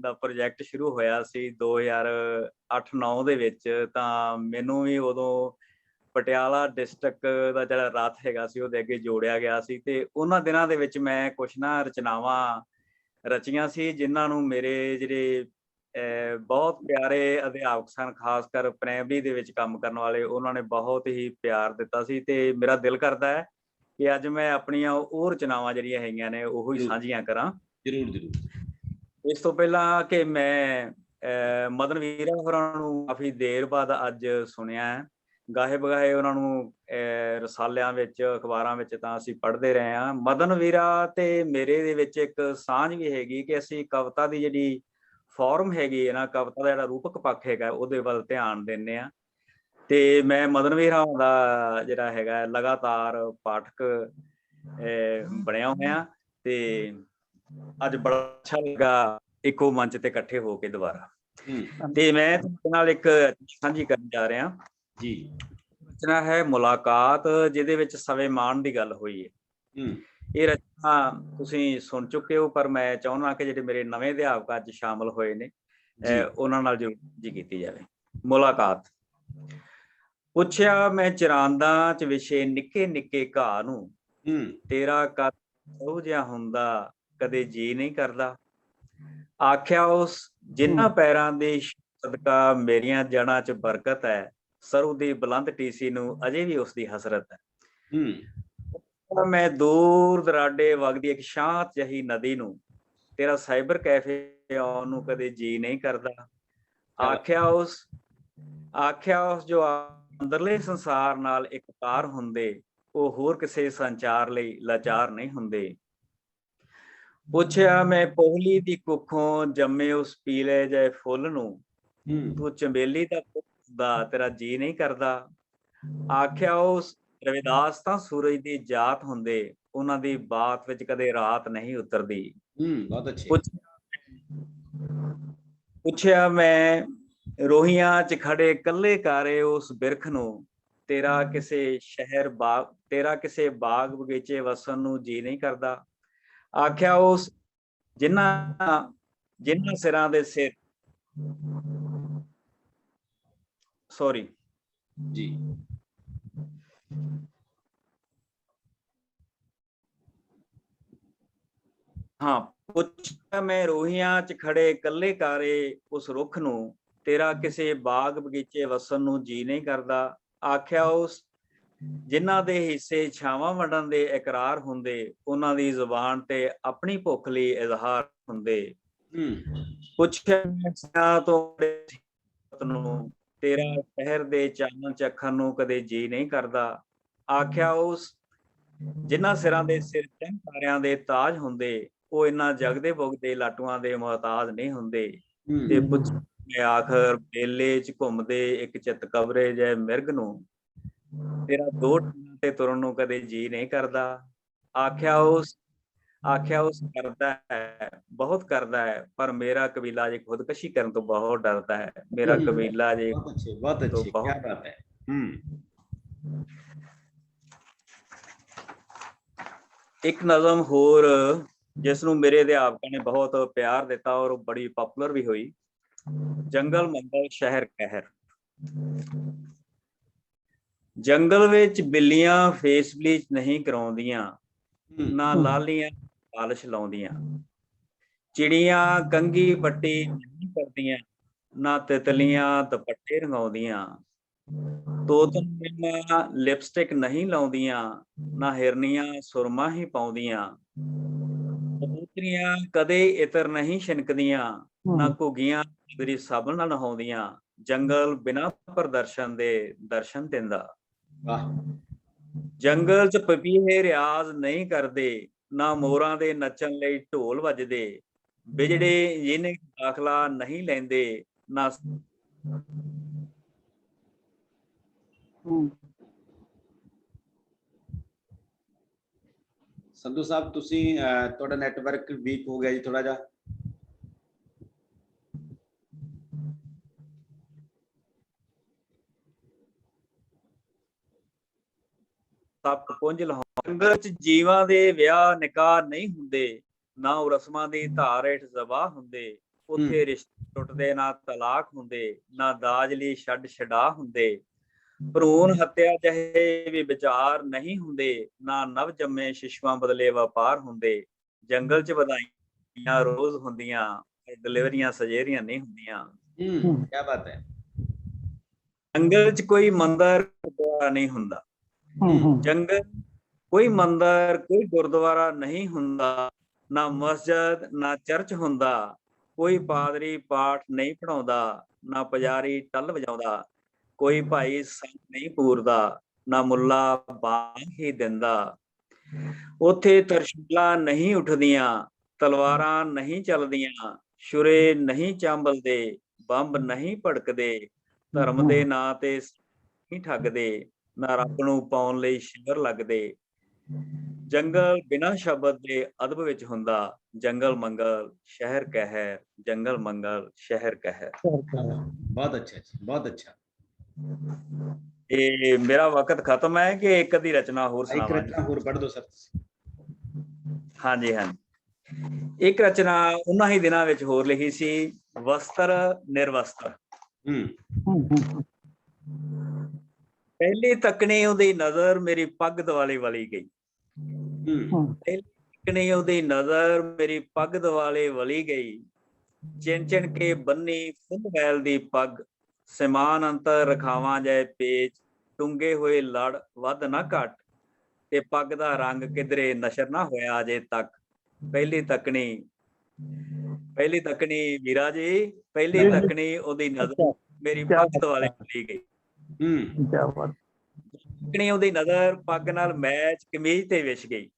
ਦਾ ਪ੍ਰੋਜੈਕਟ ਸ਼ੁਰੂ ਹੋਇਆ ਸੀ 2008-9 ਦੇ ਵਿੱਚ, ਤਾਂ ਮੈਨੂੰ ਵੀ ਉਦੋਂ ਪਟਿਆਲਾ ਡਿਸਟ੍ਰਿਕਟ ਦਾ ਜਿਹੜਾ ਰੱਥ ਹੈਗਾ ਸੀ ਉਹਦੇ ਅੱਗੇ ਜੋੜਿਆ ਗਿਆ ਸੀ। ਤੇ ਉਹਨਾਂ ਦਿਨਾਂ ਦੇ ਵਿੱਚ ਮੈਂ ਕੁਛ ਨਾ ਰਚਨਾਵਾਂ ਰਚੀਆਂ ਸੀ, ਜਿਨ੍ਹਾਂ ਨੂੰ ਮੇਰੇ ਜਿਹੜੇ ਬਹੁਤ ਪਿਆਰੇ ਅਧਿਆਪਕ ਸਨ, ਖਾਸ ਕਰ ਪ੍ਰਾਇਮਰੀ ਦੇ ਵਿੱਚ ਕੰਮ ਕਰਨ ਵਾਲੇ, ਉਹਨਾਂ ਨੇ ਬਹੁਤ ਹੀ ਪਿਆਰ ਦਿੱਤਾ ਸੀ। ਤੇ ਮੇਰਾ ਦਿਲ ਕਰਦਾ ਹੈ ਕਿ ਅੱਜ ਮੈਂ ਆਪਣੀਆਂ ਉਹ ਰਚਨਾਵਾਂ ਜਿਹੜੀਆਂ ਹੈਗੀਆਂ ਨੇ ਉਹ ਹੀ ਸਾਂਝੀਆਂ ਕਰਾਂ। ਜ਼ਰੂਰ ਜ਼ਰੂਰ। ਇਸ ਤੋਂ ਪਹਿਲਾਂ ਕਿ ਮੈਂ ਮਦਨ ਵੀਰਾ ਹੋਰਾਂ ਨੂੰ ਕਾਫੀ ਦੇਰ ਬਾਅਦ ਅੱਜ ਸੁਣਿਆ ਹੈ। ਗਾਹੇ ਬਗਾਹੇ ਉਹਨਾਂ ਨੂੰ ਰਸਾਲਿਆਂ ਵਿੱਚ, ਅਖਬਾਰਾਂ ਵਿੱਚ ਤਾਂ ਅਸੀਂ ਪੜ੍ਹਦੇ ਰਹੇ ਹਾਂ। ਮਦਨ ਵੀਰਾ ਤੇ ਮੇਰੇ ਦੇ ਵਿੱਚ ਇੱਕ ਸਾਂਝ ਵੀ ਹੈਗੀ ਕਿ ਅਸੀਂ ਕਵਿਤਾ ਦੀ ਜਿਹੜੀ ਫਾਰਮ ਹੈਗੀ ਹੈ ਨਾ, ਕਵਿਤਾ ਦਾ ਜਿਹੜਾ ਰੂਪਕ ਪੱਖ ਹੈਗਾ, ਉਹਦੇ ਵੱਲ ਧਿਆਨ ਦਿੰਦੇ ਹਾਂ। ਤੇ ਮੈਂ ਮਦਨ ਵੀਰਾ ਦਾ ਜਿਹੜਾ ਹੈਗਾ ਲਗਾਤਾਰ ਪਾਠਕ ਬਣਿਆ ਹੋਇਆ, ਤੇ ਅੱਜ ਬੜਾ ਅੱਛਾ ਲੱਗਾ ਇੱਕੋ ਮੰਚ ਤੇ ਇਕੱਠੇ ਹੋ ਕੇ ਦੁਬਾਰਾ। ਤੇ ਮੈਂ ਤੁਹਾਡੇ ਨਾਲ ਇੱਕ ਸਾਂਝੀ ਕਰਨ ਜਾ ਰਿਹਾ ਜੀ। ਰਚਨਾ ਹੈ ਮੁਲਾਕਾਤ, ਜਿਹਦੇ ਵਿੱਚ ਸਵੈਮਾਨ ਦੀ ਗੱਲ ਹੋਈ ਹੈ। ਇਹ ਰਚਨਾ ਤੁਸੀਂ ਸੁਣ ਚੁੱਕੇ ਹੋ, ਪਰ ਮੈਂ ਚਾਹੁੰਦਾ ਕਿ ਜਿਹੜੇ ਮੇਰੇ ਨਵੇਂ ਅਧਿਆਪਕ ਅੱਜ ਸ਼ਾਮਲ ਹੋਏ ਨੇ ਉਹਨਾਂ ਨਾਲ ਜ਼ਰੂਰ ਜੀ ਕੀਤੀ ਜਾਵੇ। ਮੁਲਾਕਾਤ। ਪੁੱਛਿਆ ਮੈਂ ਚਰਾਂਦਾ ਚ ਵਿਛੇ ਨਿੱਕੇ ਨਿੱਕੇ ਘਾਹ ਨੂੰ, ਤੇਰਾ ਕੱਦ ਉਹ ਜਿਹਾ ਹੁੰਦਾ ਕਦੇ ਜੀ ਨਹੀਂ ਕਰਦਾ। ਆਖਿਆ ਉਸ ਜਿਨ੍ਹਾਂ ਪੈਰਾਂ ਦੇ ਸਦਕਾ ਮੇਰੀਆਂ ਜੜ੍ਹਾਂ ਚ ਬਰਕਤ ਹੈ, ਸਰੋਂ ਦੀ ਬੁਲੰਦ ਟੀਸੀ ਨੂੰ ਅਜੇ ਵੀ ਉਸਦੀ ਹਸਰਤ ਹੈ। ਮੈਂ ਦੂਰ ਦਰਾਡੇ ਵਗਦੀ ਇੱਕ ਸ਼ਾਂਤ ਜਿਹੀ ਨਦੀ ਨੂੰ, ਤੇਰਾ ਸਾਈਬਰ ਕੈਫੇ ਆਉਣ ਨੂੰ ਕਦੇ ਜੀ ਨਹੀਂ ਕਰਦਾ। ਆਖਿਆ ਉਸ ਜੋ ਅੰਦਰਲੇ ਸੰਸਾਰ ਨਾਲ ਇੱਕ ਤਾਰ ਹੁੰਦੇ, ਉਹ ਹੋਰ ਕਿਸੇ ਸੰਚਾਰ ਲਈ ਲਾਚਾਰ ਨਹੀਂ ਹੁੰਦੇ। ਪੁੱਛਿਆ ਮੈਂ ਪੋਹਲੀ ਦੀ ਕੁੱਖੋਂ ਜੰਮੇ ਉਸ ਪੀਲੇ ਜਿਹੇ ਫੁੱਲ ਨੂੰ, ਤੂੰ ਚੰਬੇਲੀ ਦਾ ਤੇਰਾ ਜੀ ਨਹੀਂ ਕਰਦਾ। ਆਖਿਆ ਉਸ ਰਵਿਦਾਸ ਤਾਂ ਸੂਰਜ ਦੀ ਜਾਤ ਹੁੰਦੇ, ਉਹਨਾਂ ਦੀ ਬਾਤ ਵਿੱਚ ਕਦੇ ਰਾਤ ਨਹੀਂ ਉਤਰਦੀ। ਬਹੁਤ ਅੱਛੇ। ਪੁੱਛਿਆ ਮੈਂ ਰੋਹੀਆਂ ਚ ਖੜੇ ਕੱਲੇ ਕਾਰੇ ਉਸ ਬਿਰਖ ਨੂੰ, ਤੇਰਾ ਕਿਸੇ ਬਾਗ ਬਗੀਚੇ ਵਸਣ ਨੂੰ ਜੀ ਨਹੀਂ ਕਰਦਾ। ਆਖਿਆ ਉਸ ਜਿਨ੍ਹਾਂ ਸਿਰਾਂ ਦੇ ਸਿਰ ਜੀ ਹਾਂ। ਪੁੱਛਿਆ ਮੈਂ ਰੋਹੀਆਂ ਚ ਖੜੇ ਕੱਲੇ ਕਾਰੇ ਉਸ ਰੁੱਖ ਨੂੰ, ਤੇਰਾ ਕਿਸੇ ਬਾਗ ਬਗੀਚੇ ਵਸਣ ਨੂੰ ਜੀ ਨਹੀਂ ਕਰਦਾ। ਆਖਿਆ ਉਸ ਜਿਨ੍ਹਾਂ ਦੇ ਹਿੱਸੇ ਛਾਵਾਂ ਵੰਡਣ ਦੇ ਇਕਰਾਰ ਹੁੰਦੇ, ਉਹਨਾਂ ਦੀ ਜ਼ੁਬਾਨ ਤੇ ਆਪਣੀ ਭੁੱਖ ਲਈ ਇਜ਼ਹਾਰ ਹੁੰਦੇ। ਪੁੱਛਿਆ ਤੋਂ ਤੇਰਾ ਸ਼ਹਿਰ ਦੇ ਚਾਨਣ ਚੱਖਣ ਨੂੰ ਕਦੇ ਜੀ ਨਹੀਂ ਕਰਦਾ। ਆਖਿਆ ਉਸ ਜਿਨ੍ਹਾਂ ਸਿਰਾਂ ਦੇ ਸਿਰ ਤਿੰਨ ਤਾਰਿਆਂ ਦੇ ਤਾਜ ਹੁੰਦੇ, ਉਹ ਇਹਨਾਂ ਜਗਦੇ ਬੁਗਦੇ ਲਾਟੂਆਂ ਦੇ ਮੁਹਤਾਜ ਨਹੀਂ ਹੁੰਦੇ। ਤੇ ਪੁੱਛਿਆ ਆਖਰ ਮੇਲੇ ਚ ਘੁੰਮਦੇ ਇੱਕ ਚਿੱਤ ਕਬਰੇ ਜਿਹੇ ਮਿਰਗ ਨੂੰ, ਤੇਰਾ ਦੋ ਤੇ ਤੁਰਨ ਨੂੰ ਕਦੇ ਜੀ ਨਹੀਂ ਕਰਦਾ। ਆਖਿਆ ਉਸ ਕਰਦਾ ਹੈ, ਬਹੁਤ ਕਰਦਾ ਹੈ, ਪਰ ਮੇਰਾ ਕਬੀਲਾ ਜੇ ਖੁਦਕਸ਼ੀ ਕਰਨ ਤੋਂ ਬਹੁਤ ਡਰਦਾ ਹੈ। ਮੇਰਾ ਕਬੀਲਾ ਜੇ ਬਹੁਤ ਅੱਛੇ, ਕਿਆ ਬਾਤ ਹੈ। ਇੱਕ ਨਜ਼ਮ ਹੋਰ ਜਿਸ ਨੂੰ ਮੇਰੇ ਅਧਿਆਪਕਾਂ ਨੇ ਬਹੁਤ ਪਿਆਰ ਦਿੱਤਾ ਔਰ ਬੜੀ ਪਪੂਲਰ ਵੀ ਹੋਈ, ਜੰਗਲ ਮੰਗਲ ਸ਼ਹਿਰ ਕਹਿਰ। ਜੰਗਲ ਵਿੱਚ ਬਿੱਲੀਆਂ ਫੇਸ ਬਲੀਚ ਨਹੀਂ ਕਰਾਉਂਦੀਆਂ, ਨਾ ਲਾਲੀਆਂ ਪਾਲਿਸ਼ ਲਾਉਂਦੀਆਂ। ਚਿੜੀਆਂ ਕੰਘੀ ਪੱਟੀ ਨਹੀਂ ਕਰਦੀਆਂ, ਨਾ ਤਿਤਲੀਆਂ ਦੁਪੱਟੇ ਰੰਗਾਉਂਦੀਆਂ। ਤੋਤਲੀਆਂ ਲਿਪਸਟਿਕ ਨਹੀਂ ਲਾਉਂਦੀਆਂ, ਨਾ ਹਿਰਨੀਆਂ ਸੁਰਮਾ ਹੀ ਪਾਉਂਦੀਆਂ। ਕਬੂਤਰੀਆਂ ਕਦੇ ਇਤਰ ਨਹੀਂ ਛਿਨਕਦੀਆਂ, ਨਾ ਘੁੱਗੀਆਂ ਮੇਰੀ ਸਾਬਣ ਨਾਲ ਨਹਾਉਂਦੀਆਂ। ਜੰਗਲ ਬਿਨਾਂ ਪ੍ਰਦਰਸ਼ਨ ਦੇ ਦਰਸ਼ਨ ਦਿੰਦਾ। ਜੰਗਲ ਚ ਪਪੀਹੇ ਰਿਆਜ਼ ਨਹੀਂ ਕਰਦੇ, ਨਾ ਮੋਰਾਂ ਦੇ ਨੱਚਣ ਲਈ ਢੋਲ ਵੱਜਦੇ। ਬਿਜੜੇ ਜਿਹਨੇ ਦਾਖਲਾ ਨਹੀਂ ਲੈਂਦੇ, ਨਾ ਸੰਧੂ ਸਾਹਿਬ ਤੁਸੀਂ ਤੁਹਾਡਾ ਨੈਟਵਰਕ ਵੀਕ ਹੋ ਗਿਆ ਜੀ ਥੋੜਾ ਜਿਹਾ। ਸੱਪ ਪੁੰਜ ਲਾਹੌਰ। ਜੰਗਲ ਚ ਜੀਵਾਂ ਦੇ ਵਿਆਹ ਨਿਕਾਹ ਨਹੀਂ ਹੁੰਦੇ, ਨਾ ਉਹ ਰਸਮਾਂ ਦੀ ਧਾਰ ਹੇਠ ਜ਼ਬਾ ਹੁੰਦੇ। ਉੱਥੇ ਰਿਸ਼ਤੇ ਟੁੱਟਦੇ, ਨਾ ਤਲਾਕ ਹੁੰਦੇ, ਨਾ ਦਾਜ ਲਈ ਛੱਡ ਛਡਾ ਹੁੰਦੇ। ਭਰੂਣ ਹੱਤਿਆ ਜਿਹੇ ਵੀ ਵਿਚਾਰ ਨਹੀਂ ਹੁੰਦੇ, ਨਾ ਨਵ ਜੰਮੇ ਸ਼ਿਸ਼ੂਆਂ ਬਦਲੇ ਵਪਾਰ ਹੁੰਦੇ। ਜੰਗਲ ਚ ਵਧਾਈਆਂ ਰੋਜ਼ ਹੁੰਦੀਆਂ, ਡਿਲੀਵਰੀਆਂ ਸਜੇਰੀਆਂ ਨਹੀਂ ਹੁੰਦੀਆਂ। ਕੀ ਬਾਤ ਹੈ। ਜੰਗਲ ਚ ਕੋਈ ਮੰਦਰ ਨਹੀਂ ਹੁੰਦਾ, ਜੰਗਲ ਕੋਈ ਮੰਦਰ ਕੋਈ ਗੁਰਦੁਆਰਾ ਨਹੀਂ ਹੁੰਦਾ, ਨਾ ਮਸਜਿਦ ਨਾ ਚਰਚ ਹੁੰਦਾ। ਕੋਈ ਪਾਦਰੀ ਪਾਠ ਨਹੀਂ ਪੜਾਉਂਦਾ, ਨਾ ਪੁਜਾਰੀ ਟੱਲ ਵਜਾਉਂਦਾ। ਕੋਈ ਭਾਈ ਸੰਗ ਨਹੀਂ ਪੂਰਦਾ, ਨਾ ਮੁੱਲਾ ਬਾਂਗ ਹੀ ਦਿੰਦਾ। ਉੱਥੇ ਤਰਸ਼ੂਲਾਂ ਨਹੀਂ ਉੱਠਦੀਆਂ, ਤਲਵਾਰਾਂ ਨਹੀਂ ਚੱਲਦੀਆਂ, ਛੁਰੇ ਨਹੀਂ ਚਾਂਬਲਦੇ, ਬੰਬ ਨਹੀਂ ਭੜਕਦੇ। ਧਰਮ ਦੇ ਨਾਂ ਤੇ ਨਹੀਂ ਠੱਗਦੇ, ਨਾ ਰੱਬ ਨੂੰ ਪਾਉਣ ਲਈ ਸ਼ਿਵਰ ਲੱਗਦੇ। ਜੰਗਲ ਬਿਨਾਂ ਸ਼ਬਦ ਦੇ ਅਦਬ ਵਿੱਚ ਹੁੰਦਾ। ਜੰਗਲ ਮੰਗਲ ਸ਼ਹਿਰ ਕਹਿਰ, ਜੰਗਲ ਮੰਗਲ ਸ਼ਹਿਰ ਕਹਿਰ। ਬਹੁਤ ਅੱਛਾ ਜੀ, ਬਹੁਤ ਅੱਛਾ। ਇਹ ਮੇਰਾ ਵਕਤ ਖਤਮ ਹੈ ਕਿ ਇੱਕ ਅੱਧੀ ਰਚਨਾ ਹੋਰ ਇੱਕ ਸੁਣਾਵਾਂ? ਰਚਨਾ ਹੋਰ ਪੜ੍ਹ ਦਿਓ ਸਰ। ਹਾਂਜੀ ਹਾਂਜੀ, ਇੱਕ ਰਚਨਾ ਉਹਨਾਂ ਹੀ ਦਿਨਾਂ ਵਿੱਚ ਹੋਰ ਲਿਖੀ ਸੀ, ਵਸਤਰ ਨਿਰਵਸਤਰ। ਪਹਿਲੀ ਤੱਕਣੀ ਉਹਦੀ ਨਜ਼ਰ ਮੇਰੀ ਪੱਗ ਦੁਆਲੇ ਵਲੀ ਗਈ। ਪਹਿਲੀ ਤੱਕਣੀ ਉਹਦੀ ਨਜ਼ਰ ਮੇਰੀ ਪੱਗ ਦੁਆਲੇ ਵਲੀ ਗਈ। ਚਿਣ ਚਿਣ ਕੇ ਬੰਨੀ ਫੁੱਲ ਵੈਲ ਦੀ ਪੱਗ, ਸਮਾਨ ਅੰਤਰ ਰਖਾਵਾਂ ਜੈ ਪੇਚ, ਟੁੰਗੇ ਹੋਏ ਲੜ ਵੱਧ ਨਾ ਘੱਟ, ਤੇ ਪੱਗ ਦਾ ਰੰਗ ਕਿਧਰੇ ਨਸ਼ਰ ਨਾ ਹੋਇਆ ਅਜੇ ਤੱਕ। ਪਹਿਲੀ ਤੱਕਣੀ ਵੀਰਾ ਜੀ, ਪਹਿਲੀ ਤੱਕਣੀ ਉਹਦੀ ਨਜ਼ਰ ਮੇਰੀ ਪੱਗ ਦੁਆਲੇ ਵਲੀ ਗਈ। ਤੱਕਣੀ ਉਹਦੀ ਨਜ਼ਰ ਪੱਗ ਨਾਲ ਮੈਚ ਕਮੀਜ਼ ਤੇ ਵਿਛ ਗਈ।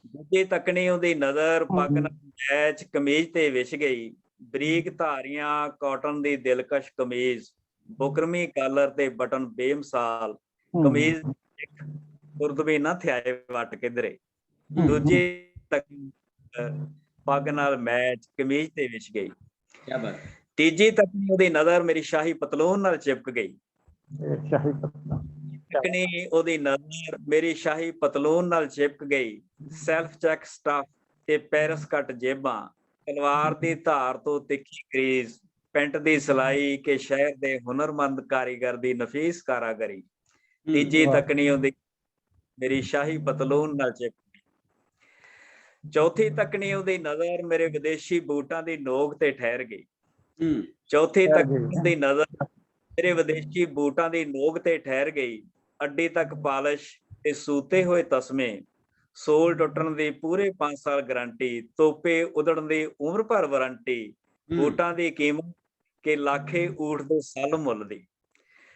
ਦੂਜੀ ਤੱਕਣੀ ਉਹਦੀ ਨਜ਼ਰ ਪੱਗ ਨਾਲ ਮੈਚ ਕਮੀਜ਼ ਤੇ ਵਿਛ ਗਈ। ਬਰੀਕ ਧਾਰੀਆਂ ਕਾਟਨ ਦੀ ਦਿਲਕਸ਼ ਕਮੀਜ਼, ਬੁਕਰਮੀ ਕਾਲਰ ਤੇ ਬਟਨ ਬੇਮਿਸਾਲ। ਕਮੀਜ਼ ਗੁਰਦੁਬੀ ਨਾ ਥਿਆਏ ਵੱਟ ਕਿਧਰੇ। ਦੂਜੀ ਪੱਗ ਨਾਲ ਮੈਚ ਕਮੀਜ਼ ਤੇ ਵਿਛ ਗਈ। ਤੀਜੀ ਤੱਕਣੀ ਉਹਦੀ ਨਜ਼ਰ ਮੇਰੀ ਸ਼ਾਹੀ ਪਤਲੂਨ ਨਾਲ ਚਿਪਕ ਗਈ। ਤੱਕਣੀ ਉਹਦੀ ਨਜ਼ਰ ਮੇਰੀ ਸ਼ਾਹੀ ਪਤਲੂਨ ਨਾਲ ਚਿਪਕ ਗਈ। ਸੈਲਫ ਚੈੱਕ ਸਟਫ ਤੇ ਪੈਰਸ ਕੱਟ ਜੇਬਾਂ, ਤਲਵਾਰ ਦੀ ਧਾਰ ਤੋਂ ਤਿੱਖੀ ਗਰੀਜ਼, ਪੈਂਟ ਦੀ ਸਿਲਾਈ ਕੇ ਸ਼ਹਿਰ ਦੇ ਹੁਨਰਮੰਦ ਕਾਰੀਗਰ ਦੀ ਨਫੀਸ ਕਾਰਾਗਰੀ। ਤੀਜੀ ਤੱਕਣੀ ਉਹਦੀ ਮੇਰੀ ਸ਼ਾਹੀ ਪਤਲੂਨ ਨਾਲ ਚਿਪਕ ਗਈ। ਚੌਥੀ ਤੱਕਣੀ ਉਹਦੀ ਨਜ਼ਰ ਮੇਰੇ ਵਿਦੇਸ਼ੀ ਬੂਟਾਂ ਦੀ ਨੋਕ ਤੇ ਠਹਿਰ ਗਈ। ਚੌਥੀ ਤੱਕਣੀ ਦੀ ਨਜ਼ਰ ਮੇਰੇ ਵਿਦੇਸ਼ੀ ਬੂਟਾਂ ਦੀ ਨੋਕ ਤੇ ਠਹਿਰ ਗਈ। ਅੱਡੀ ਤੱਕ ਪਾਲਿਸ਼ ਤੇ ਸੂਤੇ ਹੋਏ ਤਸਮੇ, ਸੋਲ ਟੁੱਟਣ ਦੀ ਪੂਰੇ 5 ਸਾਲ ਗਰੰਟੀ, ਤੋਪੇ ਉਦੜਨ ਦੀ ਉਮਰ ਭਰ ਵਾਰੰਟੀ। ਬੂਟਾਂ ਦੀ ਕੀਮਤ ਕਿ ਲਾਖੇ ਊਠ ਦੇ ਸਾਲ ਮੁੱਲ ਦੀ,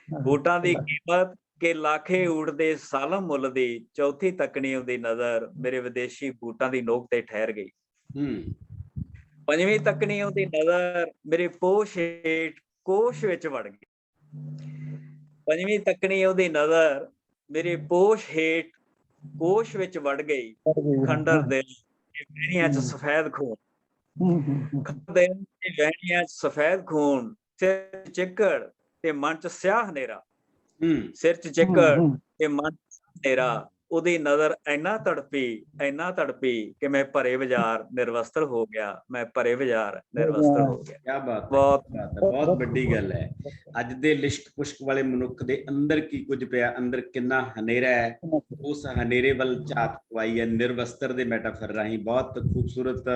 ਬੂਟਾਂ ਦੀ ਕੀਮਤ ਕਿ ਲਾਖੇ ਊਠ ਦੇ ਸਾਲ ਮੁੱਲ ਦੀ। ਚੌਥੀ ਤੱਕਣੀ ਉਹਦੀ ਨਜ਼ਰ ਮੇਰੇ ਵਿਦੇਸ਼ੀ ਬੂਟਾਂ ਦੀ ਨੋਕ ਤੇ ਠਹਿਰ ਗਈ। ਪੰਜਵੀਂ ਤੱਕਣੀ ਉਹਦੀ ਨਜ਼ਰ ਮੇਰੇ ਪੋਸ਼ ਹੇਠ ਕੋਸ਼ ਵਿੱਚ ਵੜ ਗਈ। ਪੰਜਵੀਂ ਤੱਕਣੀ ਉਹਦੀ ਨਜ਼ਰ ਮੇਰੇ ਪੋਸ਼ ਹੇਠ ਕੋਸ਼ ਵਿੱਚ ਵੜ ਗਈ। ਖੰਡਰ ਦਿਲ ਵਹਿਣੀਆਂ ਚ ਸਫੈਦ ਖੂਨ, ਦਿਲ ਦੀ ਵਹਿਣੀਆਂ ਚ ਸਫੈਦ ਖੂਨ। ਸਿਰ ਚਿੱਕੜ ਤੇ ਮਨ ਚ ਸਿਆਹ ਹਨੇਰਾ, ਸਿਰ ਚ ਚਿੱਕੜ ਤੇ ਮਨ ਚ ਹਨੇਰਾ। ਉਹਦੀ ਨਜ਼ਰ ਇੰਨਾ ਤੜਪੀ ਕਿ ਮੈਂ ਭਰੇ ਬਾਜ਼ਾਰ ਨਿਰਵਸਤਰ ਹੋ ਗਿਆ। ਮੈਂ ਭਰੇ ਬਾਜ਼ਾਰ ਨਿਰਵਸਤਰ ਹੋ ਗਿਆ। ਕਿਆ ਬਾਤ ਹੈ, ਬਹੁਤ ਵੱਡੀ ਗੱਲ ਹੈ। ਅੱਜ ਦੇ ਲਿਸ਼ਕ ਪੁਸ਼ਕ ਵਾਲੇ ਮਨੁੱਖ ਦੇ ਅੰਦਰ ਕੀ ਕੁਝ ਪਿਆ, ਅੰਦਰ ਕਿੰਨਾ ਹਨੇਰਾ ਹੈ, ਉਸ ਹਨੇਰੇ ਵੱਲ ਝਾਤ ਪਵਾਈ ਹੈ ਨਿਰਵਸਤਰ ਦੇ ਮੈਟਾਫਰ ਰਾਹੀਂ। ਬਹੁਤ ਖੂਬਸੂਰਤ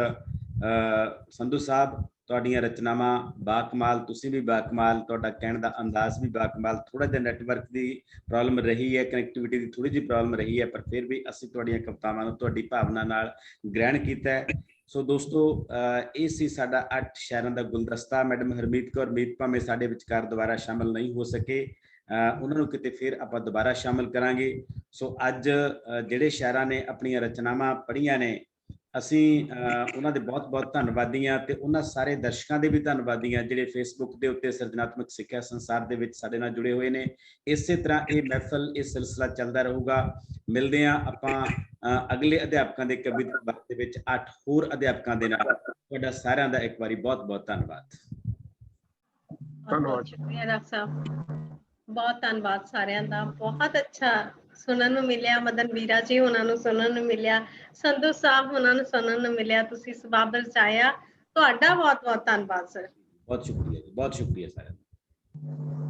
ਸੰਧੂ ਸਾਹਿਬ, ਤੁਹਾਡੀਆਂ ਰਚਨਾਵਾਂ ਬਾਕਮਾਲ, ਤੁਸੀਂ ਵੀ ਬਾਕਮਾਲ, ਤੁਹਾਡਾ ਕਹਿਣ ਦਾ ਅੰਦਾਜ਼ ਵੀ ਬਾਕਮਾਲ। ਥੋੜਾ ਜਿਹਾ ਨੈਟਵਰਕ ਦੀ ਪ੍ਰੋਬਲਮ ਰਹੀ ਹੈ, ਕਨੈਕਟੀਵਿਟੀ ਦੀ ਥੋੜੀ ਜਿਹੀ ਪ੍ਰੋਬਲਮ ਰਹੀ ਹੈ, ਪਰ ਫਿਰ ਵੀ ਅਸੀਂ ਤੁਹਾਡੀਆਂ ਕਵਿਤਾਵਾਂ ਨੂੰ ਤੁਹਾਡੀ ਭਾਵਨਾ ਨਾਲ ਗ੍ਰਹਿਣ ਕੀਤਾ ਹੈ। ਸੋ ਦੋਸਤੋ, ਇਹ ਸੀ ਸਾਡਾ 8 ਸ਼ਾਇਰਾਂ ਦਾ ਗੁਲਦਸਤਾ। ਮੈਡਮ ਹਰਮੀਤ ਕੌਰ ਮੀਤ ਭਾਵੇਂ ਸਾਡੇ ਵਿਚਕਾਰ ਦੁਬਾਰਾ ਸ਼ਾਮਲ ਨਹੀਂ ਹੋ ਸਕੇ, ਉਹਨਾਂ ਨੂੰ ਕਿਤੇ ਫਿਰ ਆਪਾਂ ਦੁਬਾਰਾ ਸ਼ਾਮਲ ਕਰਾਂਗੇ। ਸੋ ਅੱਜ ਜਿਹੜੇ ਸ਼ਾਇਰਾਂ ਨੇ ਆਪਣੀਆਂ ਰਚਨਾਵਾਂ ਪੜ੍ਹੀਆਂ ਨੇ, ਅਸੀਂ ਉਹਨਾਂ ਦੇ ਬਹੁਤ ਧੰਨਵਾਦੀ ਹਾਂ, ਤੇ ਉਹਨਾਂ ਸਾਰੇ ਦਰਸ਼ਕਾਂ ਦੇ ਵੀ ਧੰਨਵਾਦੀ ਹਾਂ ਜਿਹੜੇ ਫੇਸਬੁੱਕ ਦੇ ਉੱਤੇ ਸਿਰਜਣਾਤਮਕ ਸਿੱਖਿਆ ਸੰਸਾਰ ਦੇ ਵਿੱਚ ਸਾਡੇ ਨਾਲ ਜੁੜੇ ਹੋਏ ਨੇ। ਇਸੇ ਤਰ੍ਹਾਂ ਇਹ ਮਹਿਫਲ, ਇਹ ਸਿਲਸਿਲਾ ਚੱਲਦਾ ਰਹੂਗਾ। ਮਿਲਦੇ ਹਾਂ ਆਪਾਂ ਅਗਲੇ ਅਧਿਆਪਕਾਂ ਦੇ ਕਵਿਤਾ ਬਾਗ ਦੇ ਵਿੱਚ 8 ਹੋਰ ਅਧਿਆਪਕਾਂ ਦੇ ਨਾਲ। ਤੁਹਾਡਾ ਸਾਰਿਆਂ ਦਾ ਇੱਕ ਵਾਰੀ ਬਹੁਤ ਧੰਨਵਾਦ। ਧੰਨਵਾਦ, ਸ਼ੁਕਰੀਆ ਡਾਕਟਰ ਸਾਹਿਬ। ਬਹੁਤ ਧੰਨਵਾਦ ਸਾਰਿਆਂ ਦਾ। ਬਹੁਤ ਅੱਛਾ ਸੁਣਨ ਨੂੰ ਮਿਲਿਆ, ਮਦਨ ਵੀਰਾ ਜੀ ਉਹਨਾਂ ਨੂੰ ਸੁਣਨ ਨੂੰ ਮਿਲਿਆ, ਸੰਧੂ ਸਾਹਿਬ ਉਹਨਾਂ ਨੂੰ ਸੁਣਨ ਨੂੰ ਮਿਲਿਆ। ਤੁਸੀਂ ਸਬਬ ਰਚਾਇਆ, ਤੁਹਾਡਾ ਬਹੁਤ ਬਹੁਤ ਧੰਨਵਾਦ ਸਰ। ਬਹੁਤ ਸ਼ੁਕਰੀਆ ਜੀ, ਬਹੁਤ ਸ਼ੁਕਰੀਆ ਸਾਰਿਆਂ ਦਾ।